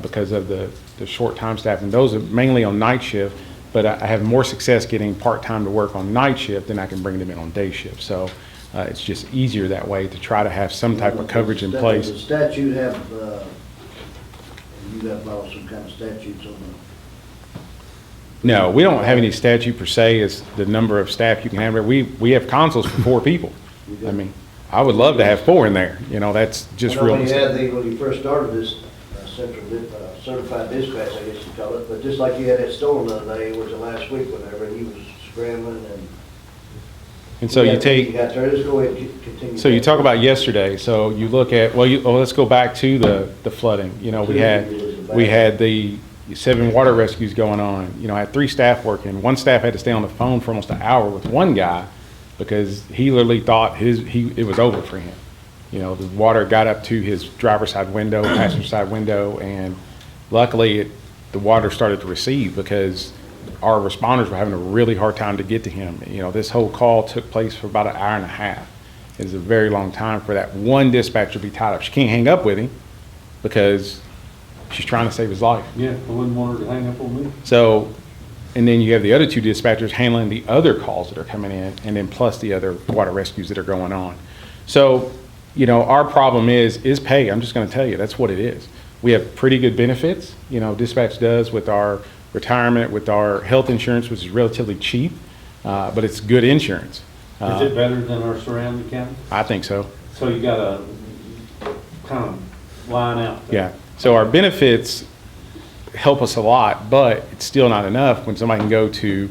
because of the short time staff, and those are mainly on night shift. But I have more success getting part-time to work on night shift than I can bring them in on day shift. So it's just easier that way to try to have some type of coverage in place. The statute have, you have some kind of statutes on the... No, we don't have any statute per se as the number of staff you can have. We have consoles for 4 people. I mean, I would love to have 4 in there. That's just real. When you first started this central certified dispatch, I guess you call it, but just like you had that storm the other day, was it last week, whenever you was scrambling and so you take. Just go ahead and continue. So you talk about yesterday. So you look at let's go back to the flooding. We had the 7 water rescues going on. I had 3 staff working. 1 staff had to stay on the phone for almost an hour with 1 guy because he literally thought it was over for him. The water got up to his driver's side window, passenger side window, and luckily the water started to recede because our responders were having a really hard time to get to him. This whole call took place for about an hour and a half. It was a very long time for that one dispatcher to be tied up. She can't hang up with him because she's trying to save his life. Yeah, I wouldn't want her to hang up on me. So, and then you have the other 2 dispatchers handling the other calls that are coming in, and then plus the other water rescues that are going on. So, our problem is pay. I'm just going to tell you, that's what it is. We have pretty good benefits, dispatch does with our retirement, with our health insurance, which is relatively cheap, but it's good insurance. Is it better than our surrounding counties? I think so. So you got to kind of line out there. Yeah. So our benefits help us a lot, but it's still not enough when somebody can go to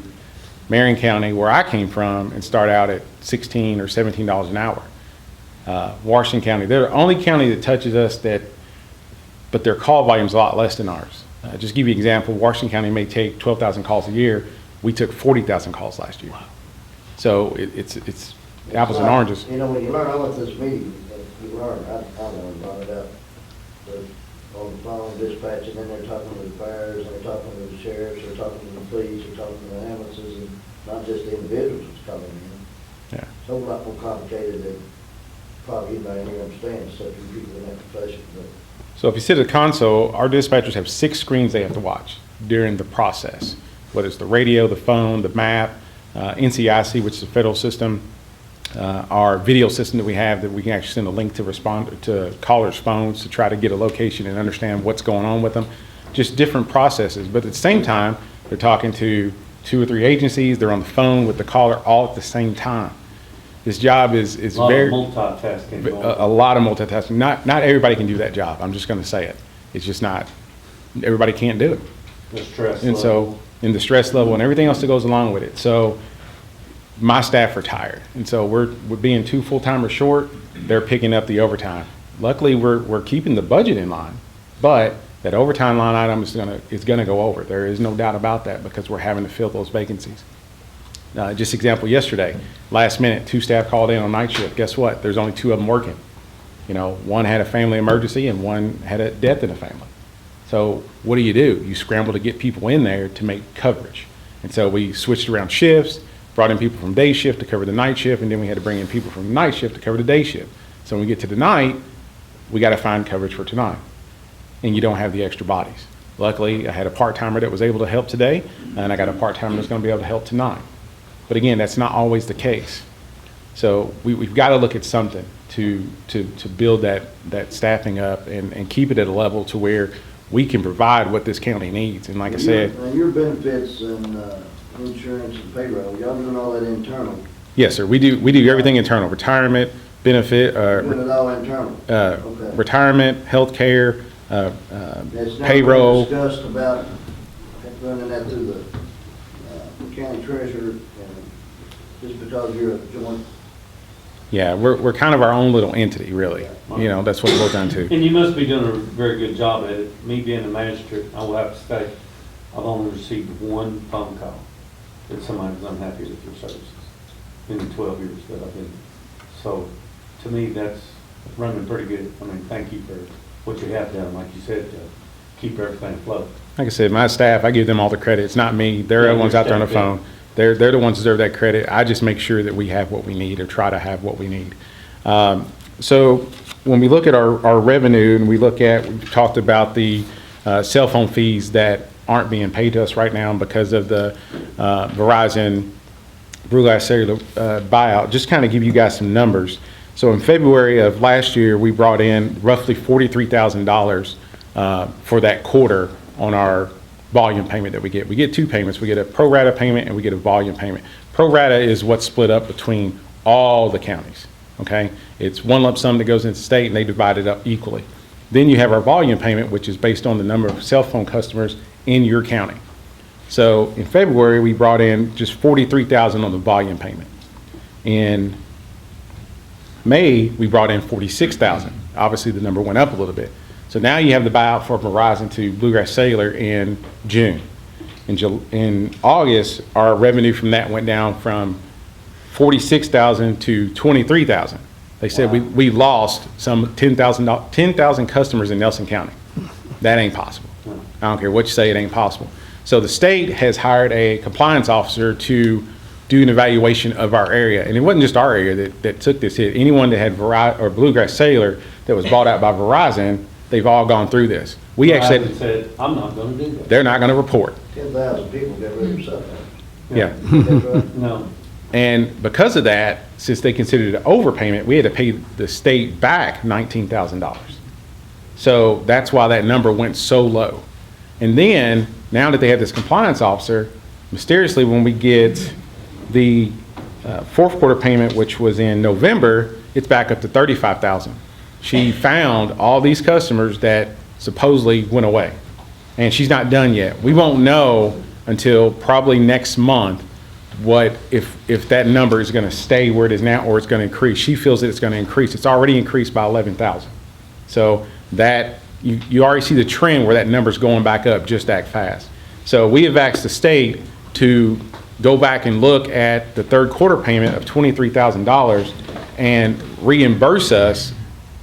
Marion County, where I came from, and start out at $16 or $17 an hour. Washington County, they're the only county that touches us but their call volume is a lot less than ours. Just give you an example, Washington County may take 12,000 calls a year. We took 40,000 calls last year. So it's apples and oranges. When you learn, I went to this meeting, and you learn, I learned about it out. On the phone, dispatching, and they're talking to the fires, they're talking to the sheriffs, they're talking to the police, they're talking to the ambulances, and not just the individuals that's coming in. Yeah. It's a whole lot more complicated than probably anybody here understands, except for people in that profession. So if you sit at a console, our dispatchers have 6 screens they have to watch during the process, whether it's the radio, the phone, the map, NCIC, which is a federal system, our video system that we have that we can actually send a link to callers' phones to try to get a location and understand what's going on with them. Just different processes, but at the same time, they're talking to 2 or 3 agencies, they're on the phone with the caller all at the same time. This job is very... A lot of multitasking. A lot of multitasking. Not everybody can do that job. I'm just going to say it. It's just not... Everybody can't do it. The stress and level. So, in the stress level and everything else that goes along with it. So, my staff are tired. And so we're being 2 full-timers short, they're picking up the overtime. Luckily, we're keeping the budget in line, but that overtime line item is gonna go over. There is no doubt about that because we're having to fill those vacancies. Just example, yesterday, last minute, 2 staff called in on night shift. Guess what? There's only 2 of them working. You know, one had a family emergency and one had a death in the family. So what do? You scramble to get people in there to make coverage. And so we switched around shifts, brought in people from day shift to cover the night shift, and then we had to bring in people from the night shift to cover the day shift. So when we get to the night, we got to find coverage for tonight. And you don't have the extra bodies. Luckily, I had a part-timer that was able to help today, and I got a part-timer that's going to be able to help tonight. But again, that's not always the case. So we've got to look at something to build that staffing up and keep it at a level to where we can provide what this county needs. And like I said. Your benefits and insurance and payroll, y'all doing all that internal? Yes, sir. We do everything internal. Retirement, benefit. Doing it all internal? Okay. Retirement, healthcare, It's never payroll. been discussed about running that through the county treasurer, and just because you're a joint. Yeah, we're kind of our own little entity, really. You know, that's what it boils down to. And you must be doing a very good job at it. Me being a magistrate, I will have to say, I've only received one phone call that somebody was unhappy with your services in the 12 years that I've been. So, to me, that's running pretty good. I mean, thank you for what you have done, like you said, to keep everything afloat. Like I said, my staff, I give them all the credit. It's not me. They're the ones out there on the phone. They're the ones who deserve that credit. I just make sure that we have what we need or try to have what we need. So when we look at our revenue and we've talked about the cell phone fees that aren't being paid to us right now because of the Verizon Blue Glass Cellular buyout, just kind of give you guys some numbers. So in February of last year, we brought in roughly $43,000 for that quarter on our volume payment that we get. We get 2 payments. We get a pro rata payment and we get a volume payment. Pro rata is what's split up between all the counties, okay? It's one lump sum that goes into the state and they divide it up equally. Then you have our volume payment, which is based on the number of cell phone customers in your county. So in February, we brought in just $43,000 on the volume payment. In May, we brought in $46,000. Obviously, the number went up a little bit. So now you have the buyout for Verizon to Bluegrass Cellular in June. In August, our revenue from that went down from $46,000 to $23,000. They said we lost some 10,000 customers in Nelson County. That ain't possible. I don't care what you say, it ain't possible. So the state has hired a compliance officer to do an evaluation of our area. And it wasn't just our area that took this hit. Anyone that had Verizon or Bluegrass Cellular that was bought out by Verizon, they've all gone through this. We actually said, I'm not going to do that. They're not going to report. 10,000 people got rid of their cell phone. Yeah. No. And because of that, since they considered it an overpayment, we had to pay the state back $19,000. So that's why that number went so low. And then, now that they have this compliance officer, mysteriously when we get the fourth quarter payment, which was in November, it's back up to $35,000. She found all these customers that supposedly went away. And she's not done yet. We won't know until probably next month if that number is going to stay where it is now or it's going to increase. She feels that it's going to increase. It's already increased by 11,000. So that you already see the trend where that number's going back up just that fast. So we have asked the state to go back and look at the third quarter payment of $23,000 and reimburse us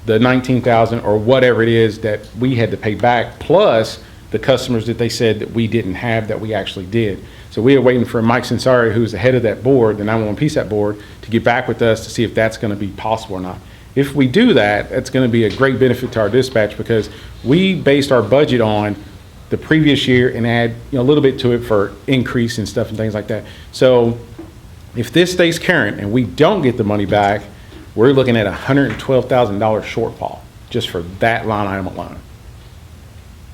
the $19,000 or whatever it is that we had to pay back, plus the customers that they said that we didn't have that we actually did. So we are waiting for Mike Censari, who's the head of that board, the 911 PSAP board, to get back with us to see if that's going to be possible or not. If we do that, that's going to be a great benefit to our dispatch because we based our budget on the previous year and add a little bit to it for increase and stuff and things like that. So if this stays current and we don't get the money back, we're looking at a $112,000 shortfall just for that line item alone.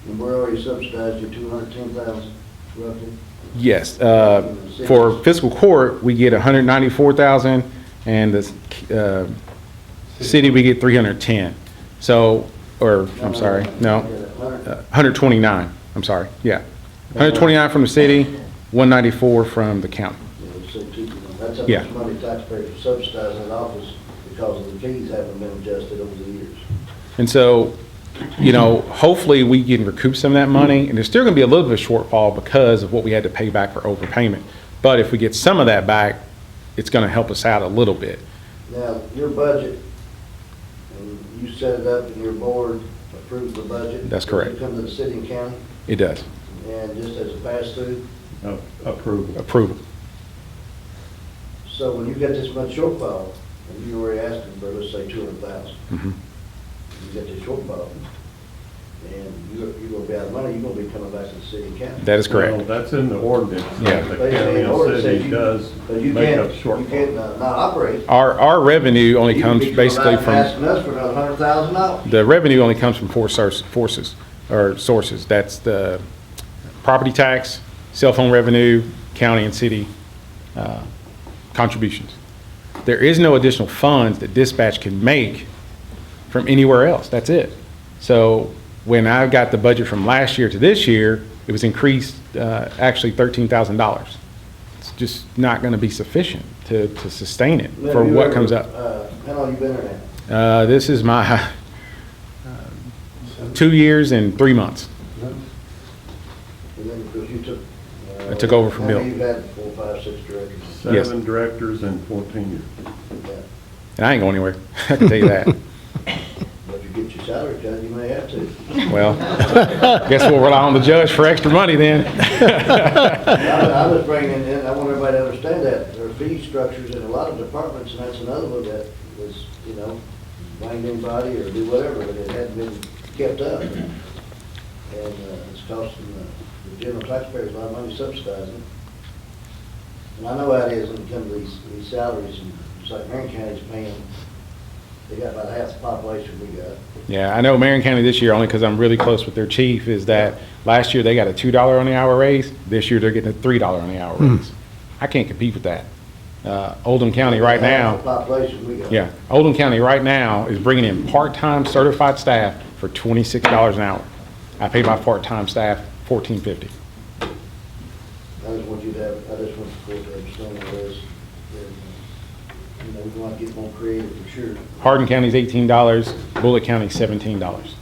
And we're already subsidized you $210,000 roughly? Yes. For fiscal court, we get $194,000 and the city we get $310. So, or I'm sorry, no, 129. I'm sorry. Yeah, 129 from the city, 194 from the county. That's that's how Yeah. much money taxpayers are subsidizing that office because of the fees haven't been adjusted over the years. And so, you know, hopefully we can recoup some of that money, and there's still gonna be a little bit of shortfall because of what we had to pay back for overpayment. But if we get some of that back, it's gonna help us out a little bit. Now, your budget, and you set it up and your board approved the budget. That's correct. Does it come to the city and county? It does. And just as a pass-through? Approval. Approval. So when you get this much shortfall, and you already asking for, let's say, 200,000, Mhm. you get this shortfall, and you're gonna be out of money, you're gonna be coming back to the city and county. That is correct. Well, that's in the ordinance. Yeah. The They say county in order and says city you- does but you make up can't, shortfall. you can't not operate. Our revenue only You comes can be coming basically back from, Asking us for another $100,000. the revenue only comes from four sources. That's the property tax, cell phone revenue, county and city contributions. There is no additional funds that dispatch can make from anywhere else. That's it. So when I got the budget from last year to this year, it was increased actually $13,000. It's just not going to be sufficient to sustain it for Have you what ever, comes up. How long you been there now? This is my 2 years and 3 months. And then, because you took. I took over from Bill. How many you had, 4, 5, 6 directors? Yes. 7 directors and 14 years. Yeah. And I ain't going anywhere. I can tell you that. But if you get your salary cut, you may have to. Well, guess we'll rely on the judge for extra money then. I was bringing in, I want everybody to understand that, there are fee structures in a lot of departments, and that's another one that was, you know, blame anybody or do whatever, but it hadn't been kept up. And it's costing the general taxpayers a lot of money subsidizing. And I know how it is when it comes to these salaries, and it's like Marion County's paying, they got about half the population we got. Yeah, I know Marion County this year, only because I'm really close with their chief, is that last year they got a $2 on the hour raise. This year they're getting a $3 on the hour raise. I can't compete with that. Oldham County right Half the now, population we got. yeah, Oldham County right now is bringing in part-time certified staff for $26 an hour. I pay my part-time staff $14.50. I just want you to have, I just want the court to understand all this. You know, we want to get more creative for sure. Hardin County's $18, Bullitt County's $17.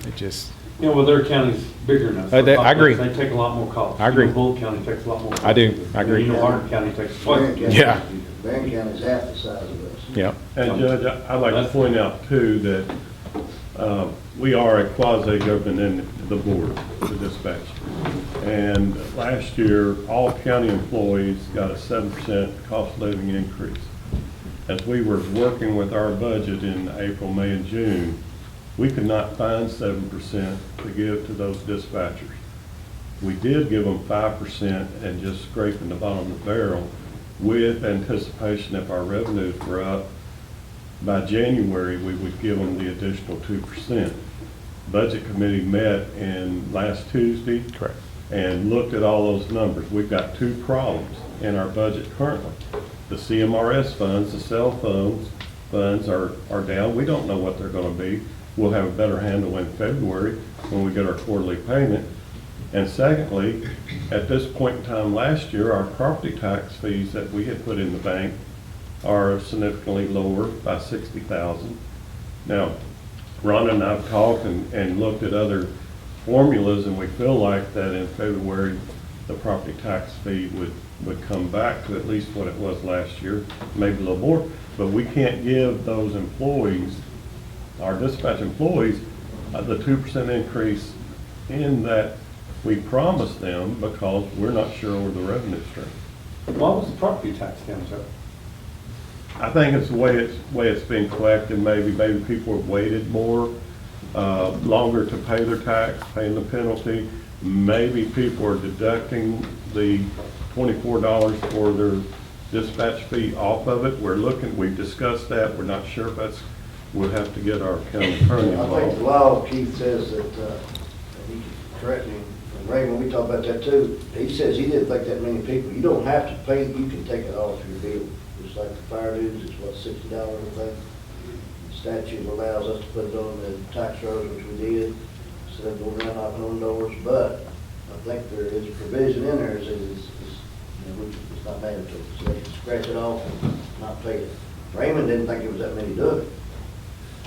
It just, You know, well, their county's bigger enough. I agree. They take a lot more calls. I agree. You know, Bullitt County takes a lot more calls. I do. I agree. You know, Hardin County takes Marion twice. County- Yeah. Marion County's half the size of us. yeah. And Judge, I'd like to point out too that we are a quasi-government in the board, the dispatch. And last year, all county employees got a 7% cost of living increase. As we were working with our budget in April, May, and June, we could not find 7% to give to those dispatchers. We did give them 5% and just scraping the bottom of the barrel with anticipation if our revenues were up, by January, we would give them the additional 2%. Budget committee met last Tuesday. Correct. And looked at all those numbers. We've got 2 problems in our budget currently. The CMRS funds, the cell phones funds are down. We don't know what they're gonna be. We'll have a better handle in February when we get our quarterly payment. And secondly, at this point in time last year, our property tax fees that we had put in the bank are significantly lower by $60,000. Now, Ron and I have talked and looked at other formulas, and we feel like that in February, the property tax fee would come back to at least what it was last year, maybe a little more. But we can't give those employees, our dispatch employees, the 2% increase in that we promised them because we're not sure where the revenue stream. Why was the property tax down, Joe? I think it's the way it's being collected. Maybe people have waited more, longer to pay their tax, paying the penalty. Maybe people are deducting the $24 for their dispatch fee off of it. We've discussed that. We're not sure if that's, we'll have to get our county attorney I think the involved. law, Keith says that, and he can correct me, and Raymond, we talked about that too. He says he didn't think that many people, you don't have to pay, you can take it off your bill. Just like the fire dues, it's what, $60, I think. The statute allows us to put it on the tax rolls, which we did, instead of going around knocking on doors. But I think there is a provision in there, is which is not mandatory, so they can scratch it off and not pay it. Raymond didn't think it was that many doing it.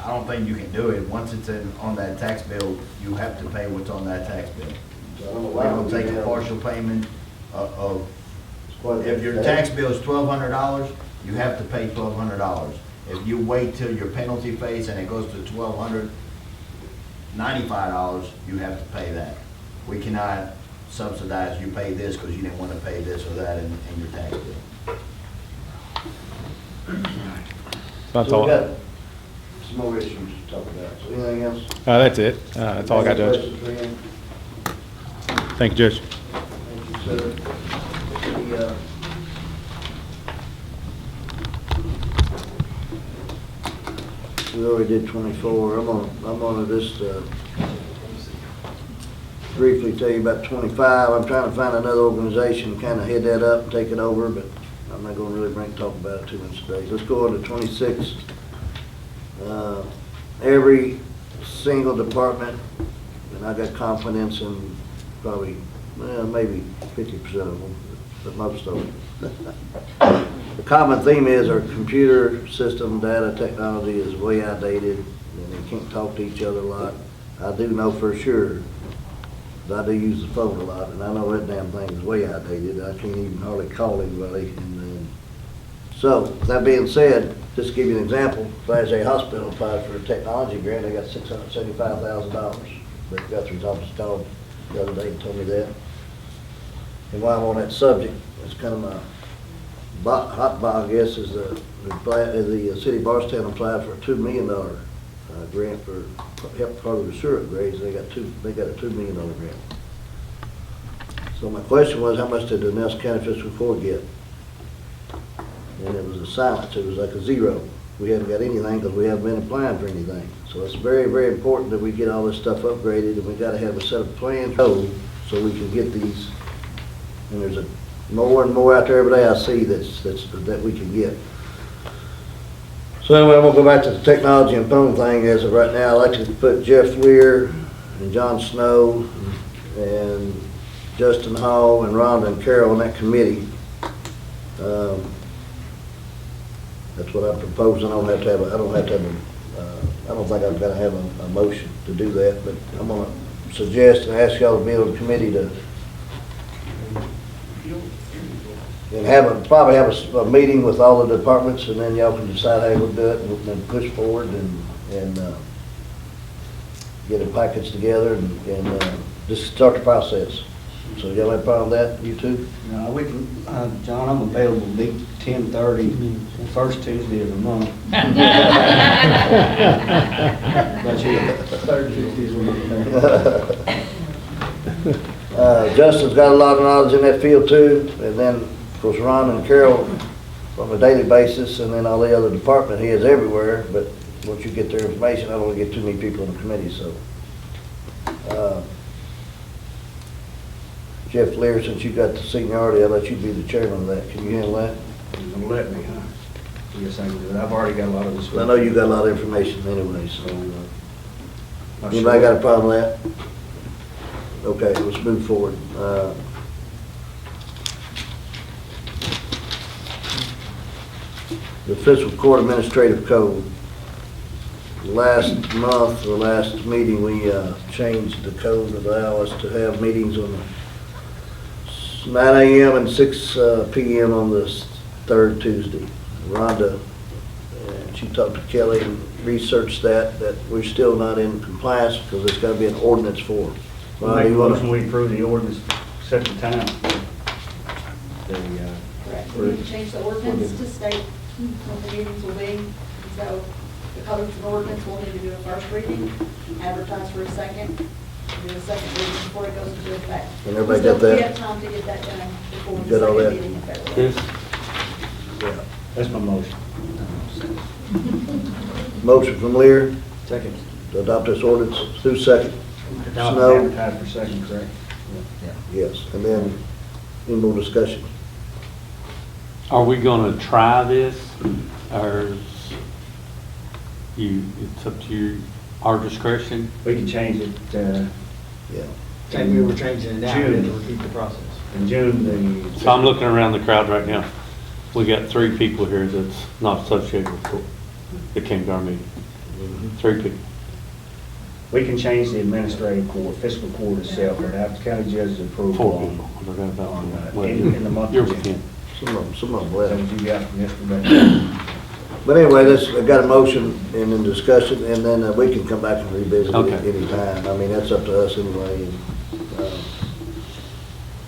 I don't think you can do it. Once it's on that tax bill, you have to pay what's on that tax bill. So I don't know We why don't we take a have- partial payment of, Well, if your tax bill is $1,200, you have to pay $1,200. If you wait till your penalty phase and it goes to $1,295, you have to pay that. We cannot subsidize, you pay this because you didn't want to pay this or that in your tax bill. That's So all. we got some more issues to talk about. So anything else? That's it. That's all I got, Judge. Any questions, Graham? Thank you, Judge. Thank you, sir. We already did 24. I'm gonna just briefly tell you about 25. I'm trying to find another organization to kind of head that up and take it over, but I'm not gonna really talk about it too much today. Let's go on to 26. Every single department, and I got confidence in probably, well, maybe 50% of them, but most of them. The common theme is our computer system data technology is way outdated, and they can't talk to each other a lot. I do know for sure, but I do use the phone a lot, and I know that damn thing is way outdated. I can't even hardly call anybody. So, that being said, just to give you an example, Flash Hospital applied for a technology grant, they got $675,000. Rick Guthrie's office called the other day and told me that. And while I'm on that subject, it's kind of my hot ball, I guess, is the city of Barstown applied for a $2 million grant for help part of the sewer upgrades. They got a $2 million grant. So my question was, how much did the Nelson County Fiscal Court get? And it was a silence. It was like a zero. We haven't got anything because we haven't been applying for anything. So it's very, very important that we get all this stuff upgraded, and we got to have a set of plans so we can get these. And there's more and more out there every day I see that we can get. So anyway, I'm gonna go back to the technology and phone thing. As of right now, I'd like to put Jeff Lear and John Snow and Justin Hall and Rhonda and Carol on that committee. That's what I'm proposing. I don't think I've got to have a motion to do that, but I'm gonna suggest and ask y'all to be on the committee to, and probably have a meeting with all the departments, and then y'all can decide how we'll do it, and then push forward and get a package together and just start the process. So y'all have a problem with that, you two? No, we can, John, I'm available meet 10:30, first Tuesday of the month. But you, third Tuesdays Justin's got a lot of knowledge in that field too, and then, of course, Ron and Carol on a daily basis, and then all the other department heads everywhere, but once you get their information, I don't want to get too many people on the committee, so. Jeff Lear, since you got the seniority, I'll let you be the chairman of that. Can you handle that? You're gonna let me, huh? Yes, I can do it. I've already got a lot of this. I know you got a lot of information anyway, so. Anybody got a problem with that? Okay, let's move forward. The Fiscal Court Administrative Code. Last month, or last meeting, we changed the code to allow us to have meetings on the 9 a.m. and 6 p.m. on the third Tuesday. Rhonda, she talked to Kelly and researched that we're still not in compliance because there's got to be an ordinance for it. We'll make a motion, we approve the ordinance, set the time. Correct. We need to change the ordinance to state when the meetings will be. So the codes and ordinance will need to do a first reading, advertise for a second, do a second reading before it goes into effect. And everybody got that? We have time to get that done before You the got all second that? meeting in February. Yeah. That's my motion. Motion from Lear Second. to adopt this ordinance. Who's second? Now, Snow? advertise for second, correct? Yes. And then any more discussion? Are we gonna try this, or it's up to our discretion? We can change it, Yeah. Maybe we're changing it now, June. and repeat the process. In June, the. So I'm looking around the crowd right now. We got 3 people here that's not associated with court that came to our meeting. 3 people. We can change the administrative court, fiscal court itself, without the county judge's approval. 4 on- people. I forgot about on, that. in the month You're of with June. him. Some of them That left. was you got from yesterday. But anyway, I got a motion and then discussion, and then we can come back and revisit it Okay. anytime. I mean, that's up to us anyway. And,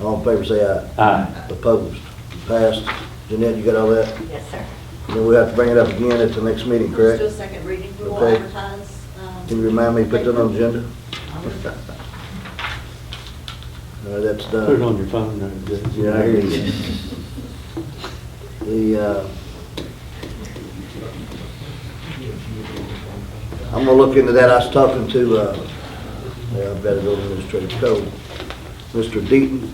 all in favor, say aye. Aye. Opposed? Passed. Jeanette, you got all that? Yes, sir. And then we'll have to bring it up again at the next meeting, Let's do a correct? second reading. We will Okay. advertise. Can you remind me to put that on the agenda? All right, that's done. Put it on your phone. There. Yeah, I hear you. I'm gonna look into that. I was talking to, yeah, I've got to go to administrative code. Mr. Deaton,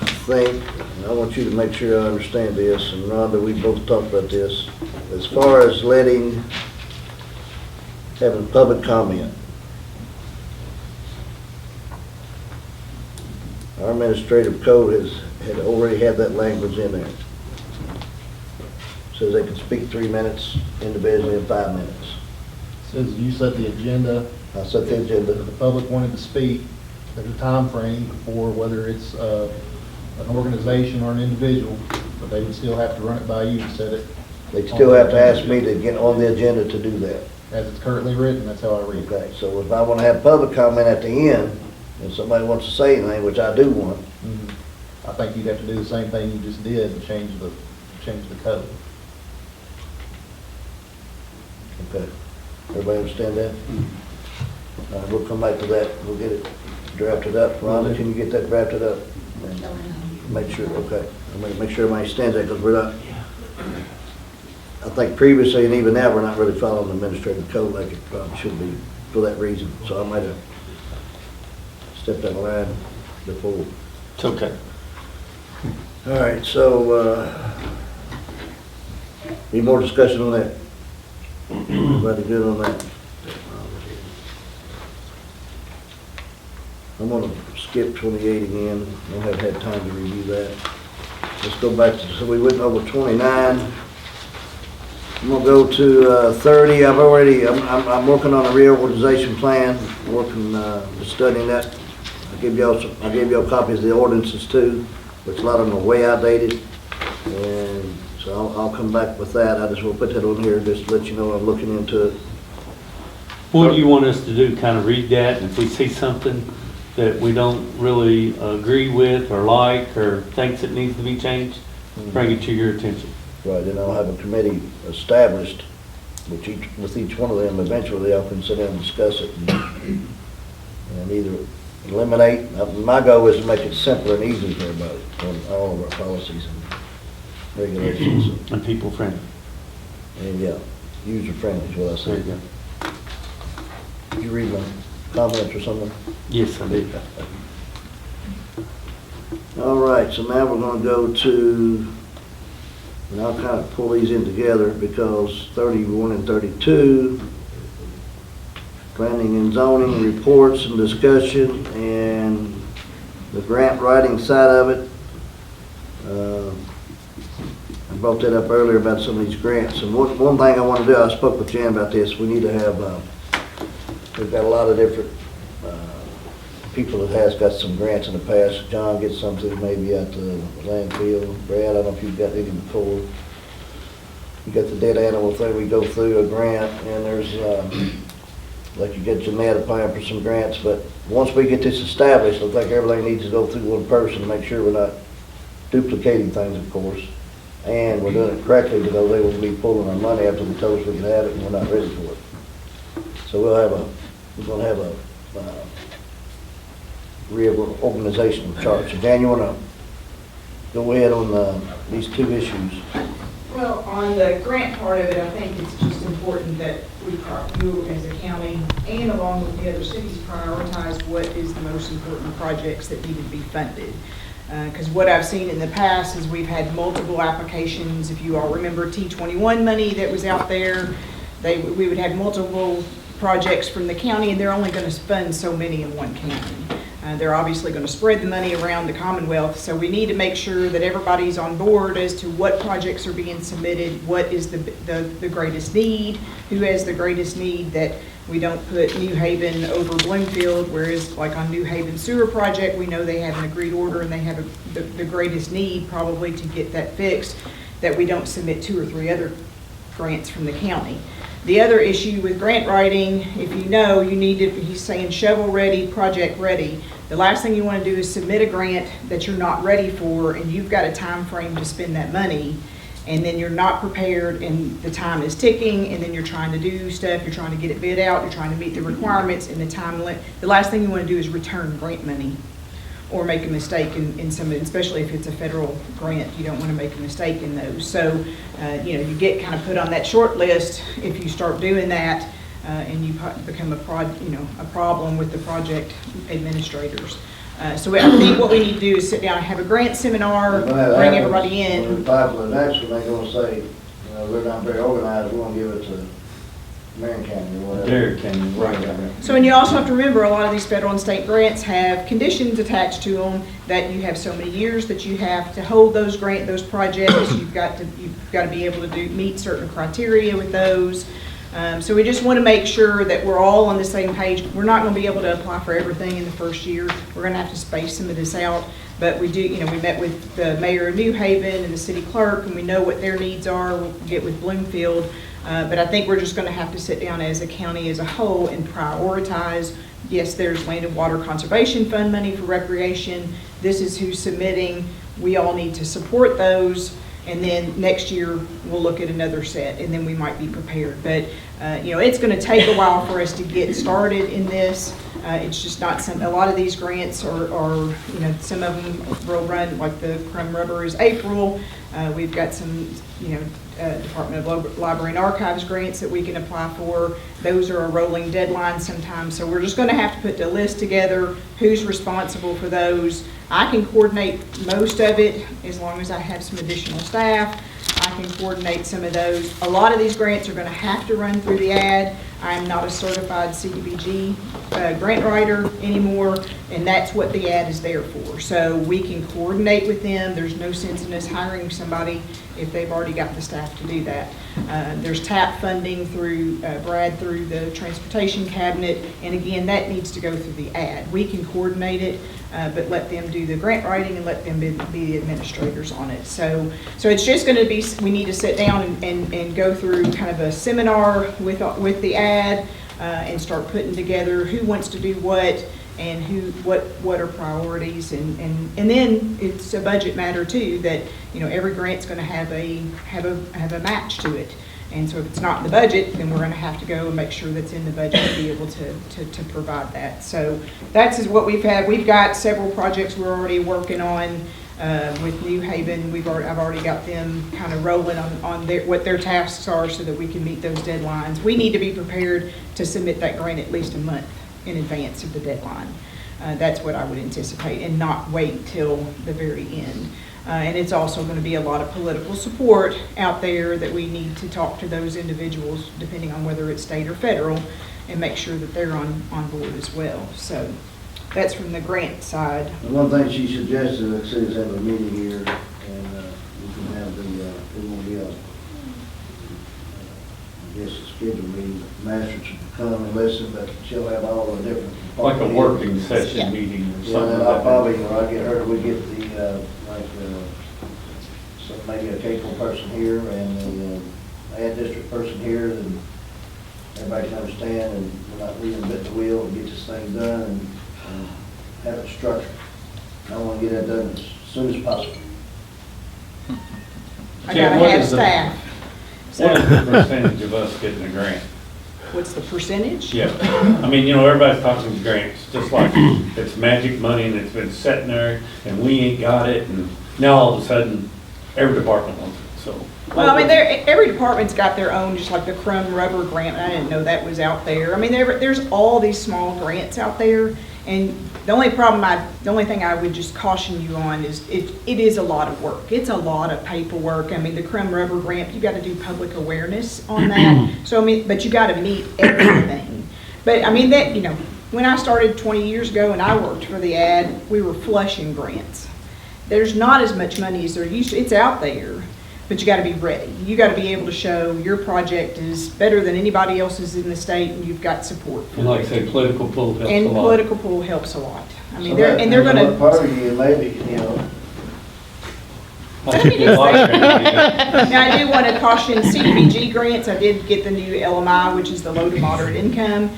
I think, and I want you to make sure I understand this, and Rhonda, we both talked about this. As far as having public comment, our administrative code had already had that language in there. Says they can speak 3 minutes individually and 5 minutes. Says you set the agenda, I set the agenda. the public wanted to speak, there's a time frame for whether it's an organization or an individual, but they would still have to run it by you and set it. They still have to ask me to get on the agenda to do that. As it's currently written, that's how I read it. Okay, so if I want to have public comment at the end, and somebody wants to say anything, which I do want, I think you'd have to do the same thing you just did and change the code. okay. Everybody understand that? We'll come back to that. We'll get it drafted up. Rhonda, can you get that drafted up? And make sure, okay. Make sure everybody understands that, because we're not, I think previously and even now, we're not really following the administrative code like it probably should be for that reason. So I might have stepped that line before. It's okay. All right, so, any more discussion on that? Everybody good on that? I'm gonna skip 28 again. I haven't had time to review that. Let's go back to, so we went over 29. I'm gonna go to 30. I'm working on a reorganization plan, studying that. I gave y'all copies of the ordinances too, which a lot of them are way outdated. And so I'll come back with that. I just will put that on here just to let you know I'm looking into it. What do you want us to do? Kind of read that, and if we see something that we don't really agree with or like or thinks it needs to be changed, bring it to your attention. Right, and I'll have a committee established with each one of them. Eventually, y'all can sit down and discuss it and either eliminate. My goal is to make it simpler and easier for everybody on all of our policies and regulations. And people friendly. And yeah, user friendly is what I There you said. go. Did you read my comments or something? Yes, I did. All right, so now we're gonna go to, and I'll kind of pull these in together because 31 and 32, planning and zoning reports and discussion, and the grant writing side of it. I brought that up earlier about some of these grants, and one thing I want to do, I spoke with Jan about this, we need to have, we've got a lot of different people that has got some grants in the past. John gets something maybe at the landfill. Brad, I don't know if you've got any before. You got the dead animal thing, we go through a grant, and there's, like you get Jeanette applying for some grants, but once we get this established, I think everything needs to go through one person to make sure we're not duplicating things, of course, and we're doing it correctly, because they will be pulling our money after they told us we could have it, and we're not ready for it. So we're gonna have a reorganizational chart. So Dan, you wanna go ahead on these two issues? Well, on the grant part of it, I think it's just important that you as a county and along with the other cities prioritize what is the most important projects that need to be funded. Because what I've seen in the past is we've had multiple applications. If you all remember T21 money that was out there, we would have multiple projects from the county, and they're only going to fund so many in one county. They're obviously going to spread the money around the Commonwealth, so we need to make sure that everybody's on board as to what projects are being submitted, what is the greatest need, who has the greatest need, that we don't put New Haven over Bloomfield, whereas like on New Haven Sewer Project, we know they have an agreed order and they have the greatest need probably to get that fixed, that we don't submit 2 or 3 other grants from the county. The other issue with grant writing, if you know, you need to, he's saying shovel ready, project ready. The last thing you want to do is submit a grant that you're not ready for and you've got a time frame to spend that money, and then you're not prepared and the time is ticking, and then you're trying to do stuff, you're trying to get it bid out, you're trying to meet the requirements and the time limit. The last thing you want to do is return grant money or make a mistake in some, especially if it's a federal grant, you don't want to make a mistake in those. So, you get kind of put on that short list if you start doing that, and you become a problem with the project administrators. So I think what we need to do is sit down and have a grant seminar, bring everybody in. When the people next one, they're gonna say, we're not very organized, we're gonna give it to Marion County or whatever. Dairy County, right. So, and you also have to remember, a lot of these federal and state grants have conditions attached to them, that you have so many years that you have to hold those projects. You've got to be able to meet certain criteria with those. So we just want to make sure that we're all on the same page. We're not going to be able to apply for everything in the first year. We're going to have to space some of this out. But we do, we met with the mayor of New Haven and the city clerk, and we know what their needs are. We'll get with Bloomfield. But I think we're just going to have to sit down as a county as a whole and prioritize. Yes, there's Land and Water Conservation Fund money for recreation. This is who's submitting. We all need to support those. And then next year, we'll look at another set, and then we might be prepared. But, it's going to take a while for us to get started in this. It's just not a lot of these grants are, some of them will run, like the crumb rubber is April. We've got some, Department of Library and Archives grants that we can apply for. Those are a rolling deadline sometimes. So we're just going to have to put the list together, who's responsible for those. I can coordinate most of it as long as I have some additional staff. I can coordinate some of those. A lot of these grants are going to have to run through the ad. I am not a certified CDBG grant writer anymore, and that's what the ad is there for. So we can coordinate with them. There's no sense in us hiring somebody if they've already got the staff to do that. There's TAP funding through Brad through the Transportation Cabinet, and again, that needs to go through the ad. We can coordinate it, but let them do the grant writing and let them be the administrators on it. So it's just going to be, we need to sit down and go through kind of a seminar with the ad and start putting together who wants to do what and what are priorities, and then it's a budget matter too, that every grant's going to have a match to it. And so if it's not in the budget, then we're going to have to go and make sure that's in the budget to be able to provide that. So that's what we've had. We've got several projects we're already working on with New Haven. I've already got them kind of rolling on what their tasks are so that we can meet those deadlines. We need to be prepared to submit that grant at least a month in advance of the deadline. That's what I would anticipate, and not wait till the very end. And it's also going to be a lot of political support out there that we need to talk to those individuals, depending on whether it's state or federal, and make sure that they're on board as well. So that's from the grant side. The one thing she suggested, let's see, is have a meeting here, and we can have it won't be a scheduled meeting. Masters will come and listen, but she'll have all the different. Like a working session meeting or something. Yeah, and I'll probably, I get her, we get the, so maybe a capable person here and the ad district person here, and everybody can understand, and we're not reinventing the wheel, and get this thing done and have it structured. I want to get that done as soon as possible. I gotta have staff. What is the percentage of us getting a grant? What's the percentage? Yeah, I mean, everybody's talking grants, just like it's magic money and it's been sitting there and we ain't got it, and now all of a sudden, every department wants it, so. Well, I mean, every department's got their own, just like the crumb rubber grant. I didn't know that was out there. I mean, there's all these small grants out there, and the only thing I would just caution you on is it is a lot of work. It's a lot of paperwork. I mean, the crumb rubber grant, you got to do public awareness on that. So I mean, but you got to meet everything. But I mean, that when I started 20 years ago and I worked for the ad, we were flush in grants. There's not as much money as there used to. It's out there, but you got to be ready. You got to be able to show your project is better than anybody else's in the state, and you've got support. And like I say, political pull helps a And lot. political pull helps a lot. I mean, So they're, that and they're depends on gonna. what part of you, maybe, you know. Now, I do want to caution CDBG grants. I did get the new LMI, which is the low to moderate income.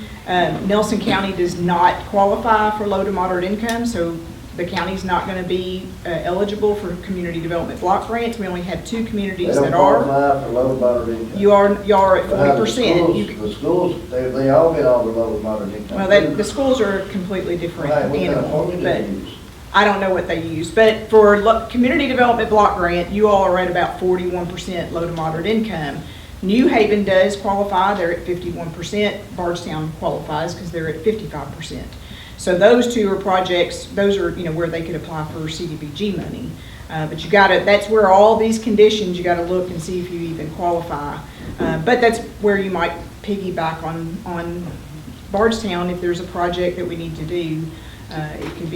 Nelson County does not qualify for low to moderate income, so the county's not going to be eligible for community development block grants. We only have 2 communities that are. They don't qualify for low to moderate income. You are at 40%. The schools, they all get all the low to moderate income. Well, the schools are a completely different Right, what kind of animal, formula do but they use? I don't know what they use. But for community development block grant, you all are at about 41% low to moderate income. New Haven does qualify, they're at 51%. Bardstown qualifies because they're at 55%. So those 2 are projects, those are, you know, where they could apply for CDBG money. But you gotta, that's where all these conditions, you gotta look and see if you even qualify. But that's where you might piggyback on Bardstown if there's a project that we need to do. It could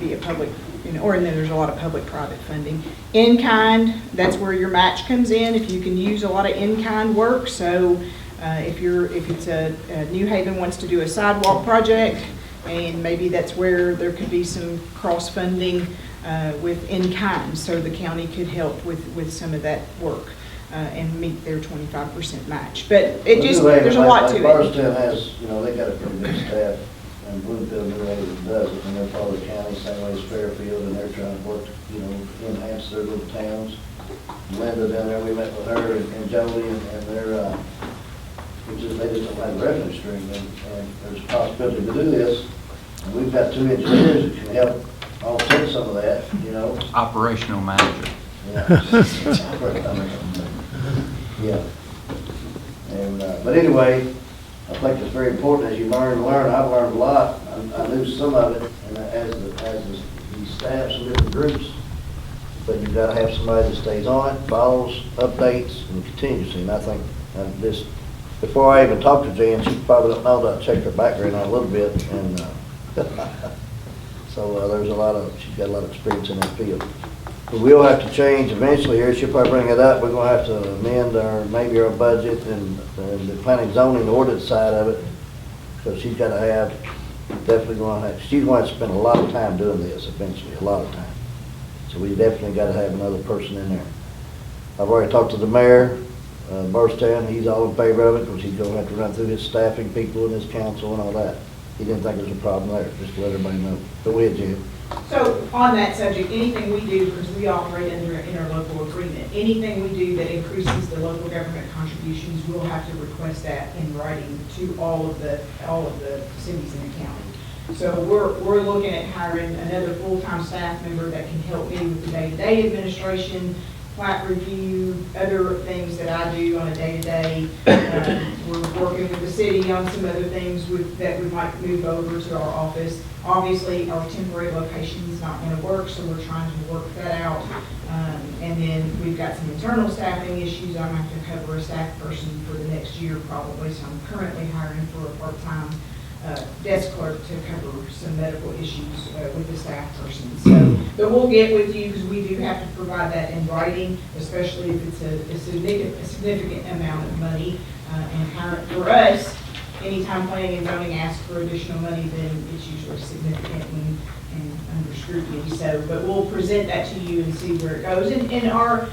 be a public, you know, or and then there's a lot of public-private funding. In-kind, that's where your match comes in, if you can use a lot of in-kind work. So if it's a New Haven wants to do a sidewalk project, and maybe that's where there could be some cross-funding with in-kind, so the county could help with some of that work and meet their 25% match. But it just, there's a lot to it. Bardstown has, you know, they got a pretty good staff, and Bloomfield, New Haven does it, and they're part of the county, same way as Fairfield, and they're trying to work, you know, enhance their little towns. Linda down there, we met with her and Jolie, and they're, they just don't have a revenue stream, and there's a possibility to do this. And we've got 2 engineers that can help offset some of that, you know. Operational manager. Yeah. Yeah. And, but anyway, I think it's very important as you learn. I've learned a lot. I knew some of it, and as these staffs and different groups, but you've got to have somebody that stays on it, follows, updates, and continues. And I think this, before I even talked to Jan, she probably don't know that I checked her background out a little bit, and so there's she's got a lot of experience in that field. But we'll have to change eventually here. She'll probably bring it up. We're going to have to amend maybe our budget and the planning zoning ordinance side of it. So she's got to have, definitely going to have, she's going to spend a lot of time doing this eventually, a lot of time. So we definitely got to have another person in there. I've already talked to the mayor, Bardstown. He's all in favor of it because he's going to have to run through his staffing people and his council and all that. He didn't think there was a problem there, just to let everybody know. Go ahead, Jim. So on that subject, anything we do, because we operate under an interlocal agreement, anything we do that increases the local government contributions, we'll have to request that in writing to all of the cities in the county. So we're looking at hiring another full-time staff member that can help me with the day-to-day administration, plat review, other things that I do on a day-to-day. We're working with the city on some other things that we might move over to our office. Obviously, our temporary location is not going to work, so we're trying to work that out. And then we've got some internal staffing issues. I'm going to have to cover a staff person for the next year probably, so I'm currently hiring for a part-time desk clerk to cover some medical issues with the staff person. So, but we'll get with you because we do have to provide that in writing, especially if it's a significant amount of money. And for us, anytime planning and zoning asks for additional money, then it's usually significant and under scrutiny. So, but we'll present that to you and see where it goes. And our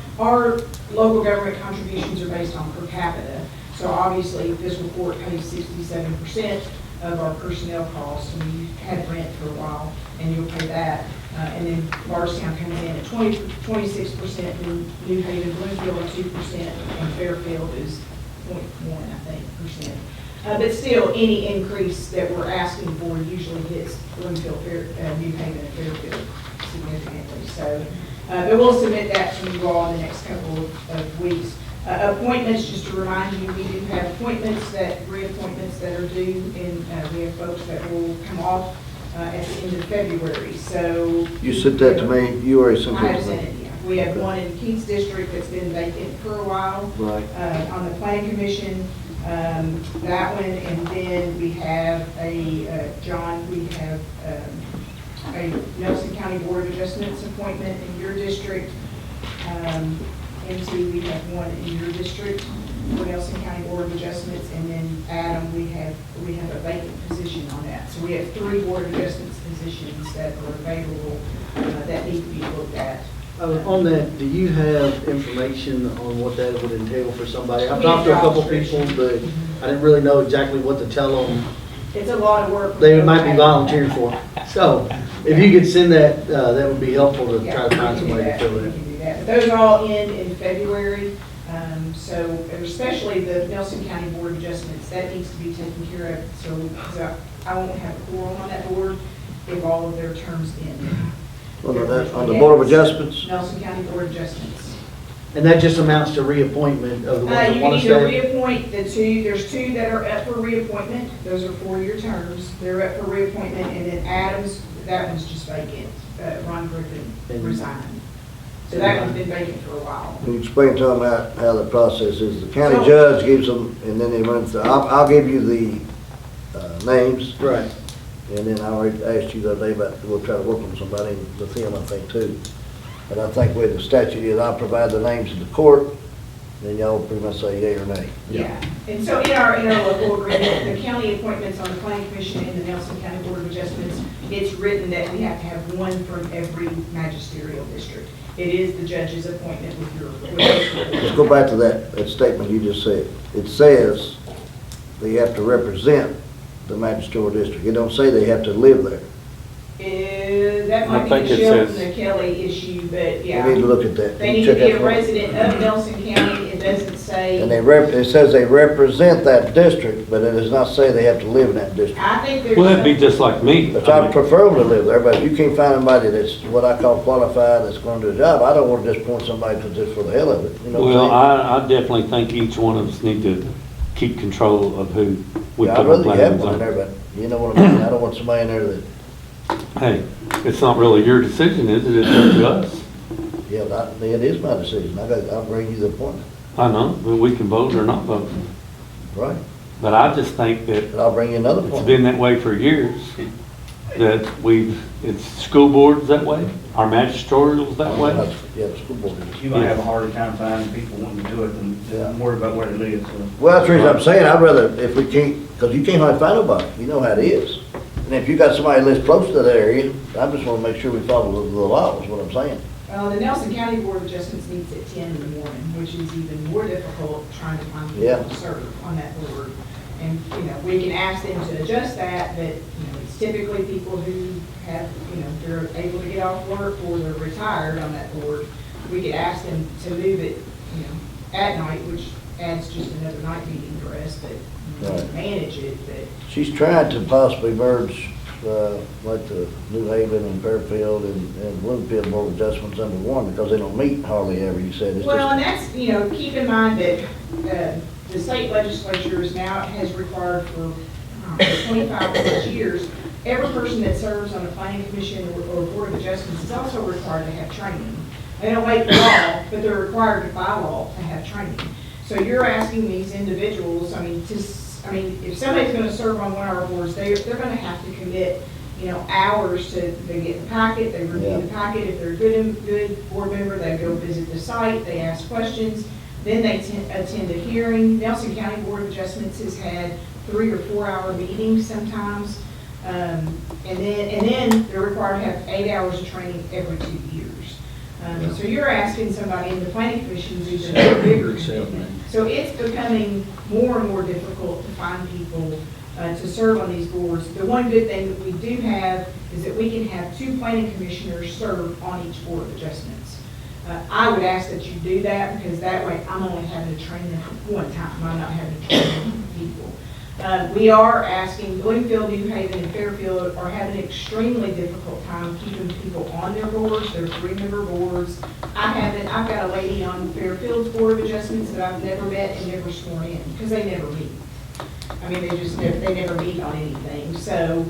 local government contributions are based on per capita. So obviously, fiscal court pays 67% of our personnel costs, and we had rent for a while, and you'll pay that. And then Bardstown coming in at 26%, and New Haven, Bloomfield at 2%, and Fairfield is 0.1, I think, percent. But still, any increase that we're asking for usually hits Bloomfield, New Haven, and Fairfield significantly. So, but we'll submit that to you all in the next couple of weeks. Appointments, just to remind you, we do have reappointments that are due, and we have folks that will come off at the end of February. So You sent that to me, you already sent I that have to sent me. it, yeah. We have one in Keats District that's been vacant for a while. Right. On the Planning Commission, That one, and then we have a Nelson County Board of Adjustments appointment in your district. MC, we have one in your district for Nelson County Board of Adjustments, and then Adam, we have a vacant position on that. So we have 3 Board of Adjustments positions that are available that need to be looked at. On that, do you have information on what that would entail for somebody? I've talked to a couple people, but I didn't really know exactly what to tell them. It's a lot of work. They might be volunteering for. So if you could send that, that would be helpful to try to find somebody to fill it. But those are all in February. So especially the Nelson County Board of Adjustments, that needs to be taken care of. So I won't have a quorum on that board if all of their terms end. On the Board of Adjustments? Nelson County Board of Adjustments. And that just amounts to reappointment of the ones that You want can to either stay? reappoint the 2, there's 2 that are up for reappointment. Those are 4-year terms. They're up for reappointment. And then Adams, that one's just vacant. Ron Griffin resigned. So that one's been vacant for a while. Can you explain to them how the process is? The county judge gives them, and then they run through, I'll give you the names. Right. And then I already asked you the other day about, we'll try to work on somebody with him, I think, too. But I think where the statute is, I'll provide the names to the court, then y'all pretty much say yea or nay. Yeah, and so in our local agreement, the county appointments on the planning commission and the Nelson County Board of Adjustments, it's written that we have to have one from every magisterial district. It is the judge's appointment with your. Let's go back to that statement you just said. It says they have to represent the magisterial district. It don't say they have to live there. That might be the Shelton and Kelly issue, but yeah. We need to look at that. They need to be a resident of Nelson County. It doesn't say. And it says they represent that district, but it does not say they have to live in that district. I think there's. Well, that'd be just like me. But I prefer them to live there, but if you can't find anybody that's what I call qualified, that's going to do a job, I don't want to just appoint somebody just for the hell of it, you know what Well, I'm I definitely think each one of us need to keep control of who we saying? put I'd on rather you planning have one in zone. there, but you know what I mean? I don't want somebody in there that, Hey, it's not really your decision, is it? It's up to us. yeah, it is my decision. I'll bring you the appointment. I know, but we can vote or not vote. Right. But I just think that But I'll bring you another it's appointment. been that way for years, that it's school boards that way, our magisterial's that way. Yeah, the school board is. You might have a harder time finding people wanting to do it than worry about where they live, so. Well, that's the reason I'm saying, I'd rather, if we can't, because you can't hardly find nobody, you know how it is. And if you got somebody that lives close to that area, I just want to make sure we follow the law, is what I'm saying. The Nelson County Board of Adjustments meets at 10 in the morning, which is even more difficult trying to find people to serve on that board. And, you know, we can ask them to adjust that, but, you know, it's typically people who have, you know, they're able to get off work or they're retired on that board. We could ask them to move it, you know, at night, which adds just another night meeting for us, but Right. manage it, but. She's trying to possibly merge, like the New Haven and Fairfield and Bloomfield Board of Adjustments under one, because they don't meet hardly ever, you said. It's Well, and just, that's, you know, keep in mind that the state legislature is now has required for 25 plus years, every person that serves on a planning commission or board of adjustments is also required to have training. They don't wait for law, but they're required by law to have training. So you're asking these individuals, if somebody's going to serve on one of our boards, they're going to have to commit, you know, hours to, they get the packet, they review the packet. If they're a good board member, they go visit the site, they ask questions, then they attend a hearing. Nelson County Board of Adjustments has had 3 or 4 hour meetings sometimes. And then they're required to have 8 hours of training every 2 years. So you're asking somebody in the planning commission to do a bigger commitment. So it's becoming more and more difficult to find people to serve on these boards. The one good thing that we do have is that we can have 2 planning commissioners serve on each board of adjustments. I would ask that you do that, because that way I'm only having to train them one time. I'm not having to train people. We are asking, Bloomfield, New Haven, and Fairfield are having an extremely difficult time keeping people on their boards. They're 3-member boards. I've got a lady on Fairfield's Board of Adjustments that I've never met and never sworn in, because they never meet. I mean, they never meet on anything. So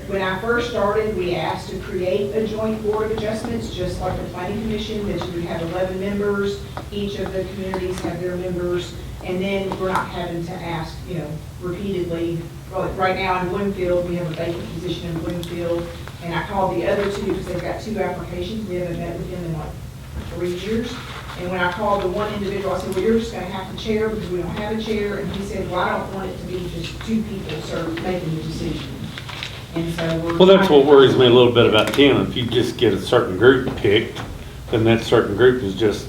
when I first started, we asked to create a joint board of adjustments, just like the planning commission, that you would have 11 members. Each of the communities have their members, And then we're not having to ask, repeatedly. Well, right now in Bloomfield, we have a vacant position in Bloomfield, and I called the other two because they've got 2 applications. We haven't met with them in like 3 years. And when I called the one individual, I said, well, you're just gonna have to chair because we don't have a chair. And he said, well, I don't want it to be just 2 people making the decision. And so we're. Well, that's what worries me a little bit about Tim. If you just get a certain group picked, then that certain group is just,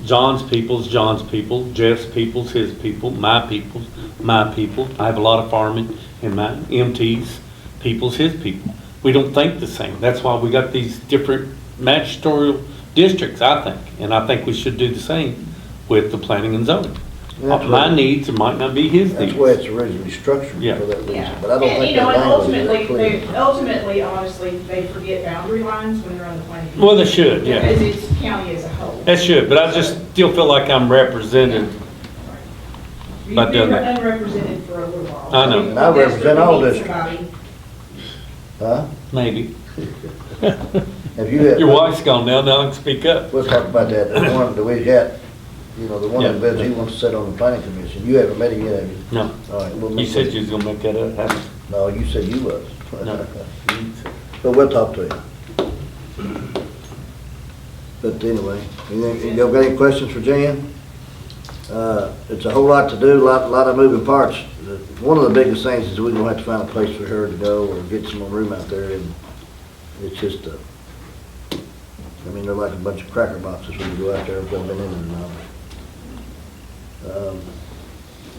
John's people's John's people, Jeff's people's his people, my people's my people. I have a lot of farming and my MT's people's his people. We don't think the same. That's why we got these different magisterial districts, I think. And I think we should do the same with the planning and zoning. My needs might not be his needs. That's the way it's originally structured for that reason, Yeah. but I don't And, think and that language is that ultimately, clear. ultimately, honestly, they forget boundary lines when they're on the planning. Well, they should, yeah. Because it's county as a whole. That should, but I just still feel like I'm represented by You've doing been that. unrepresented for a little while. I know. And I represent all Desperately districts. need Huh? Maybe. Have you had? Your wife's gone now I can speak up. We'll talk about that. The one that we got, the one Yeah. individual, he wants to sit on the planning commission. You haven't met him yet, have you? No. All right, we'll You make said that- you was gonna make that up, haven't No, you said you was. No. But we'll talk to him. But anyway, y'all got any questions for Jan? It's a whole lot to do, lot of moving parts. One of the biggest things is we're gonna have to find a place for her to go or get some more room out there, and it's just they're like a bunch of cracker boxes when you go out there, if you've been in them now.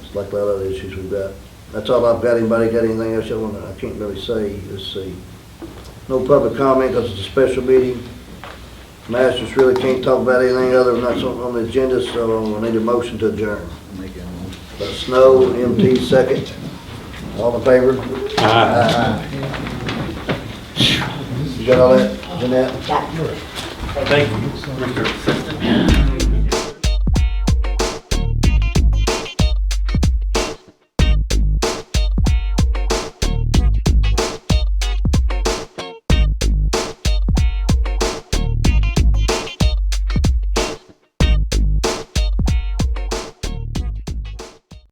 It's like a lot of other issues we've got. That's all I've got. Anybody got anything else you want to, I can't really say. Let's see. No public comment because it's a special meeting. Masters really can't talk about anything other than that's on the agenda, so I need a motion to adjourn. Let Snow, MT second. All in favor? Aye. You got all that, Jeanette? Thank you, Mr. Assistant.